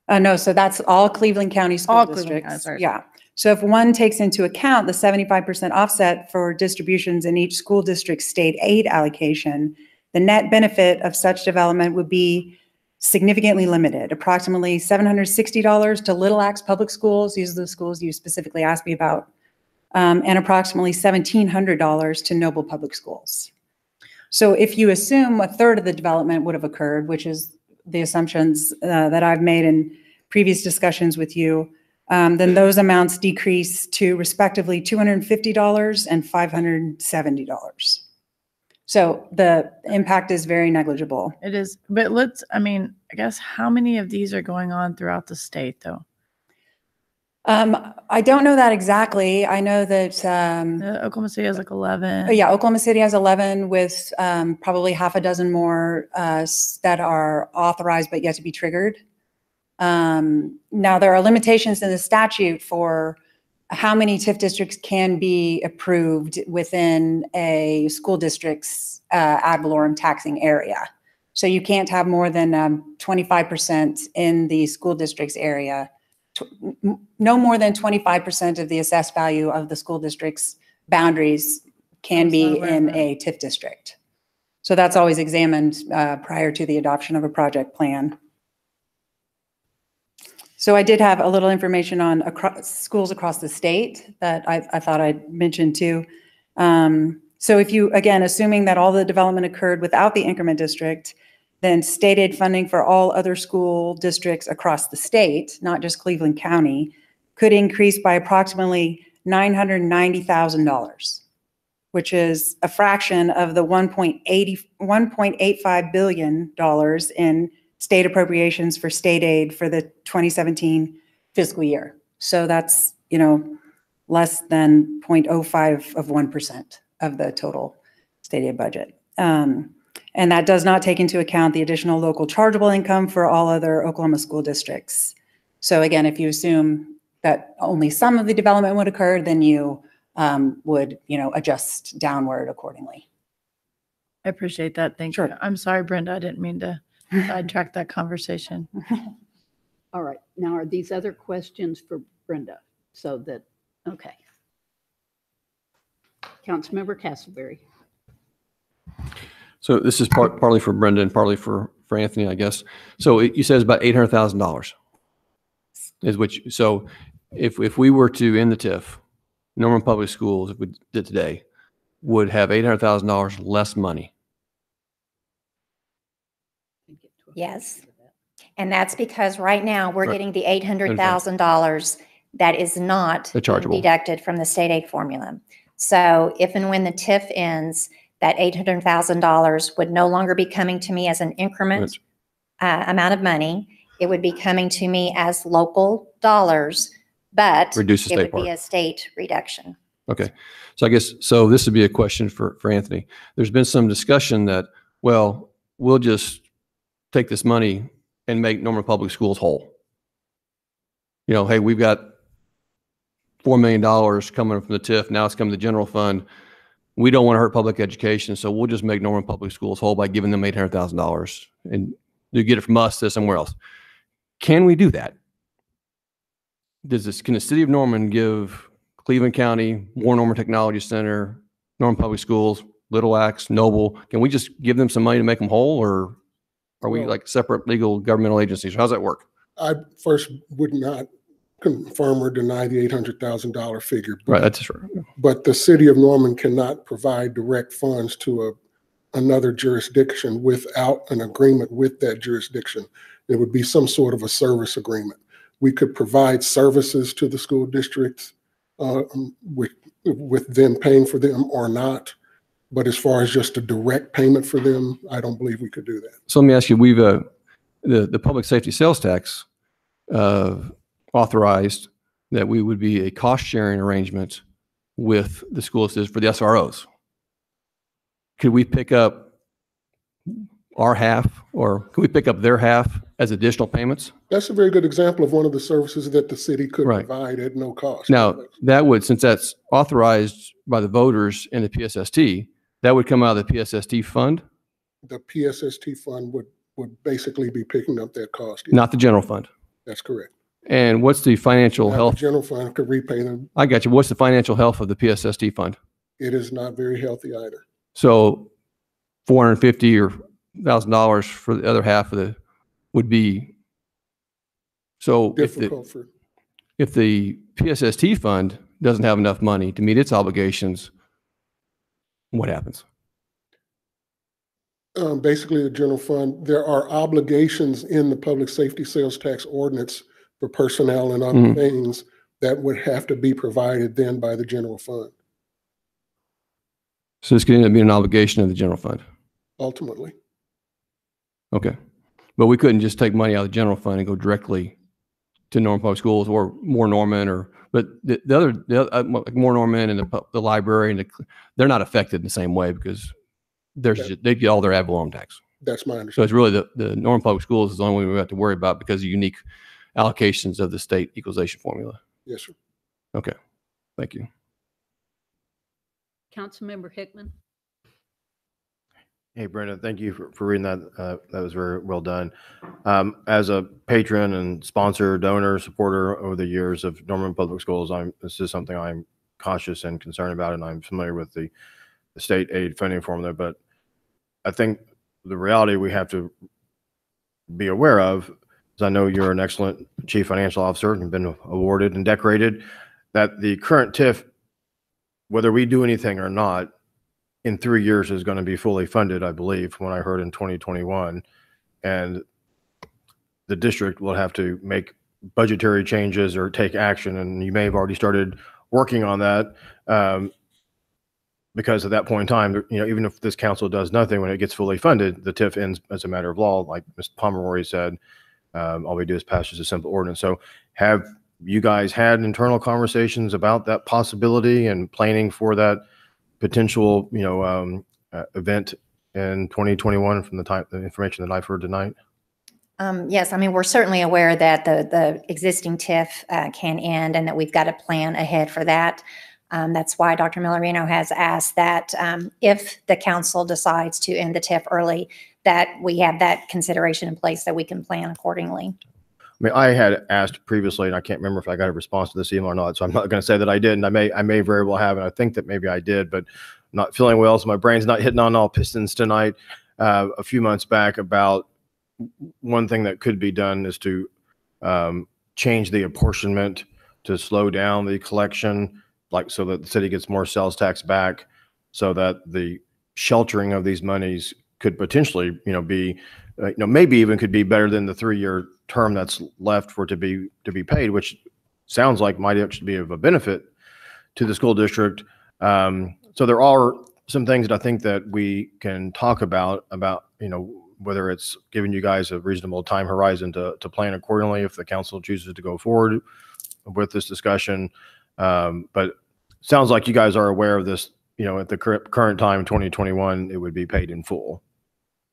No, so that's all Cleveland County school All Cleveland districts. County, sorry. Yeah. So if one takes into account the 75% offset for distributions in each school district's state aid allocation, the net benefit of such development would be significantly limited, approximately $760 to Little Axe Public Schools. These are the schools you specifically asked me about, and approximately $1,700 to Noble Public Schools. So if you assume a third of the development would have occurred, which is the assumptions that I've made in previous discussions with you, then those amounts decrease to respectively $250 and $570. So the impact is very negligible. It is, but I guess how many of these are going on throughout the state though? I don't know that exactly. I know that Oklahoma City has like 11. Yeah, Oklahoma City has 11 with probably half a dozen more that are authorized but yet to be triggered. Now, there are limitations in the statute for how many TIF districts can be approved within a school district's ad valorem taxing area. So you can't have more than 25% in the school district's area. No more than 25% of the assessed value of the school district's boundaries can be in a TIF district. So that's always examined prior to the adoption of a project plan. So I did have a little information on schools across the state that I thought I'd mention too. So if you, again, assuming that all the development occurred without the increment district, then state aid funding for all other school districts across the state, not just Cleveland County, could increase by approximately $990,000, which is a fraction of the $1.85 billion in state appropriations for state aid for the 2017 fiscal year. So that's, less than 0.05 of 1% of the total state aid budget. And that does not take into account the additional local chargeable income for all other Oklahoma school districts. So again, if you assume that only some of the development would occur, then you would, adjust downward accordingly. I appreciate that. Thank you. Sure. I'm sorry, Brenda. I didn't mean to sidetrack that conversation. All right. Now, are these other questions for Brenda? Okay. Councilmember Castleberry. So this is partly for Brenda and partly for Anthony, I guess. So you said it's about $800,000 is which. So if we were to end the TIF, Norman Public Schools, if we did today, would have $800,000 less money. Yes. And that's because right now we're Right. getting the $800,000 that is not The chargeable. deducted from the state aid formula. So if and when the TIF ends, that $800,000 would no longer be coming to me as an increment amount of money. It would be coming to me as local dollars, but Reduce the it state would part. be a state reduction. Okay. So I guess, this would be a question for Anthony. There's been some discussion that, well, we'll just take this money and make Norman Public Schools whole. Hey, we've got $4 million coming from the TIF. Now it's coming to the general fund. We don't want to hurt public education, so we'll just make Norman Public Schools whole by giving them $800,000 and you get it from us to somewhere else. Can we do that? Can the city of Norman give Cleveland County, War Norman Technology Center, Norman Public Schools, Little Axe, Noble, can we just give them some money to make them whole, or are we like separate legal governmental agencies? How's that work? I first would not confirm or deny the $800,000 figure. Right, that's true. But the city of Norman cannot provide direct funds to another jurisdiction without an agreement with that jurisdiction. It would be some sort of a service agreement. We could provide services to the school districts with them paying for them or not. But as far as just a direct payment for them, I don't believe we could do that. So let me ask you, we've the public safety sales tax authorized that we would be a cost sharing arrangement with the school districts for the SROs. Could we pick up our half, or could we pick up their half as additional payments? That's a very good example of one of the services that the city could Right. provide at no cost. Now, that would, since that's authorized by the voters in the PSST, that would come out of the PSST fund, The PSST fund would basically be picking up that cost. not the general fund. That's correct. And what's the financial Now, the health? general fund could repay them. I got you. What's the financial health of the PSST fund? It is not very healthy either. So $450 or $1,000 for the other half of would be, so Difficult for, if the PSST fund doesn't have enough money to meet its obligations, what happens? basically the general fund, there are obligations in the public safety sales tax ordinance for personnel and other Mhm. things that would have to be provided then by the general fund, So this could end up being an obligation of the general fund. ultimately. Okay. But we couldn't just take money out of the general fund and go directly to Norman Public Schools or More Norman, but the other like More Norman and the library, and they're not affected in the same way because they get all their ad valorem tax. That's my So understanding. it's really the Norman Public Schools is the only one we have to worry about because of unique allocations of the state equalization formula. Yes, sir. Okay. Thank you. Councilmember Hickman. Hey, Brenda, thank you for reading that. That was very well done. As a patron and sponsor, donor, supporter over the years of Norman Public Schools, this is something I'm cautious and concerned about, and I'm familiar with the state aid funding formula. But I think the reality we have to be aware of, is I know you're an excellent chief financial officer and have been awarded and decorated, that the current TIF, whether we do anything or not, in 3 years is going to be fully funded, I believe, from what I heard in 2021. And the district will have to make budgetary changes or take action. And you may have already started working on that because at that point in time, even if this council does nothing, when it gets fully funded, the TIF ends as a matter of law. Like Mr. Pomeroy said, all we do is pass just a simple ordinance. So have you guys had internal conversations about that possibility and planning for that potential, event in 2021 from the information that I've heard tonight? Yes, I mean, we're certainly aware that the existing TIF can end and that we've got to plan ahead for that. That's why Dr. Millerino has asked that if the council decides to end the TIF early, that we have that consideration in place so we can plan accordingly. I mean, I had asked previously, and I can't remember if I got a response to this email or not, so I'm not going to say that I did, and I may very well have, and I think that maybe I did, but I'm not feeling well, so my brain's not hitting on all pistons tonight. A few months back, about one thing that could be done is to change the apportionment to slow down the collection, like so that the city gets more sales tax back, so that the sheltering of these monies could potentially, be, maybe even could be better than the 3-year term that's left for it to be paid, which sounds like might actually be of a benefit to the school district. So there are some things that I think that we can talk about, whether it's giving you guys a reasonable time horizon to plan accordingly if the council chooses to go forward with this discussion. But sounds like you guys are aware of this, at the current time, 2021, it would be paid in full.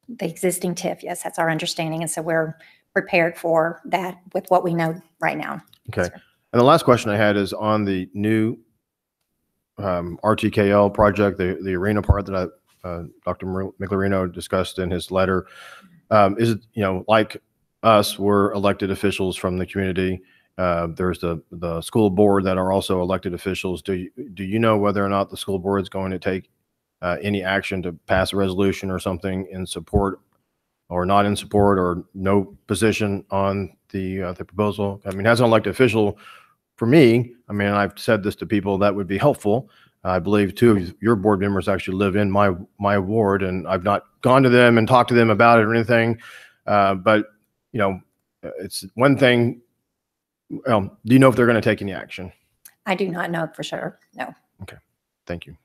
The existing TIF, yes, that's our understanding. And so we're prepared for that with what we know right now. Okay. Yes, and the last question I had is on the new RTKL project, the arena part that Dr. Miglerino discussed in his letter. Is it, like us, we're elected officials from the community. There's the school board that are also elected officials. Do you know whether or not the school board is going to take any action to pass a resolution or something in support or not in support or no position on the proposal? I mean, as an elected official, for me, I mean, I've said this to people, that would be helpful. I believe 2 of your board members actually live in my ward, and I've not gone to them and talked to them about it or anything. But it's one thing. Do you know if they're going to take any action? I do not know for sure. No. Okay. Thank you.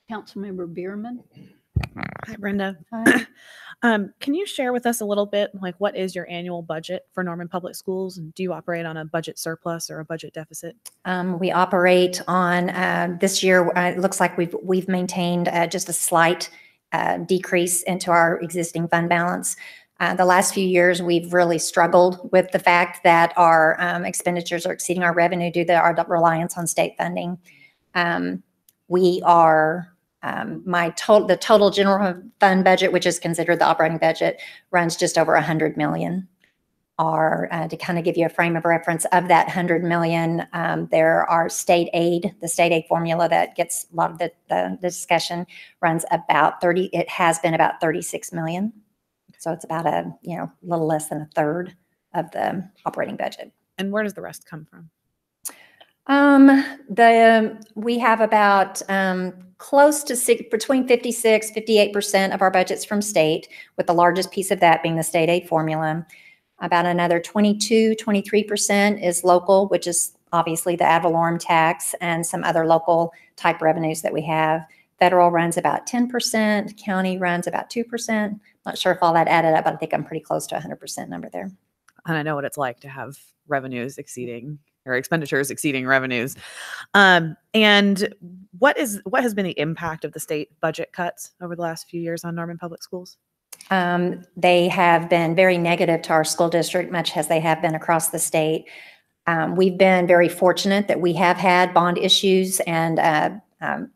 Councilmember Bierman. Hi, Brenda. Hi. Can you share with us a little bit, like, what is your annual budget for Norman Public Schools? And do you operate on a budget surplus or a budget deficit? We operate on this year. It looks like we've maintained just a slight decrease into our existing fund balance. The last few years, we've really struggled with the fact that our expenditures are exceeding our revenue due to our reliance on state funding. We are the total general fund budget, which is considered the operating budget, runs just over 100 million. To kind of give you a frame of reference of that 100 million, there are state aid. The state aid formula that gets a lot of the discussion runs about 30. It has been about 36 million. So it's about a little less than a third of the operating budget. And where does the rest come from? We have about close to between 58% of our budgets from state, with the largest piece of that being the state aid formula. About another 23% is local, which is obviously the ad valorem tax and some other local type revenues that we have. Federal runs about 10%, county runs about 2%. Not sure if all that added up, but I think I'm pretty close to 100% number there. And I know what it's like to have revenues exceeding or expenditures exceeding revenues. And what has been the impact of the state budget cuts over the last few years on Norman Public Schools? They have been very negative to our school district, much as they have been across the state. We've been very fortunate that we have had bond issues, and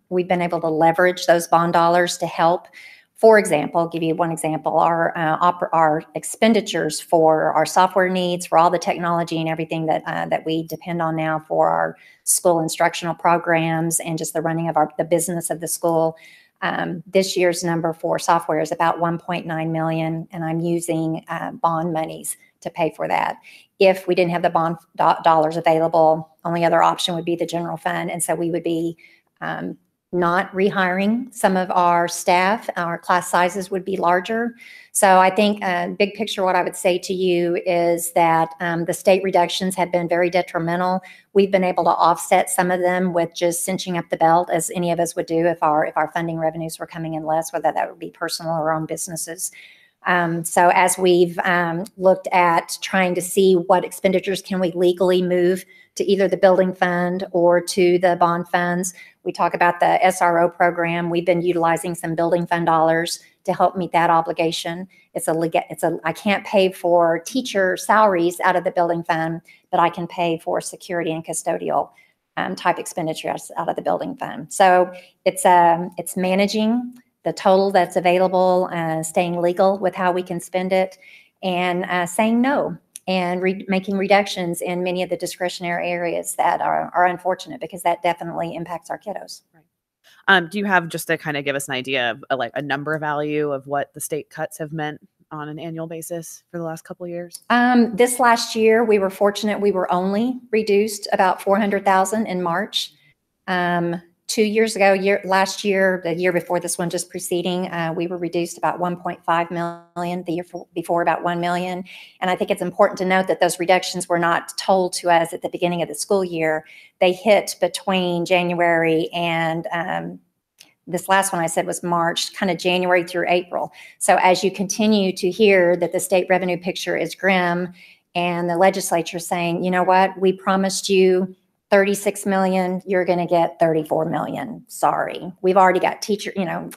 we've been able to leverage those bond dollars to help. For example, I'll give you one example. Our expenditures for our software needs, for all the technology and everything that we depend on now for our school instructional programs and just the running of the business of the school. This year's number for software is about 1.9 million, and I'm using bond monies to pay for that. If we didn't have the bond dollars available, only other option would be the general fund, and so we would be not rehiring some of our staff. Our class sizes would be larger. So I think big picture, what I would say to you is that the state reductions have been very detrimental. We've been able to offset some of them with just cinching up the belt, as any of us would do if our funding revenues were coming in less, whether that would be personal or own businesses. So as we've looked at trying to see what expenditures can we legally move to either the building fund or to the bond funds, we talk about the SRO program. We've been utilizing some building fund dollars to help meet that obligation. I can't pay for teacher salaries out of the building fund, but I can pay for security and custodial type expenditures out of the building fund. So it's managing the total that's available, staying legal with how we can spend it, and saying no, and making reductions in many of the discretionary areas that are unfortunate, because that definitely impacts our kiddos. Do you have, just to kind of give us an idea of like a number value of what the state cuts have meant on an annual basis for the last couple of years? This last year, we were fortunate. We were only reduced about $400,000 in March. 2 years ago, last year, the year before this one just preceding, we were reduced about 1.5 million, the year before about 1 million. And I think it's important to note that those reductions were not told to us at the beginning of the school year. They hit between January and this last one I said was March, kind of January through April. So as you continue to hear that the state revenue picture is grim, and the legislature saying, you know what, we promised you 36 million, you're going to get 34 million. Sorry. We've already got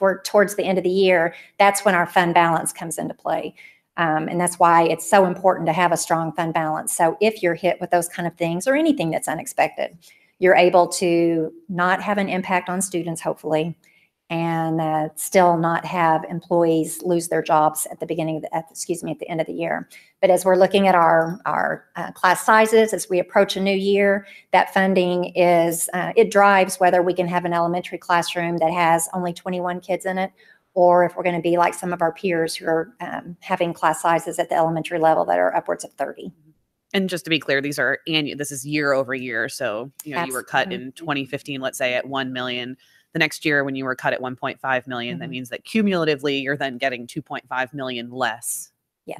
we're towards the end of the year. That's when our fund balance comes into play. And that's why it's so important to have a strong fund balance. So if you're hit with those kind of things or anything that's unexpected, you're able to not have an impact on students, hopefully, and still not have employees lose their jobs at the end of the year. But as we're looking at our class sizes, as we approach a new year, that funding it drives whether we can have an elementary classroom that has only 21 kids in it, or if we're going to be like some of our peers who are having class sizes at the elementary level that are upwards of 30. And just to be clear, these are annual. This is year over year. So you were cut in 2015, let's say at 1 million. The next year, when you were cut at 1.5 million, that means that cumulatively you're then getting 2.5 million less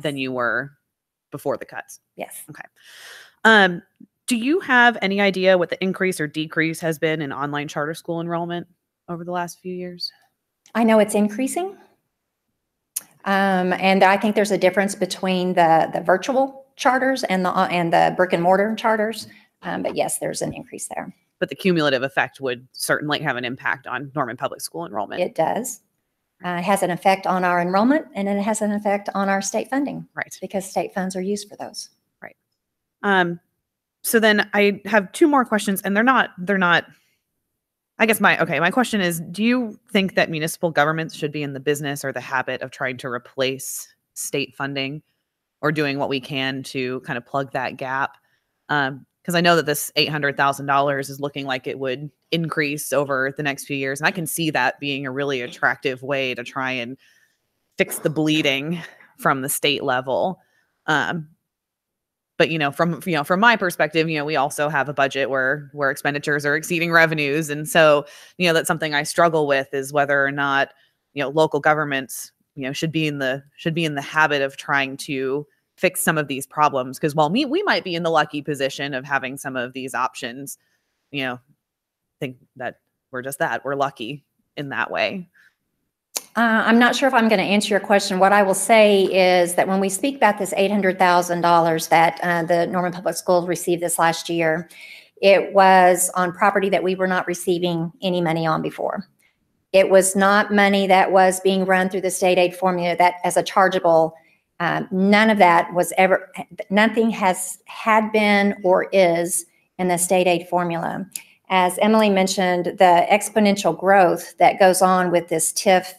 than you were before the cuts. Yes. Okay. Do you have any idea what the increase or decrease has been in online charter school enrollment over the last few years? I know it's increasing. And I think there's a difference between the virtual charters and the brick and mortar charters. But yes, there's an increase there. But the cumulative effect would certainly have an impact on Norman Public School enrollment. It does. It has an effect on our enrollment, and it has an effect on our state funding. Right. Because state funds are used for those. Right. So then I have two more questions, and they're not, I guess my question is, do you think that municipal governments should be in the business or the habit of trying to replace state funding, or doing what we can to kind of plug that gap? Because I know that this $800,000 is looking like it would increase over the next few years. And I can see that being a really attractive way to try and fix the bleeding from the state level. But, from my perspective, we also have a budget where expenditures are exceeding revenues. And so, that's something I struggle with, is whether or not, local governments, should be in the habit of trying to fix some of these problems. Because while we might be in the lucky position of having some of these options, think that we're lucky in that way. I'm not sure if I'm going to answer your question. What I will say is that when we speak about this $800,000 that the Norman Public Schools received this last year, it was on property that we were not receiving any money on before. It was not money that was being run through the state aid formula that as a chargeable. None of that was ever, nothing had been or is in the state aid formula. As Emily mentioned, the exponential growth that goes on with this TIF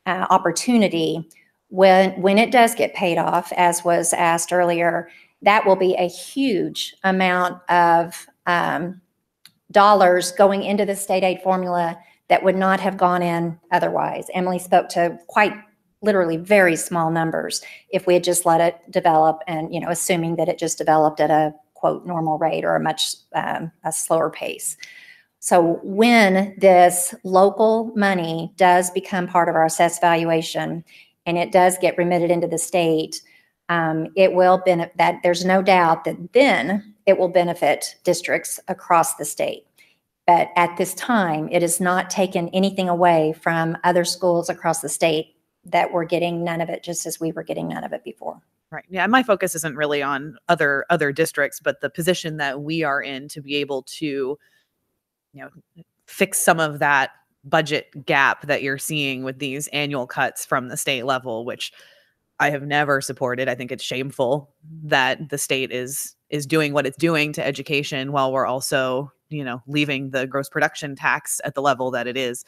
opportunity, when it does get paid off, as was asked earlier, that will be a huge amount of dollars going into the state aid formula that would not have gone in otherwise. Emily spoke to quite literally very small numbers if we had just let it develop, and assuming that it just developed at a quote normal rate or a much a slower pace. So when this local money does become part of our assessed valuation and it does get remitted into the state, it will benefit. That there's no doubt that then it will benefit districts across the state. But at this time, it has not taken anything away from other schools across the state that we're getting none of it, just as we were getting none of it before. Right. Yeah. My focus isn't really on other districts, but the position that we are in to be able to, fix some of that budget gap that you're seeing with these annual cuts from the state level, which I have never supported. I think it's shameful that the state is doing what it's doing to education while we're also, leaving the gross production tax at the level that it is.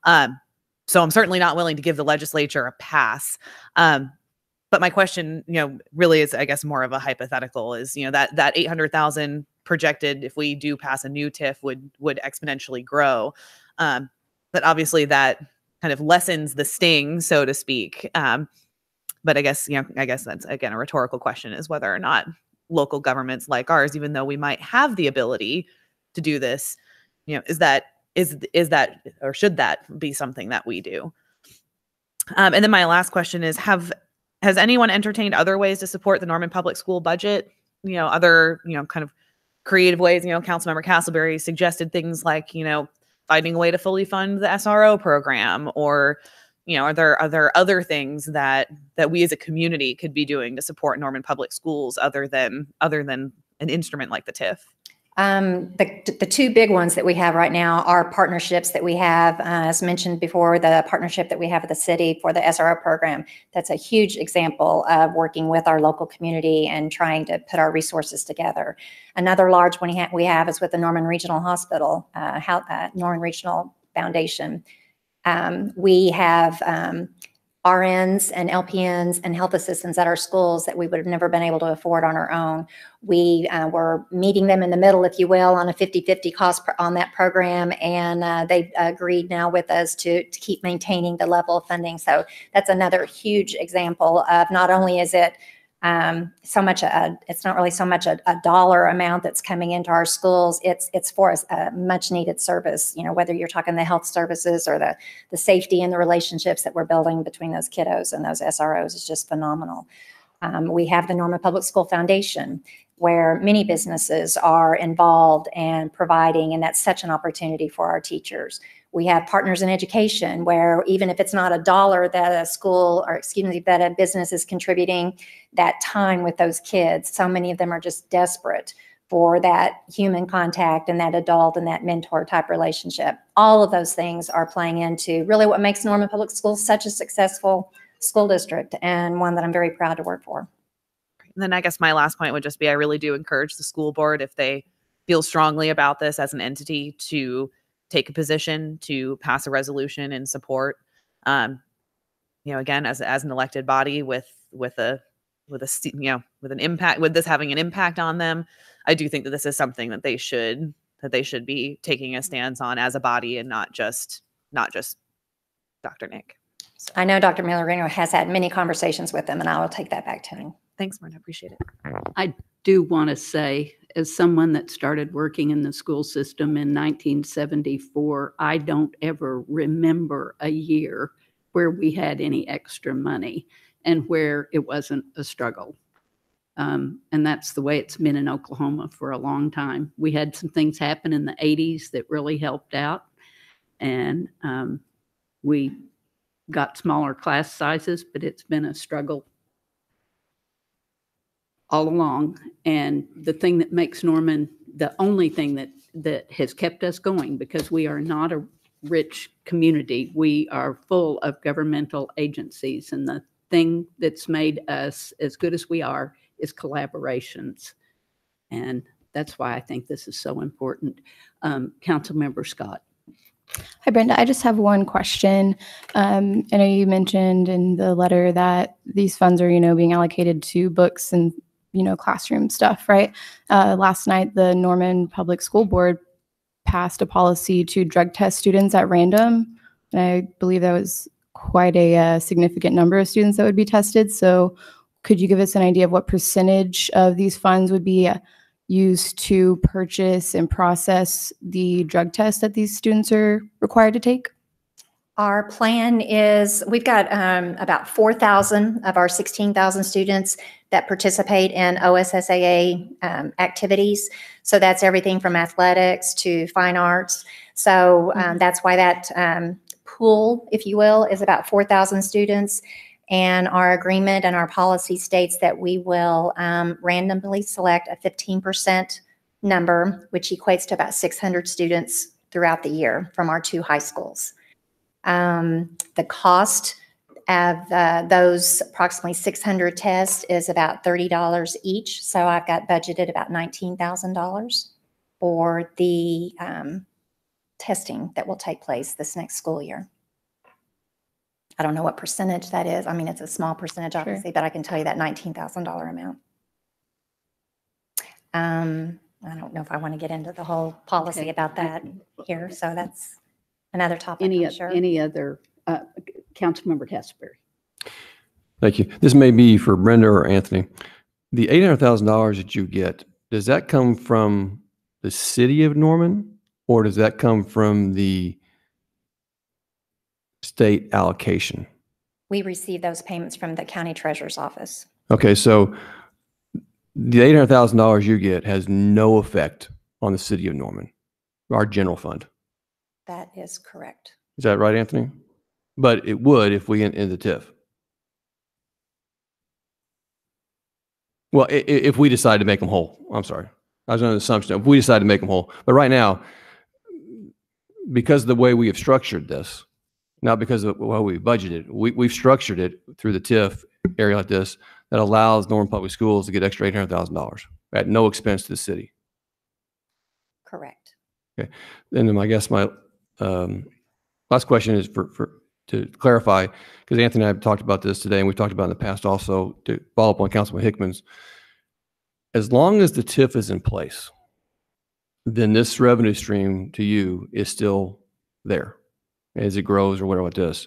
So I'm certainly not willing to give the legislature a pass. But my question, really is, I guess, more of a hypothetical is, that 800,000 projected, if we do pass a new TIF, would exponentially grow. But obviously that kind of lessens the sting, so to speak. But I guess that's, again, a rhetorical question, is whether or not local governments like ours, even though we might have the ability to do this, is that or should that be something that we do? And then my last question is, has anyone entertained other ways to support the Norman Public School budget? Other, kind of creative ways. Councilmember Castleberry suggested things like, finding a way to fully fund the SRO program, or, are there other things that we as a community could be doing to support Norman Public Schools other than an instrument like the TIF? The two big ones that we have right now are partnerships that we have, as mentioned before, the partnership that we have with the city for the SRO program. That's a huge example of working with our local community and trying to put our resources together. Another large one we have is with the Norman Regional Hospital, Norman Regional Foundation. We have RNs and LPNs and health assistants at our schools that we would have never been able to afford on our own. We were meeting them in the middle, if you will, on a 50-50 cost on that program, and they've agreed now with us to keep maintaining the level of funding. So that's another huge example of, not only is it it's not really so much a dollar amount that's coming into our schools. It's for a much needed service, whether you're talking the health services or the safety and the relationships that we're building between those kiddos and those SROs is just phenomenal. We have the Norman Public School Foundation, where many businesses are involved and providing, and that's such an opportunity for our teachers. We have Partners in Education, where even if it's not a dollar that that a business is contributing, that time with those kids, so many of them are just desperate for that human contact and that adult and that mentor type relationship. All of those things are playing into really what makes Norman Public Schools such a successful school district, and one that I'm very proud to work for. And then I guess my last point would just be, I really do encourage the school board, if they feel strongly about this as an entity, to take a position to pass a resolution in support. Again, as an elected body with an impact, with this having an impact on them, I do think that this is something that they should be taking a stance on as a body, and not just Dr. Nick. So, I know Dr. Millerino has had many conversations with them, and I will take that back to him. Thanks, Martin. I appreciate it. I do want to say, as someone that started working in the school system in 1974, I don't ever remember a year where we had any extra money and where it wasn't a struggle. And that's the way it's been in Oklahoma for a long time. We had some things happen in the 80s that really helped out, and we got smaller class sizes, but it's been a struggle all along. And the thing that makes Norman, the only thing that has kept us going, because we are not a rich community, we are full of governmental agencies, and the thing that's made us as good as we are is collaborations. And that's why I think this is so important. Councilmember Scott. Hi, Brenda. I just have one question. I know you mentioned in the letter that these funds are, being allocated to books and, classroom stuff, right? Last night, the Norman Public School Board passed a policy to drug test students at random. And I believe that was quite a significant number of students that would be tested. So could you give us an idea of what percentage of these funds would be used to purchase and process the drug test that these students are required to take? Our plan is, we've got about 4,000 of our 16,000 students that participate in OSSAA activities. So that's everything from athletics to fine arts. So that's why that pool, if you will, is about 4,000 students. And our agreement and our policy states that we will randomly select a 15% number, which equates to about 600 students throughout the year from our 2 high schools. The cost of those approximately 600 tests is about $30 each. So I've got budgeted about $19,000 for the testing that will take place this next school year. I don't know what percentage that is. I mean, it's a small percentage, obviously, but I can tell you that $19,000 amount. I don't know if I want to get into the whole policy about that here. So that's another topic. Any other, Councilmember Testberry? Thank you. This may be for Brenda or Anthony. The $800,000 that you get, does that come from the city of Norman, or does that come from the state allocation? We receive those payments from the county treasurer's office. Okay, so the $800,000 you get has no effect on the city of Norman, our general fund. That is correct. Is that right, Anthony? But it would if we end the TIF. Well, if we decide to make them whole. I'm sorry. I was under the assumption if we decide to make them whole. But right now, because of the way we have structured this, not because of how we budgeted, we've structured it through the TIF area like this that allows Norman Public Schools to get extra $800,000 at no expense to the city. Correct. Okay. And then I guess my last question is to clarify, because Anthony and I have talked about this today, and we've talked about it in the past also, to follow up on Councilman Hickman's. As long as the TIF is in place, then this revenue stream to you is still there as it grows or whatever it does.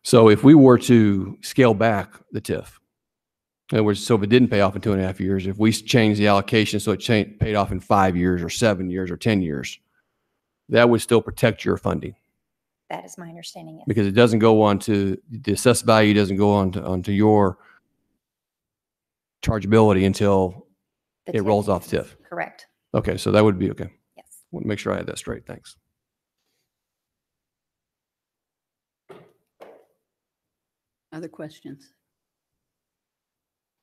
So if we were to scale back the TIF, in other words, so if it didn't pay off in 2.5 years, if we change the allocation so it paid off in 5 years or 7 years or 10 years, that would still protect your funding. That is my understanding, yes. Because it doesn't go on to, the assessed value doesn't go on to, onto your chargeability until The it TIF rolls off the TIF. Correct. Okay, so that would be okay. Yes. Want to make sure I had that straight. Thanks. Other questions?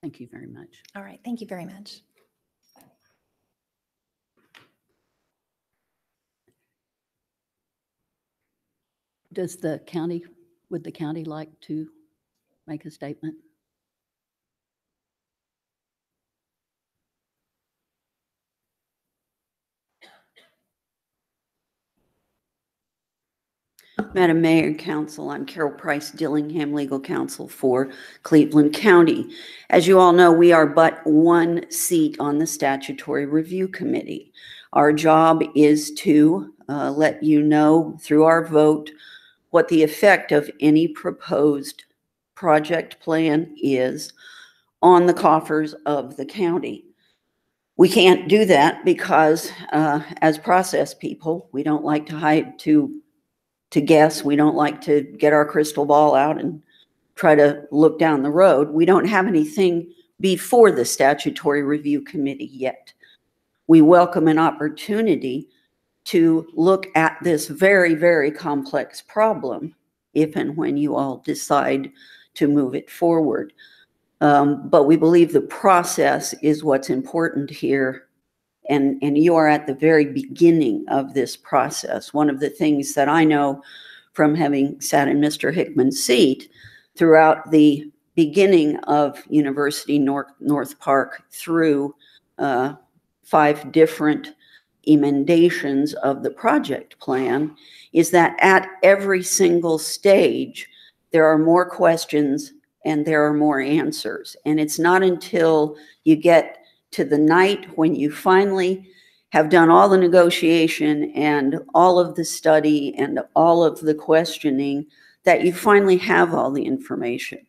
Thank you very much. All right. Thank you very much. Would the county like to make a statement? Madam Mayor and Council, I'm Carol Price Dillingham, Legal Counsel for Cleveland County. As you all know, we are but one seat on the Statutory Review Committee. Our job is to let you know through our vote what the effect of any proposed project plan is on the coffers of the county. We can't do that because as process people, we don't like to guess. We don't like to get our crystal ball out and try to look down the road. We don't have anything before the Statutory Review Committee yet. We welcome an opportunity to look at this very, very complex problem if and when you all decide to move it forward. But we believe the process is what's important here. And you are at the very beginning of this process. One of the things that I know from having sat in Mr. Hickman's seat throughout the beginning of University North Park through 5 different emendations of the project plan is that at every single stage, there are more questions and there are more answers. And it's not until you get to the night when you finally have done all the negotiation and all of the study and all of the questioning that you finally have all the information.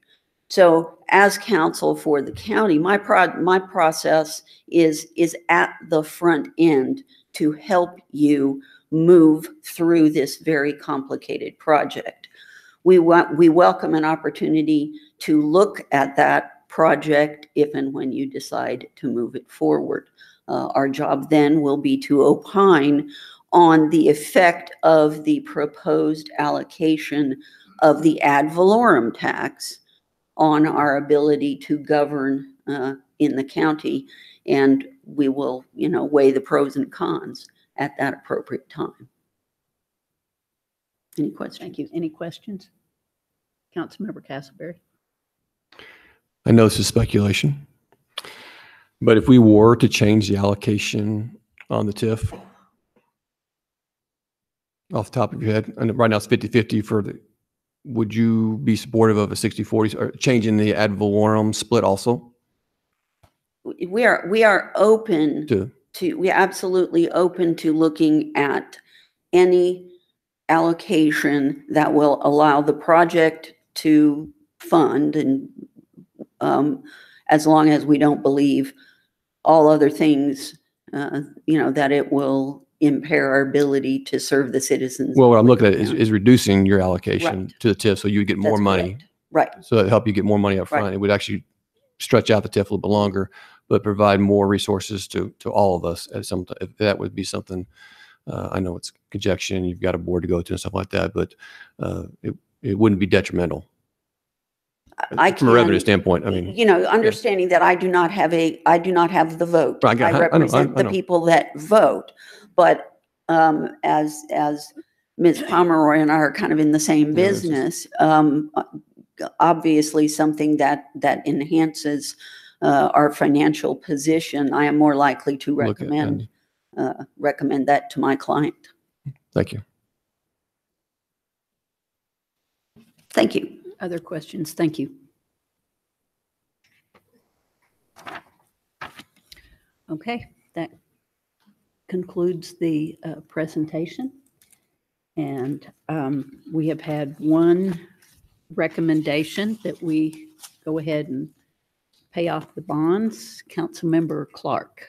So as counsel for the county, my process is at the front end to help you move through this very complicated project. We welcome an opportunity to look at that project if and when you decide to move it forward. Our job then will be to opine on the effect of the proposed allocation of the ad valorem tax on our ability to govern in the county. And we will, weigh the pros and cons at that appropriate time. Any questions? Thank you. Any questions? Councilmember Castleberry. I know this is speculation, but if we were to change the allocation on the TIF, off the top of your head, and right now it's 50-50 for the, would you be supportive of a 60-40 or changing the ad valorem split also? We are open we're absolutely open to looking at any allocation that will allow the project to fund, and as long as we don't believe all other things, that it will impair our ability to serve the citizens. Well, what I'm looking at is reducing your allocation to the TIF so you would get more That's money. correct. Right. So it'd help you get more money up front. Right. It would actually stretch out the TIF a little bit longer, but provide more resources to all of us. If that would be something, I know it's conjecture, you've got a board to go to and stuff like that, but it wouldn't be detrimental. From a revenue standpoint, I mean, understanding that I do not have the vote. Right, I represent the people that vote, but as Ms. Pomeroy and I are kind of in the same business, obviously something that enhances our financial position, I am more likely to recommend that to my client. Thank you. Thank you. Other questions? Thank you. Okay, that concludes the presentation. And we have had one recommendation that we go ahead and pay off the bonds. Councilmember Clark.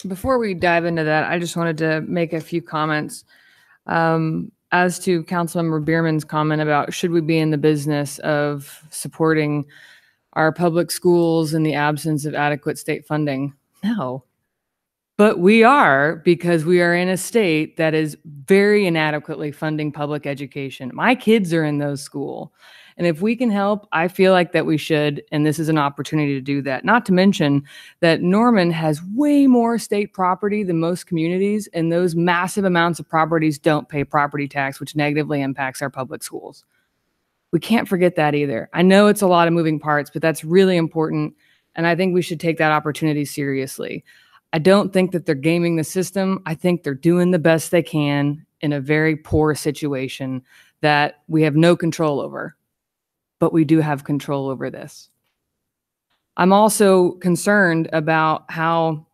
Before we dive into that, I just wanted to make a few comments. As to Councilmember Bierman's comment about should we be in the business of supporting our public schools in the absence of adequate state funding? No. But we are, because we are in a state that is very inadequately funding public education. My kids are in those schools. And if we can help, I feel like that we should, and this is an opportunity to do that. Not to mention that Norman has way more state property than most communities, and those massive amounts of properties don't pay property tax, which negatively impacts our public schools. We can't forget that either. I know it's a lot of moving parts, but that's really important, and I think we should take that opportunity seriously. I don't think that they're gaming the system. I think they're doing the best they can in a very poor situation that we have no control over. But we do have control over this. I'm also concerned about how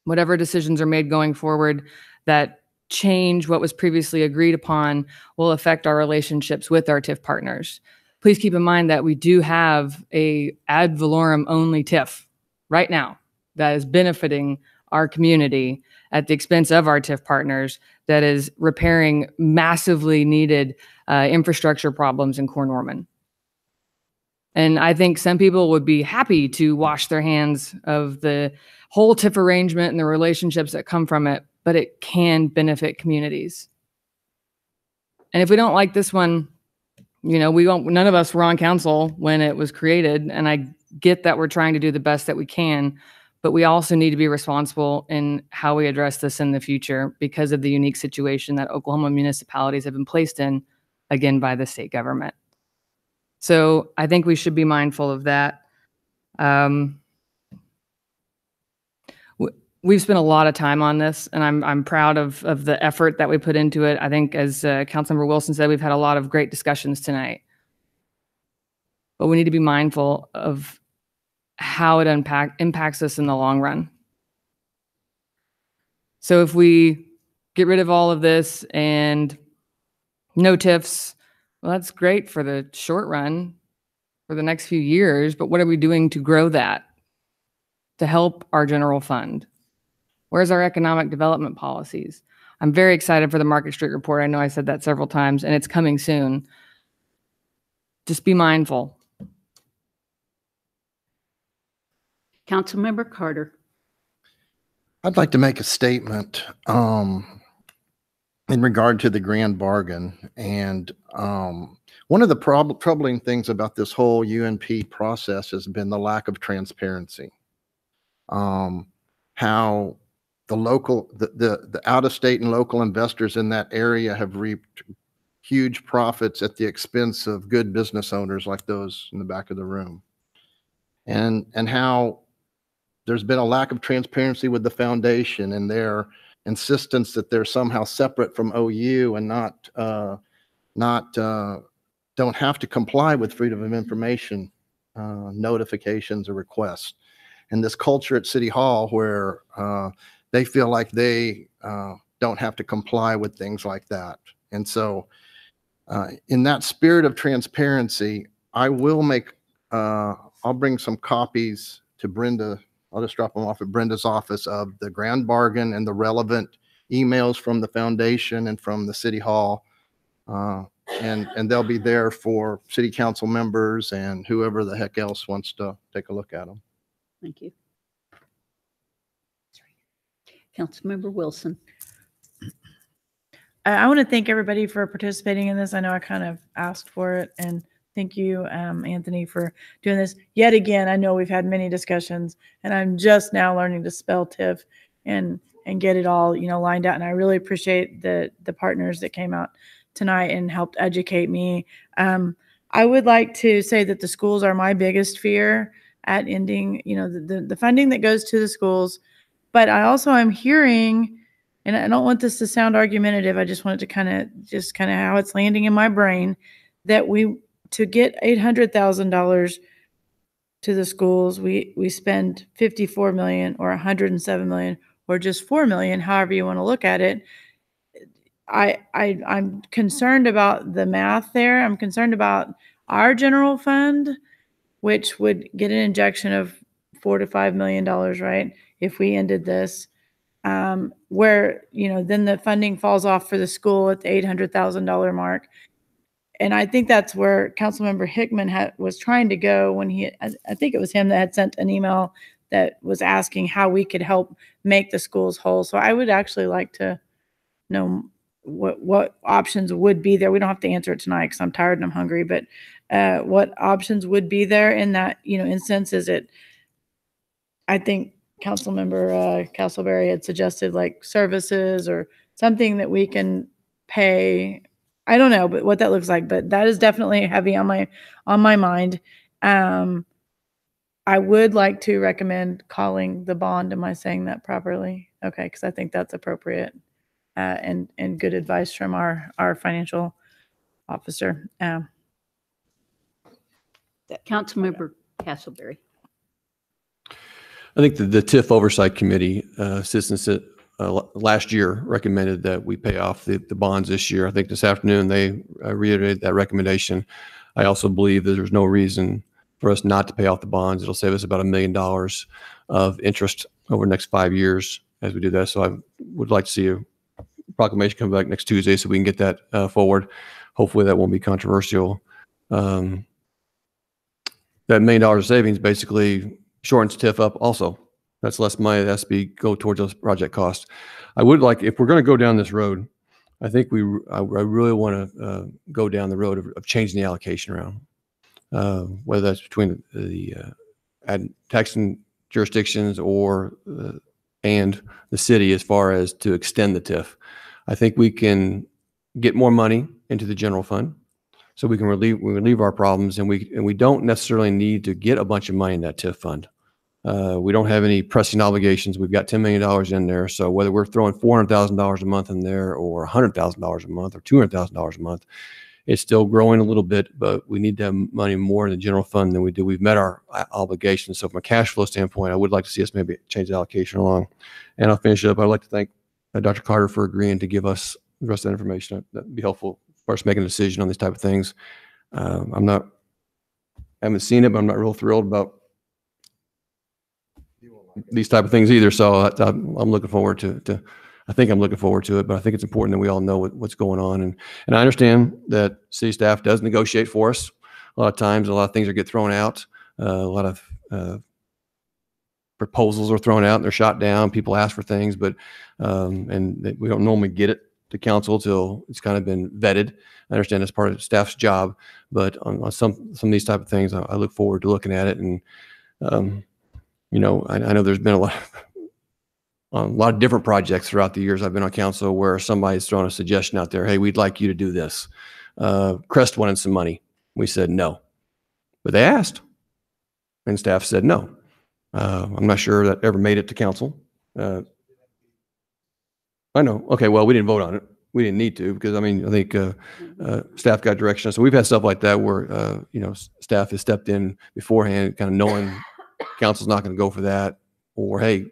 whatever decisions are made going forward that change what was previously agreed upon will affect our relationships with our TIF partners. Please keep in mind that we do have a ad valorem only TIF right now that is benefiting our community at the expense of our TIF partners, that is repairing massively needed infrastructure problems in Core Norman. And I think some people would be happy to wash their hands of the whole TIF arrangement and the relationships that come from it, but it can benefit communities. And if we don't like this one, none of us were on council when it was created. And I get that we're trying to do the best that we can, but we also need to be responsible in how we address this in the future because of the unique situation that Oklahoma municipalities have been placed in, again, by the state government. So I think we should be mindful of that. We've spent a lot of time on this, and I'm proud of the effort that we put into it. I think, as Councilmember Wilson said, we've had a lot of great discussions tonight. But we need to be mindful of how it impacts us in the long run. So if we get rid of all of this and no TIFs, well, that's great for the short run, for the next few years, but what are we doing to grow that, to help our general fund? Where's our economic development policies? I'm very excited for the Market Street report. I know I said that several times, and it's coming soon. Just be mindful. Councilmember Carter. I'd like to make a statement. in regard to the grand bargain. And one of the troubling things about this whole UNP process has been the lack of transparency. How the out-of-state and local investors in that area have reaped huge profits at the expense of good business owners like those in the back of the room. And how there's been a lack of transparency with the foundation and their insistence that they're somehow separate from OU and don't have to comply with freedom of information notifications or requests. And this culture at City Hall where they feel like they don't have to comply with things like that. And so in that spirit of transparency, I'll bring some copies to Brenda. I'll just drop them off at Brenda's office of the grand bargain and the relevant emails from the foundation and from the City Hall. And they'll be there for city council members and whoever the heck else wants to take a look at them. Thank you. Councilmember Wilson. I want to thank everybody for participating in this. I know I kind of asked for it, and thank you, Anthony, for doing this. Yet again, I know we've had many discussions, and I'm just now learning to spell TIF and get it all, lined out. And I really appreciate the partners that came out tonight and helped educate me. I would like to say that the schools are my biggest fear at ending, the funding that goes to the schools. But I also am hearing, and I don't want this to sound argumentative, I just want it to kind of how it's landing in my brain, that to get $800,000 to the schools, we spend $54 million or $107 million or just $4 million, however you want to look at it. I'm concerned about the math there. I'm concerned about our general fund, which would get an injection of $4 to $5 million, right? If we ended this, where, then the funding falls off for the school at the $800,000 mark. And I think that's where Councilmember Hickman was trying to go when I think it was him that had sent an email that was asking how we could help make the schools whole. So I would actually like to know what options would be there. We don't have to answer it tonight because I'm tired and I'm hungry, but what options would be there in that, instance? Is it, I think Councilmember Castleberry had suggested like services or something that we can pay. I don't know, but what that looks like, but that is definitely heavy on my mind. I would like to recommend calling the bond. Am I saying that properly? Okay, because I think that's appropriate and good advice from our financial officer. Councilmember Castleberry. I think the TIF Oversight Committee, since last year recommended that we pay off the bonds this year. I think this afternoon they reiterated that recommendation. I also believe that there's no reason for us not to pay off the bonds. It'll save us about $1 million of interest over the next 5 years as we do that. So I would like to see a proclamation come back next Tuesday so we can get that forward. Hopefully that won't be controversial. That $1 million of savings basically shortens TIF up also. That's less money that has to go towards those project costs. I would like, if we're going to go down this road, I think I really want to go down the road of changing the allocation around, whether that's between the taxing jurisdictions or and the city as far as to extend the TIF. I think we can get more money into the general fund so we can relieve our problems, and we don't necessarily need to get a bunch of money in that TIF fund. We don't have any pressing obligations. We've got $10 million in there. So whether we're throwing $400,000 a month in there or $100,000 a month or $200,000 a month, it's still growing a little bit, but we need to have money more in the general fund than we do. We've met our obligations. So from a cash flow standpoint, I would like to see us maybe change the allocation along. And I'll finish up. I'd like to thank Dr. Carter for agreeing to give us the rest of that information. That'd be helpful for us making a decision on these type of things. I haven't seen it, but I'm not real thrilled about these type of things either. So I'm looking forward to I think I'm looking forward to it, but I think it's important that we all know what's going on. And I understand that city staff does negotiate for us. A lot of times, a lot of things get thrown out. A lot of proposals are thrown out and they're shot down. People ask for things, but and we don't normally get it to council till it's kind of been vetted. I understand that's part of staff's job, but on some of these type of things, I look forward to looking at it. And, I know there's been a lot of different projects throughout the years I've been on council where somebody's thrown a suggestion out there. Hey, we'd like you to do this. Crest wanted some money. We said no, but they asked and staff said no. I'm not sure that ever made it to council. I know. Okay. Well, we didn't vote on it. We didn't need to because I think staff got direction. So we've had stuff like that where, staff has stepped in beforehand, kind of knowing council's not going to go for that, or, hey,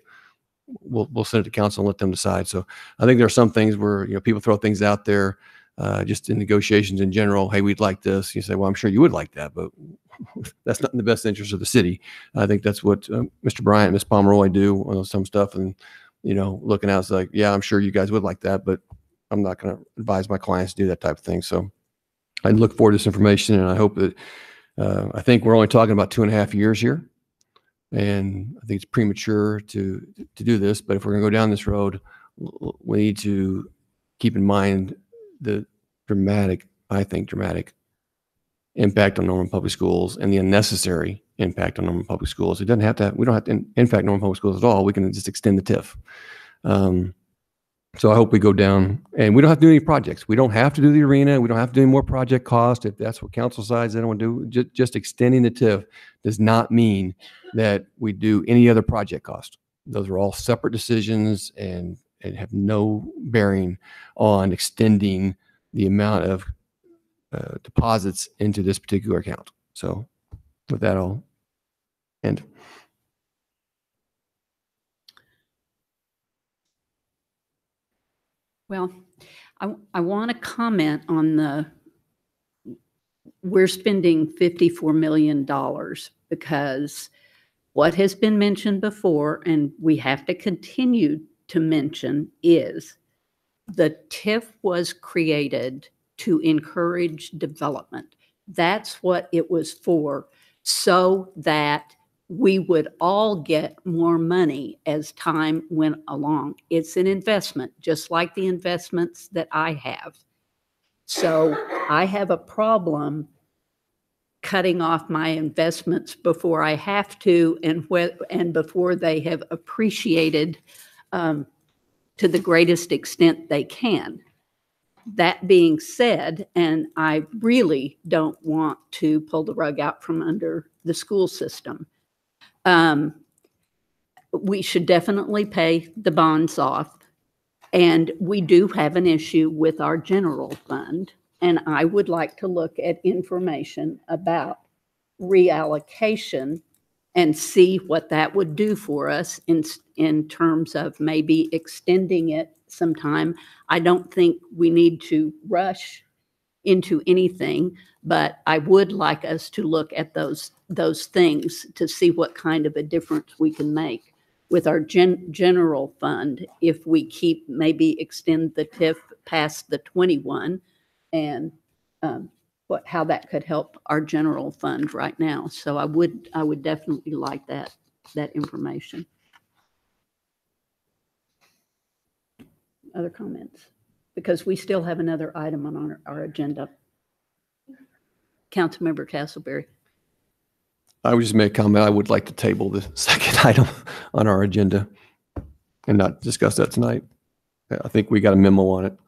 we'll send it to council and let them decide. So I think there are some things where, people throw things out there, just in negotiations in general. Hey, we'd like this. You say, well, I'm sure you would like that, but that's not in the best interest of the city. I think that's what Mr. Bryant, Ms. Pomeroy do on some stuff. And, looking out, it's like, yeah, I'm sure you guys would like that, but I'm not going to advise my clients to do that type of thing. So I look forward to this information, and I hope that, I think we're only talking about 2.5 years here. And I think it's premature to do this, but if we're going to go down this road, we need to keep in mind the dramatic impact on Norman Public Schools and the unnecessary impact on Norman Public Schools. We don't have to impact Norman Public Schools at all. We can just extend the TIF. So I hope we go down, and we don't have to do any projects. We don't have to do the arena. We don't have to do any more project cost. If that's what council decides they don't want to do, just extending the TIF does not mean that we do any other project cost. Those are all separate decisions and have no bearing on extending the amount of deposits into this particular account. So with that, I'll end. Well, I want to comment on we're spending $54 million because what has been mentioned before, and we have to continue to mention, is the TIF was created to encourage development. That's what it was for, so that we would all get more money as time went along. It's an investment, just like the investments that I have. So I have a problem cutting off my investments before I have to, and before they have appreciated to the greatest extent they can. That being said, and I really don't want to pull the rug out from under the school system, we should definitely pay the bonds off. And we do have an issue with our general fund. And I would like to look at information about reallocation and see what that would do for us in terms of maybe extending it sometime. I don't think we need to rush into anything, but I would like us to look at those things to see what kind of a difference we can make with our general fund if we maybe extend the TIF past the 21, and how that could help our general fund right now. So I would definitely like that information. Other comments? Because we still have another item on our agenda. Councilmember Castleberry. I would just make a comment. I would like to table the second item on our agenda and not discuss that tonight. I think we got a memo on it.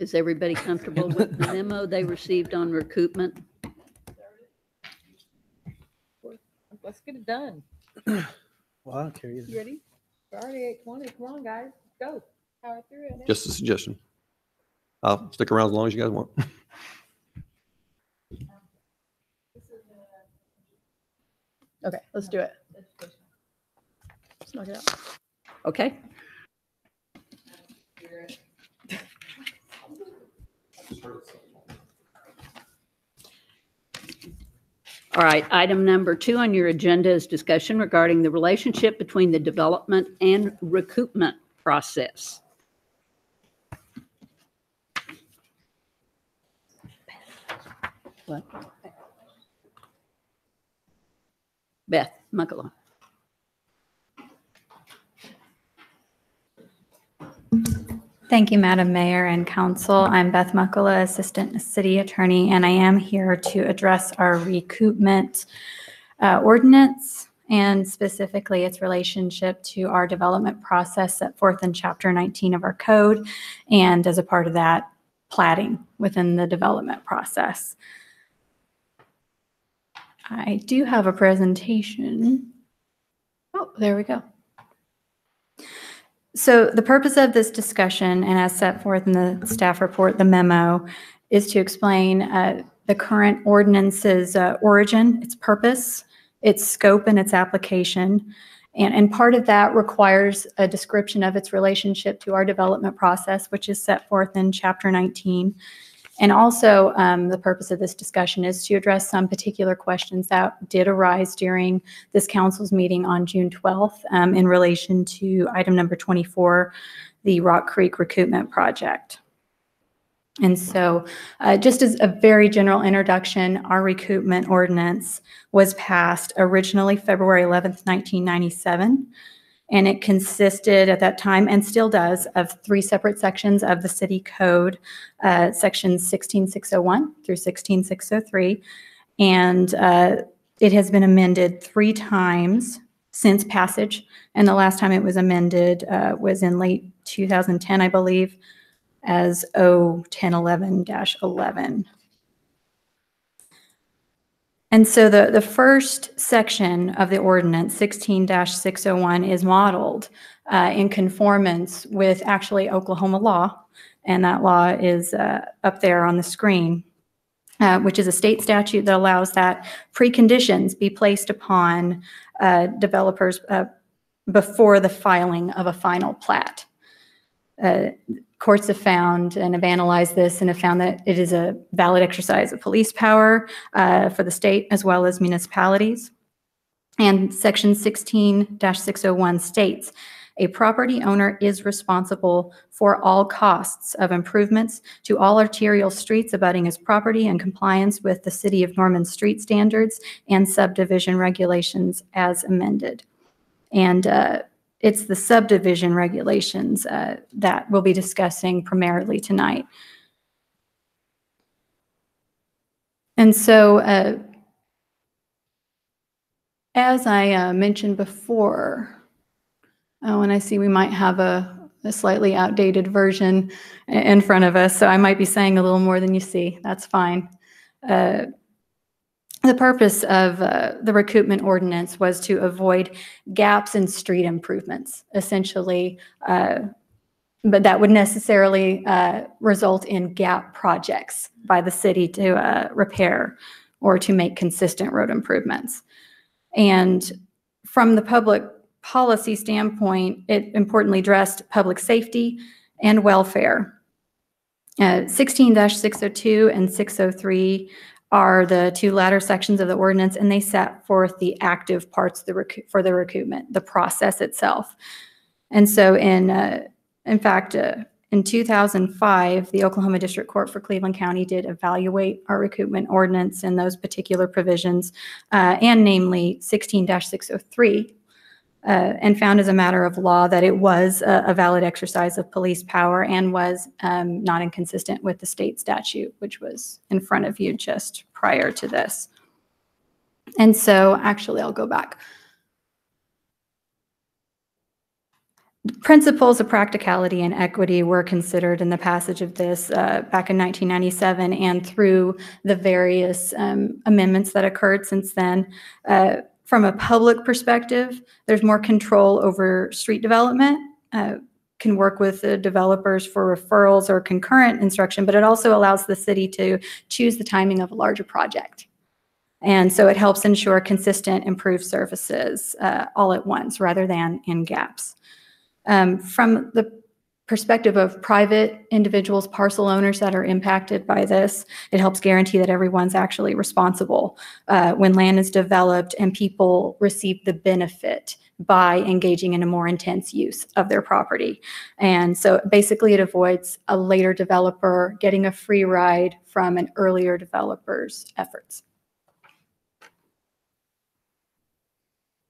Is everybody comfortable with the memo they received on recoupment? Let's get it done. Well, I don't care either. You ready? We're already at 8:20. Come on, guys. Go. Power through it. Just a suggestion. I'll stick around as long as you guys want. Okay, let's do it. Let's knock it out. Okay. All right, item number 2 on your agenda is discussion regarding the relationship between the development and recoupment process. What? Beth Muckala. Thank you, Madam Mayor and Council. I'm Beth Muckala, Assistant City Attorney, and I am here to address our recoupment ordinance and specifically its relationship to our development process set forth in Chapter 19 of our code, and as a part of that, platting within the development process. I do have a presentation. Oh, there we go. So the purpose of this discussion, and as set forth in the staff report, the memo, is to explain the current ordinance's origin, its purpose, its scope, and its application. And part of that requires a description of its relationship to our development process, which is set forth in Chapter 19. And also, the purpose of this discussion is to address some particular questions that did arise during this council's meeting on June 12th in relation to item number 24, the Rock Creek Recoupment Project. And so just as a very general introduction, our recoupment ordinance was passed originally February 11th, 1997. And it consisted at that time, and still does, of 3 separate sections of the city code, sections 16601 through 16603. And it has been amended 3 times since passage. And the last time it was amended was in late 2010, I believe, as O1011-11. And so the first section of the ordinance, 16-601, is modeled in conformance with actually Oklahoma law. And that law is up there on the screen, which is a state statute that allows that preconditions be placed upon developers before the filing of a final plat. Courts have found and have analyzed this and have found that it is a valid exercise of police power for the state as well as municipalities. And section 16-601 states, a property owner is responsible for all costs of improvements to all arterial streets abutting his property in compliance with the City of Norman street standards and subdivision regulations as amended. And it's the subdivision regulations that we'll be discussing primarily tonight. And so, as I mentioned before, and I see we might have a slightly outdated version in front of us, so I might be saying a little more than you see. That's fine. The purpose of the recoupment ordinance was to avoid gaps in street improvements, essentially, but that would necessarily result in gap projects by the city to repair or to make consistent road improvements. And from the public policy standpoint, it importantly addressed public safety and welfare. 16-602 and 603 are the 2 latter sections of the ordinance, and they set forth the active parts for the recoupment, the process itself. And so in fact, in 2005, the Oklahoma District Court for Cleveland County did evaluate our recoupment ordinance and those particular provisions, and namely 16-603, and found as a matter of law that it was a valid exercise of police power and was not inconsistent with the state statute, which was in front of you just prior to this. And so actually, I'll go back. Principles of practicality and equity were considered in the passage of this back in 1997 and through the various amendments that occurred since then. From a public perspective, there's more control over street development, can work with the developers for referrals or concurrent instruction, but it also allows the city to choose the timing of a larger project. And so it helps ensure consistent, improved services all at once rather than in gaps. From the perspective of private individuals, parcel owners that are impacted by this, it helps guarantee that everyone's actually responsible when land is developed and people receive the benefit by engaging in a more intense use of their property. And so basically it avoids a later developer getting a free ride from an earlier developer's efforts.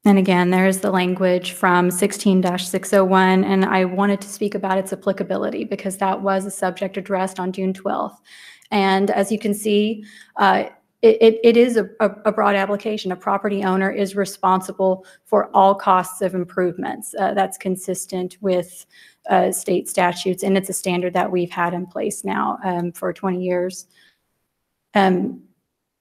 And again, there's the language from 16-601, and I wanted to speak about its applicability because that was a subject addressed on June 12th. And as you can see, it is a broad application. A property owner is responsible for all costs of improvements. That's consistent with state statutes, and it's a standard that we've had in place now for 20 years.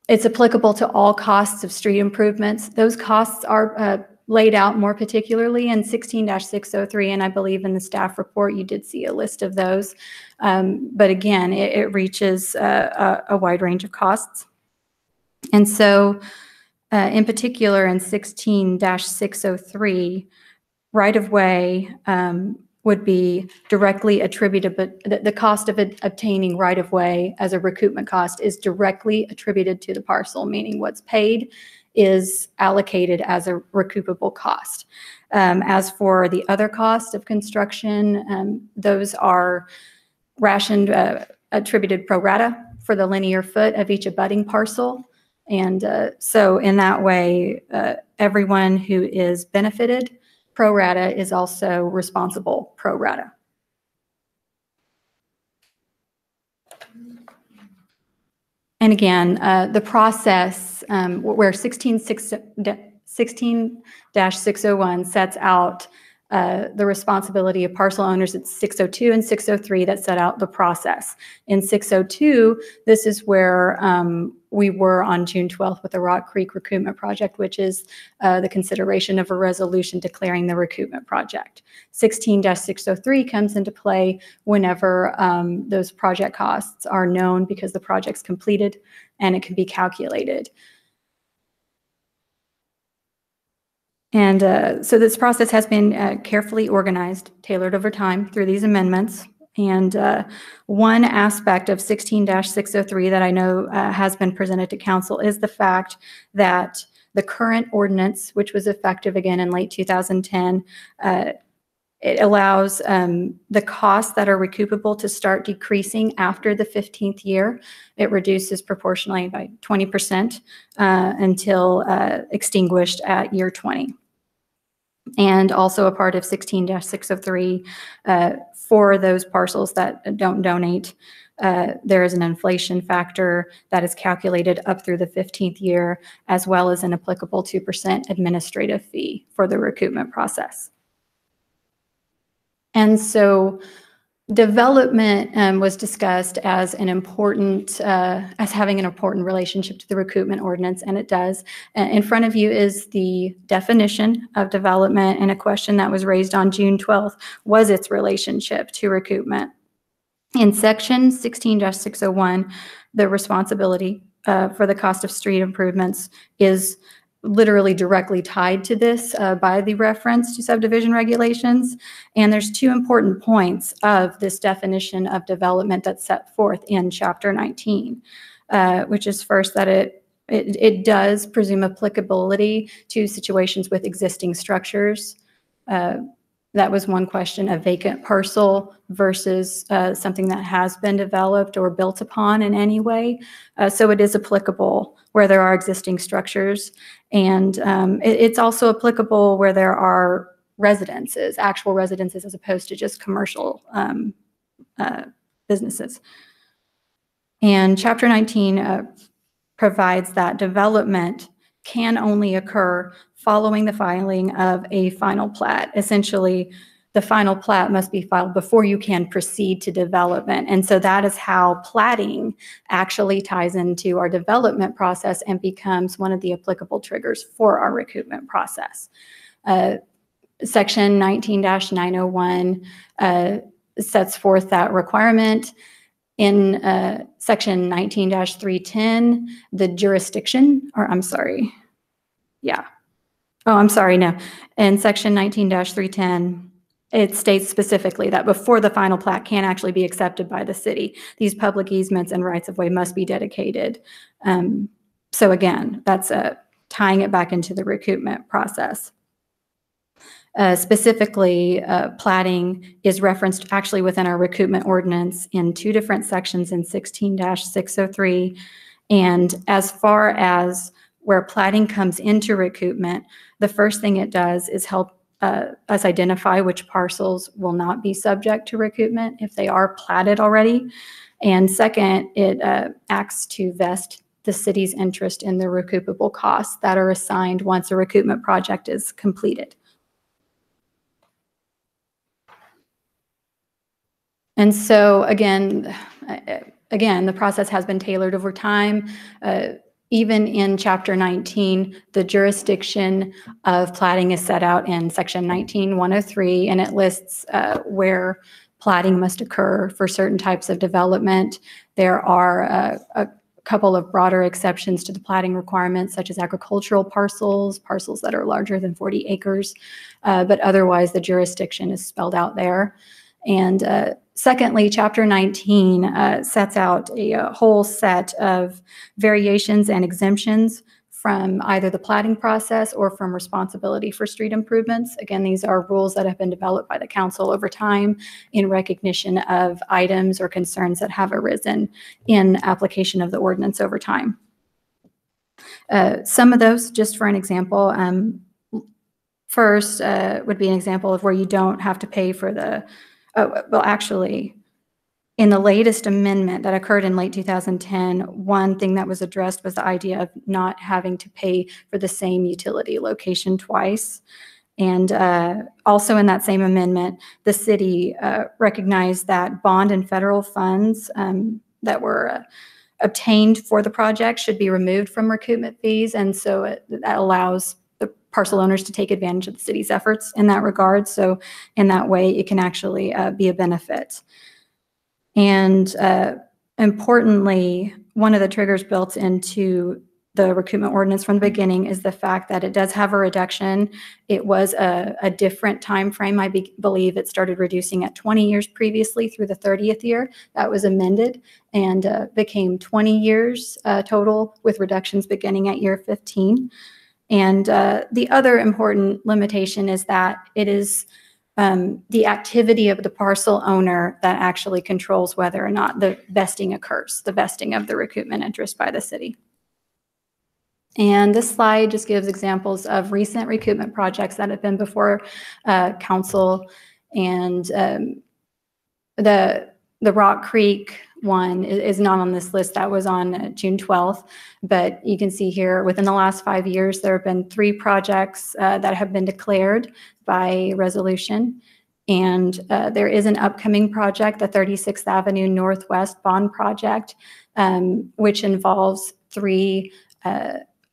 It's applicable to all costs of street improvements. Those costs are laid out more particularly in 16-603, and I believe in the staff report you did see a list of those. But again, it reaches a wide range of costs. And so in particular in 16-603, right-of-way would be directly attributed, but the cost of obtaining right-of-way as a recoupment cost is directly attributed to the parcel, meaning what's paid is allocated as a recoupable cost. As for the other costs of construction, those are rationed, attributed pro rata for the linear foot of each abutting parcel. And so in that way, everyone who is benefited pro rata is also responsible pro rata. And again, the process where 16-601 sets out the responsibility of parcel owners, it's 602 and 603 that set out the process. In 602, this is where we were on June 12th with the Rock Creek Recoupment Project, which is the consideration of a resolution declaring the recoupment project. 16-603 comes into play whenever those project costs are known because the project's completed and it can be calculated. And so this process has been carefully organized, tailored over time through these amendments. And one aspect of 16-603 that I know has been presented to council is the fact that the current ordinance, which was effective again in late 2010, it allows the costs that are recoupable to start decreasing after the 15th year. It reduces proportionally by 20% until extinguished at year 20. And also a part of 16-603, for those parcels that don't donate, there is an inflation factor that is calculated up through the 15th year, as well as an applicable 2% administrative fee for the recoupment process. And so development was discussed as an important, as having an important relationship to the recoupment ordinance, and it does. In front of you is the definition of development, and a question that was raised on June 12th was its relationship to recoupment. In section 16-601, the responsibility for the cost of street improvements is literally directly tied to this by the reference to subdivision regulations. And there's two important points of this definition of development that's set forth in Chapter 19, which is first that it does presume applicability to situations with existing structures. That was one question, a vacant parcel versus something that has been developed or built upon in any way. So it is applicable where there are existing structures. And it's also applicable where there are residences, actual residences, as opposed to just commercial businesses. And Chapter 19 provides that development can only occur following the filing of a final plat. Essentially, the final plat must be filed before you can proceed to development. And so that is how platting actually ties into our development process and becomes one of the applicable triggers for our recoupment process. Section 19-901 sets forth that requirement. In section 19-310, the jurisdiction, or I'm sorry, yeah. Oh, I'm sorry, no. In section 19-310, it states specifically that before the final plat can actually be accepted by the city, these public easements and rights of way must be dedicated. So again, that's tying it back into the recoupment process. Specifically, platting is referenced actually within our recoupment ordinance in two different sections in 16-603. And as far as where plating comes into recoupment, the first thing it does is help us identify which parcels will not be subject to recoupment if they are platted already. And second, it acts to vest the city's interest in the recoupable costs that are assigned once a recoupment project is completed. And so again, the process has been tailored over time. Even in Chapter 19, the jurisdiction of platting is set out in Section 19-103, and it lists where platting must occur for certain types of development. There are a couple of broader exceptions to the platting requirements, such as agricultural parcels, parcels that are larger than 40 acres, but otherwise the jurisdiction is spelled out there. And secondly, Chapter 19 sets out a whole set of variations and exemptions from either the platting process or from responsibility for street improvements. Again, these are rules that have been developed by the council over time in recognition of items or concerns that have arisen in application of the ordinance over time. Some of those, just for an example, first would be an example of where you don't have to pay for the, well, actually, in the latest amendment that occurred in late 2010, one thing that was addressed was the idea of not having to pay for the same utility location twice. And also in that same amendment, the city recognized that bond and federal funds that were obtained for the project should be removed from recoupment fees. And so that allows the parcel owners to take advantage of the city's efforts in that regard. So in that way, it can actually be a benefit. And importantly, one of the triggers built into the recoupment ordinance from the beginning is the fact that it does have a reduction. It was a different time frame. I believe it started reducing at 20 years previously through the 30th year. That was amended and became 20 years total, with reductions beginning at year 15. And the other important limitation is that it is the activity of the parcel owner that actually controls whether or not the vesting occurs, the vesting of the recoupment interest by the city. And this slide just gives examples of recent recoupment projects that have been before council. And the Rock Creek one is not on this list. That was on June 12th. But you can see here, within the last 5 years, there have been 3 projects that have been declared by resolution. And there is an upcoming project, the 36th Avenue Northwest Bond Project, which involves 3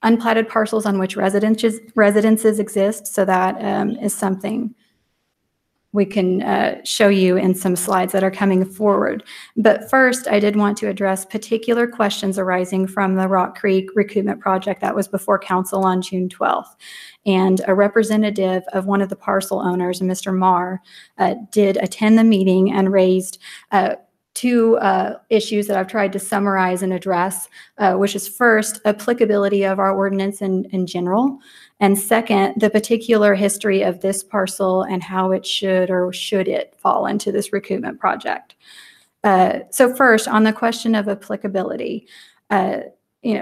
unplatted parcels on which residences exist. So that is something we can show you in some slides that are coming forward. But first, I did want to address particular questions arising from the Rock Creek recoupment project that was before council on June 12th. And a representative of one of the parcel owners, Mr. Marr, did attend the meeting and raised 2 issues that I've tried to summarize and address, which is first, applicability of our ordinance in general, and second, the particular history of this parcel and how it should or should it fall into this recoupment project. So first, on the question of applicability,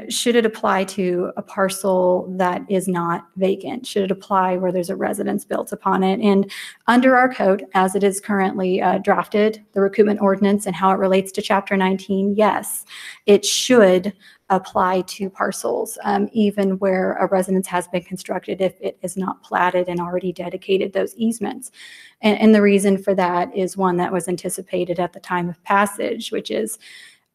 should it apply to a parcel that is not vacant? Should it apply where there's a residence built upon it? And under our code, as it is currently drafted, the recoupment ordinance and how it relates to Chapter 19, yes, it should apply to parcels, even where a residence has been constructed if it is not platted and already dedicated those easements. And the reason for that is one that was anticipated at the time of passage, which is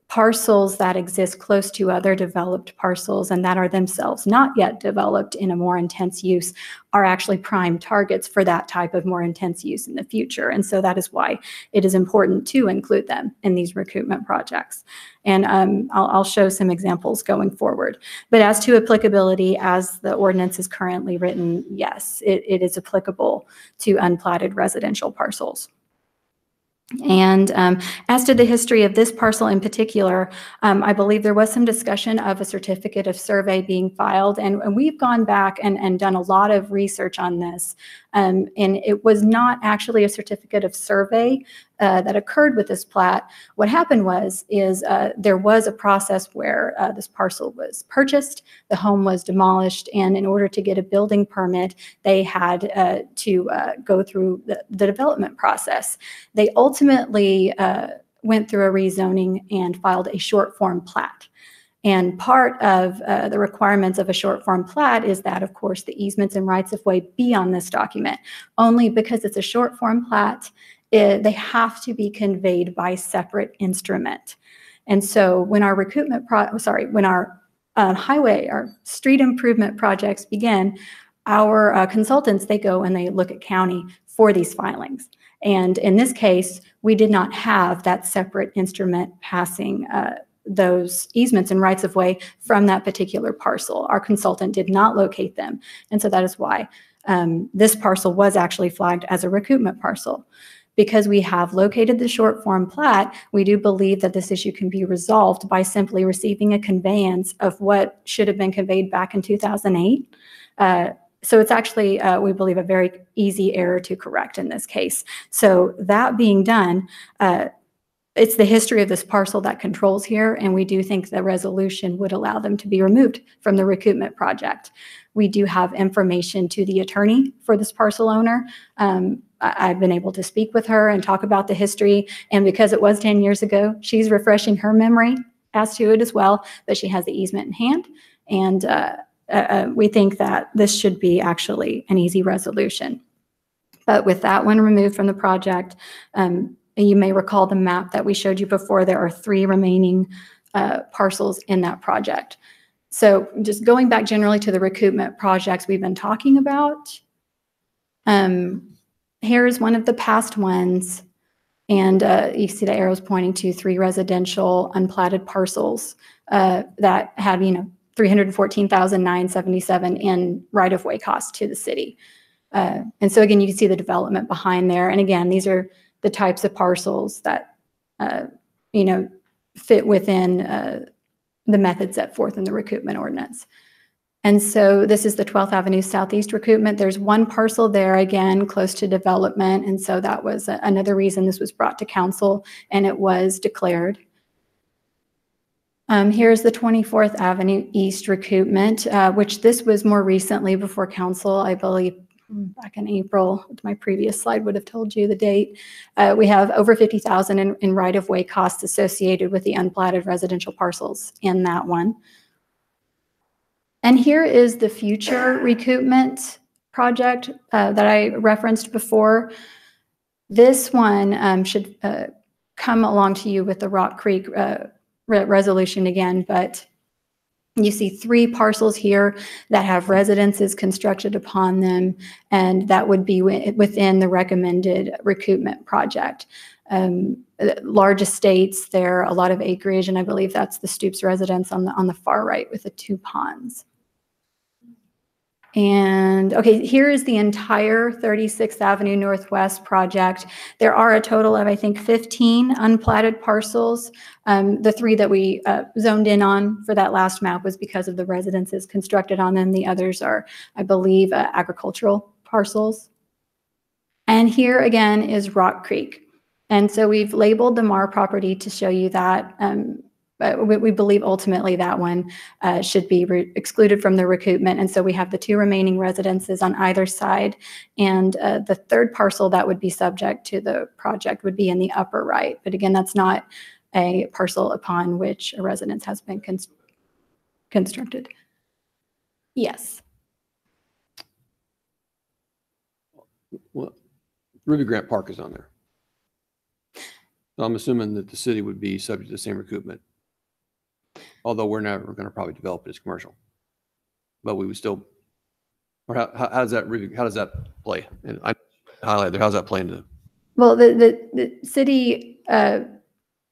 parcels that exist close to other developed parcels and that are themselves not yet developed in a more intense use are actually prime targets for that type of more intense use in the future. And so that is why it is important to include them in these recoupment projects. And I'll show some examples going forward. But as to applicability, as the ordinance is currently written, yes, it is applicable to unplatted residential parcels. And as to the history of this parcel in particular, I believe there was some discussion of a certificate of survey being filed, and we've gone back and done a lot of research on this. And it was not actually a certificate of survey. that occurred with this plat, what happened is there was a process where this parcel was purchased, the home was demolished, and in order to get a building permit, they had to go through the development process. They ultimately went through a rezoning and filed a short form plat. And part of the requirements of a short form plat is that, of course, the easements and rights of way be on this document. Only because it's a short form plat, they have to be conveyed by separate instrument. And so when our when our highway, our street improvement projects begin, our consultants, they go and they look at county for these filings. And in this case, we did not have that separate instrument passing those easements and rights of way from that particular parcel. Our consultant did not locate them. And so that is why this parcel was actually flagged as a recoupment parcel. Because we have located the short form plat, we do believe that this issue can be resolved by simply receiving a conveyance of what should have been conveyed back in 2008. So it's actually, we believe, a very easy error to correct in this case. So that being done, it's the history of this parcel that controls here, and we do think the resolution would allow them to be removed from the recoupment project. We do have information to the attorney for this parcel owner. I've been able to speak with her and talk about the history, and because it was 10 years ago, she's refreshing her memory as to it as well, but she has the easement in hand, and we think that this should be actually an easy resolution. But with that one removed from the project, you may recall the map that we showed you before. There are 3 remaining parcels in that project. So just going back generally to the recoupment projects we've been talking about, here's one of the past ones. And you see the arrows pointing to 3 residential unplatted parcels that had, $314,977 in right-of-way costs to the city. And so again, you can see the development behind there. And again, these are the types of parcels that, fit within the method set forth in the recoupment ordinance. And so this is the 12th Avenue Southeast recoupment. There's one parcel there, again, close to development. And so that was another reason this was brought to council and it was declared. Here's the 24th Avenue East recoupment, which this was more recently before council, I believe, back in April. My previous slide would have told you the date. We have over $50,000 in right-of-way costs associated with the unplatted residential parcels in that one. And here is the future recoupment project that I referenced before. This one should come along to you with the Rock Creek resolution again, but you see 3 parcels here that have residences constructed upon them, and that would be within the recommended recoupment project. Large estates, there are a lot of acreage, and I believe that's the Stoops residence on the far right with the 2 ponds. And okay, here is the entire 36th Avenue Northwest project. There are a total of, I think, 15 unplatted parcels. The 3 that we zoned in on for that last map was because of the residences constructed on them. The others are, I believe, agricultural parcels. And here again is Rock Creek. And so we've labeled the Marr property to show you that. We believe ultimately that one should be excluded from the recoupment. And so we have the 2 remaining residences on either side. And the 3rd parcel that would be subject to the project would be in the upper right. But again, that's not a parcel upon which a residence has been constructed. Yes. Well, Ruby Grant Park is on there. So I'm assuming that the city would be subject to the same recoupment. Although we're never going to probably develop it as commercial, but we would still. Or how does that play? And I highlight there. How's that play into? Well, the city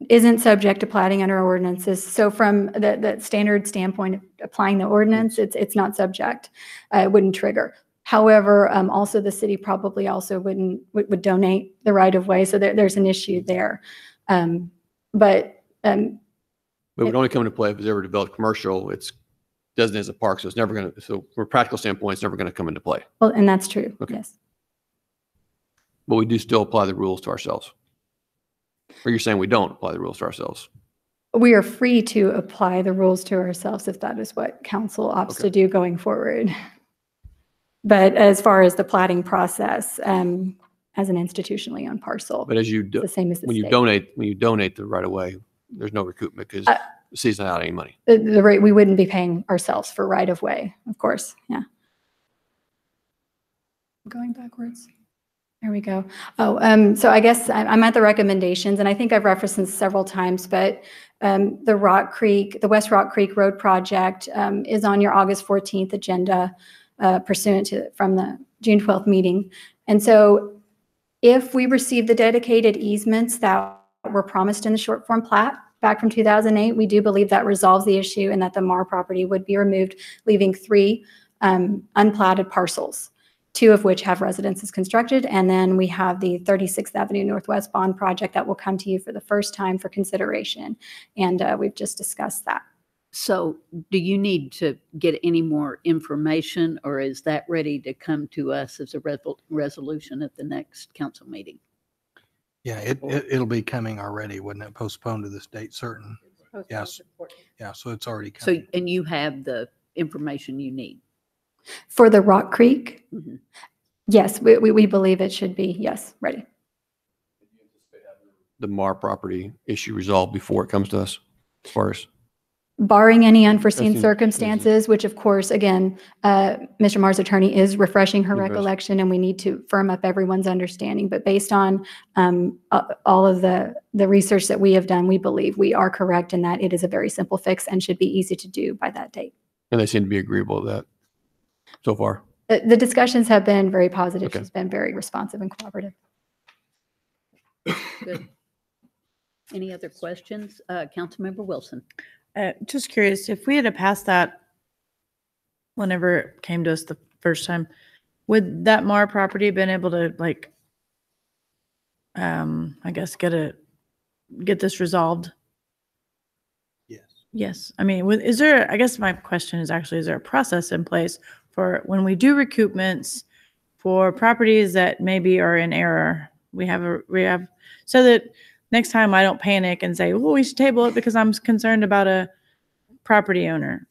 isn't subject to platting under ordinances. So from the standard standpoint of applying the ordinance, it's not subject. It wouldn't trigger. However, also the city probably also would donate the right of way. So there's an issue there, but. But it would only come into play if it's ever developed commercial. It's designated as a park, so it's never going to. So from a practical standpoint, it's never going to come into play. Well, and that's true. Okay. Yes. But we do still apply the rules to ourselves. Or you're saying we don't apply the rules to ourselves? We are free to apply the rules to ourselves if that is what council opts to do going forward. But as far as the plating process, as an institutionally owned parcel, But as you it's the same as the when you state. donate the right of way, there's no recoupment because the city's not out any money. The rate, we wouldn't be paying ourselves for right of way, of course, yeah. Going backwards. There we go. Oh, so I guess I'm at the recommendations, and I think I've referenced this several times, but the West Rock Creek Road project is on your August 14th agenda pursuant to from the June 12th meeting. And so if we receive the dedicated easements that were promised in the short form plat back from 2008, we do believe that resolves the issue and that the Marr property would be removed, leaving 3 unplatted parcels, 2 of which have residences constructed. And then we have the 36th Avenue Northwest bond project that will come to you for the first time for consideration. And we've just discussed that. So do you need to get any more information, or is that ready to come to us as a resolution at the next council meeting? Yeah, it'll be coming already, wouldn't it? Postponed to this date certain. Yes. Yeah, so it's already coming. So, and you have the information you need? For the Rock Creek, Mhm. yes, we believe it should be, yes, ready. The Marr property issue resolved before it comes to us, as far as Barring any unforeseen Unforeseen circumstances, which of course, again, Mr. Marr's attorney is refreshing her Refresh. recollection, and we need to firm up everyone's understanding. But based on all of the research that we have done, we believe we are correct in that it is a very simple fix and should be easy to do by that date. and they seem to be agreeable to that so far. The discussions have been very positive. Okay. She's been very responsive and cooperative. Good. Any other questions? Councilmember Wilson? Just curious, if we had to pass that whenever it came to us the first time, would that Marr property have been able to like, I guess, get this resolved? Yes. Yes. I mean, is there, I guess my question is actually, is there a process in place for when we do recoupments for properties that maybe are in error? We have, so that next time I don't panic and say, well, we should table it because I'm concerned about a property owner.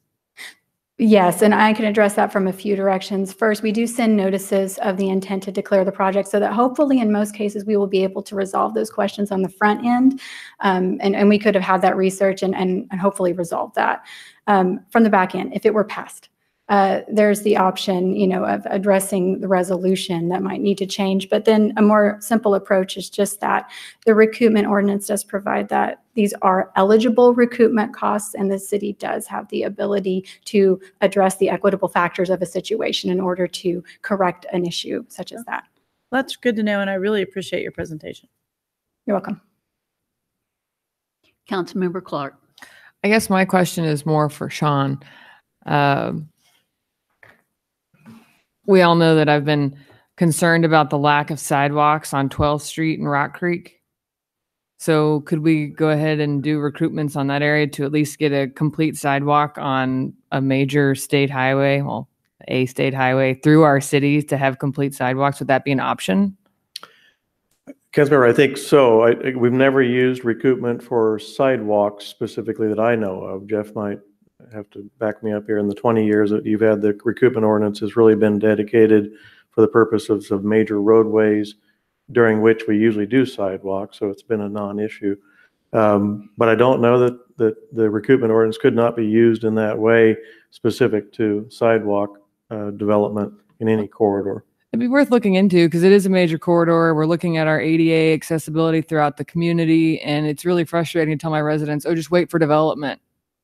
Yes, and I can address that from a few directions. First, we do send notices of the intent to declare the project so that hopefully in most cases we will be able to resolve those questions on the front end. And we could have had that research and hopefully resolved that from the back end if it were passed. There's the option, of addressing the resolution that might need to change. But then a more simple approach is just that the recoupment ordinance does provide that these are eligible recoupment costs, and the city does have the ability to address the equitable factors of a situation in order to correct an issue such as that. That's good to know, and I really appreciate your presentation. You're welcome. Councilmember Clark? I guess my question is more for Sean. We all know that I've been concerned about the lack of sidewalks on 12th Street and Rock Creek. So could we go ahead and do recoupments on that area to at least get a complete sidewalk on a major state highway, well, a state highway through our cities to have complete sidewalks? Would that be an option? Councilmember, I think so. We've never used recoupment for sidewalks specifically that I know of. Jeff might have to back me up here. In the 20 years that you've had the recoupment ordinance has really been dedicated for the purposes of major roadways, during which we usually do sidewalks, so it's been a non-issue. But I don't know that the recoupment ordinance could not be used in that way specific to sidewalk development in any corridor. It'd be worth looking into because it is a major corridor. We're looking at our ADA accessibility throughout the community, and it's really frustrating to tell my residents, oh, just wait for development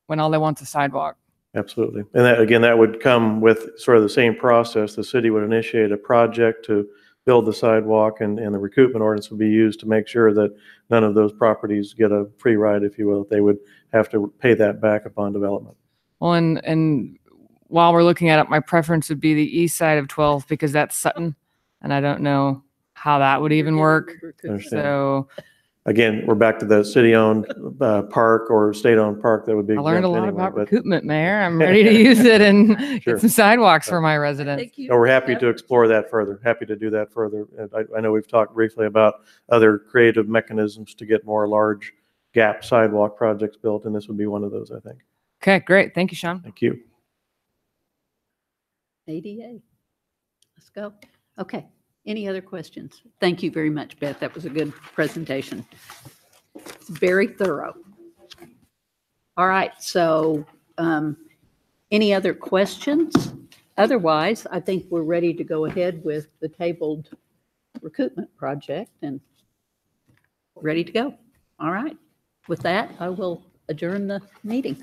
when all they want is a sidewalk. Absolutely. And that, again, that would come with sort of the same process. The city would initiate a project to build the sidewalk, and the recoupment ordinance would be used to make sure that none of those properties get a free ride, if you will. They would have to pay that back upon development. Well, and while we're looking at it, my preference would be the east side of 12th because that's Sutton, and I don't know how that would even work. Understand. So again, we're back to the city-owned park or state-owned park that would be I learned a exempt lot anyway, about but- recoupment, Mayor. I'm ready to use it and Sure. get some sidewalks for my residents. No, we're happy to explore that further, happy to do that further. And I know we've talked briefly about other creative mechanisms to get more large gap sidewalk projects built, and this would be one of those, I think. Okay, great. Thank you, Sean. Thank you. ADA. Let's go. Okay. Any other questions? Thank you very much, Beth. That was a good presentation. It's very thorough. All right. So any other questions? Otherwise, I think we're ready to go ahead with the tabled recoupment project and ready to go. All right. With that, I will adjourn the meeting.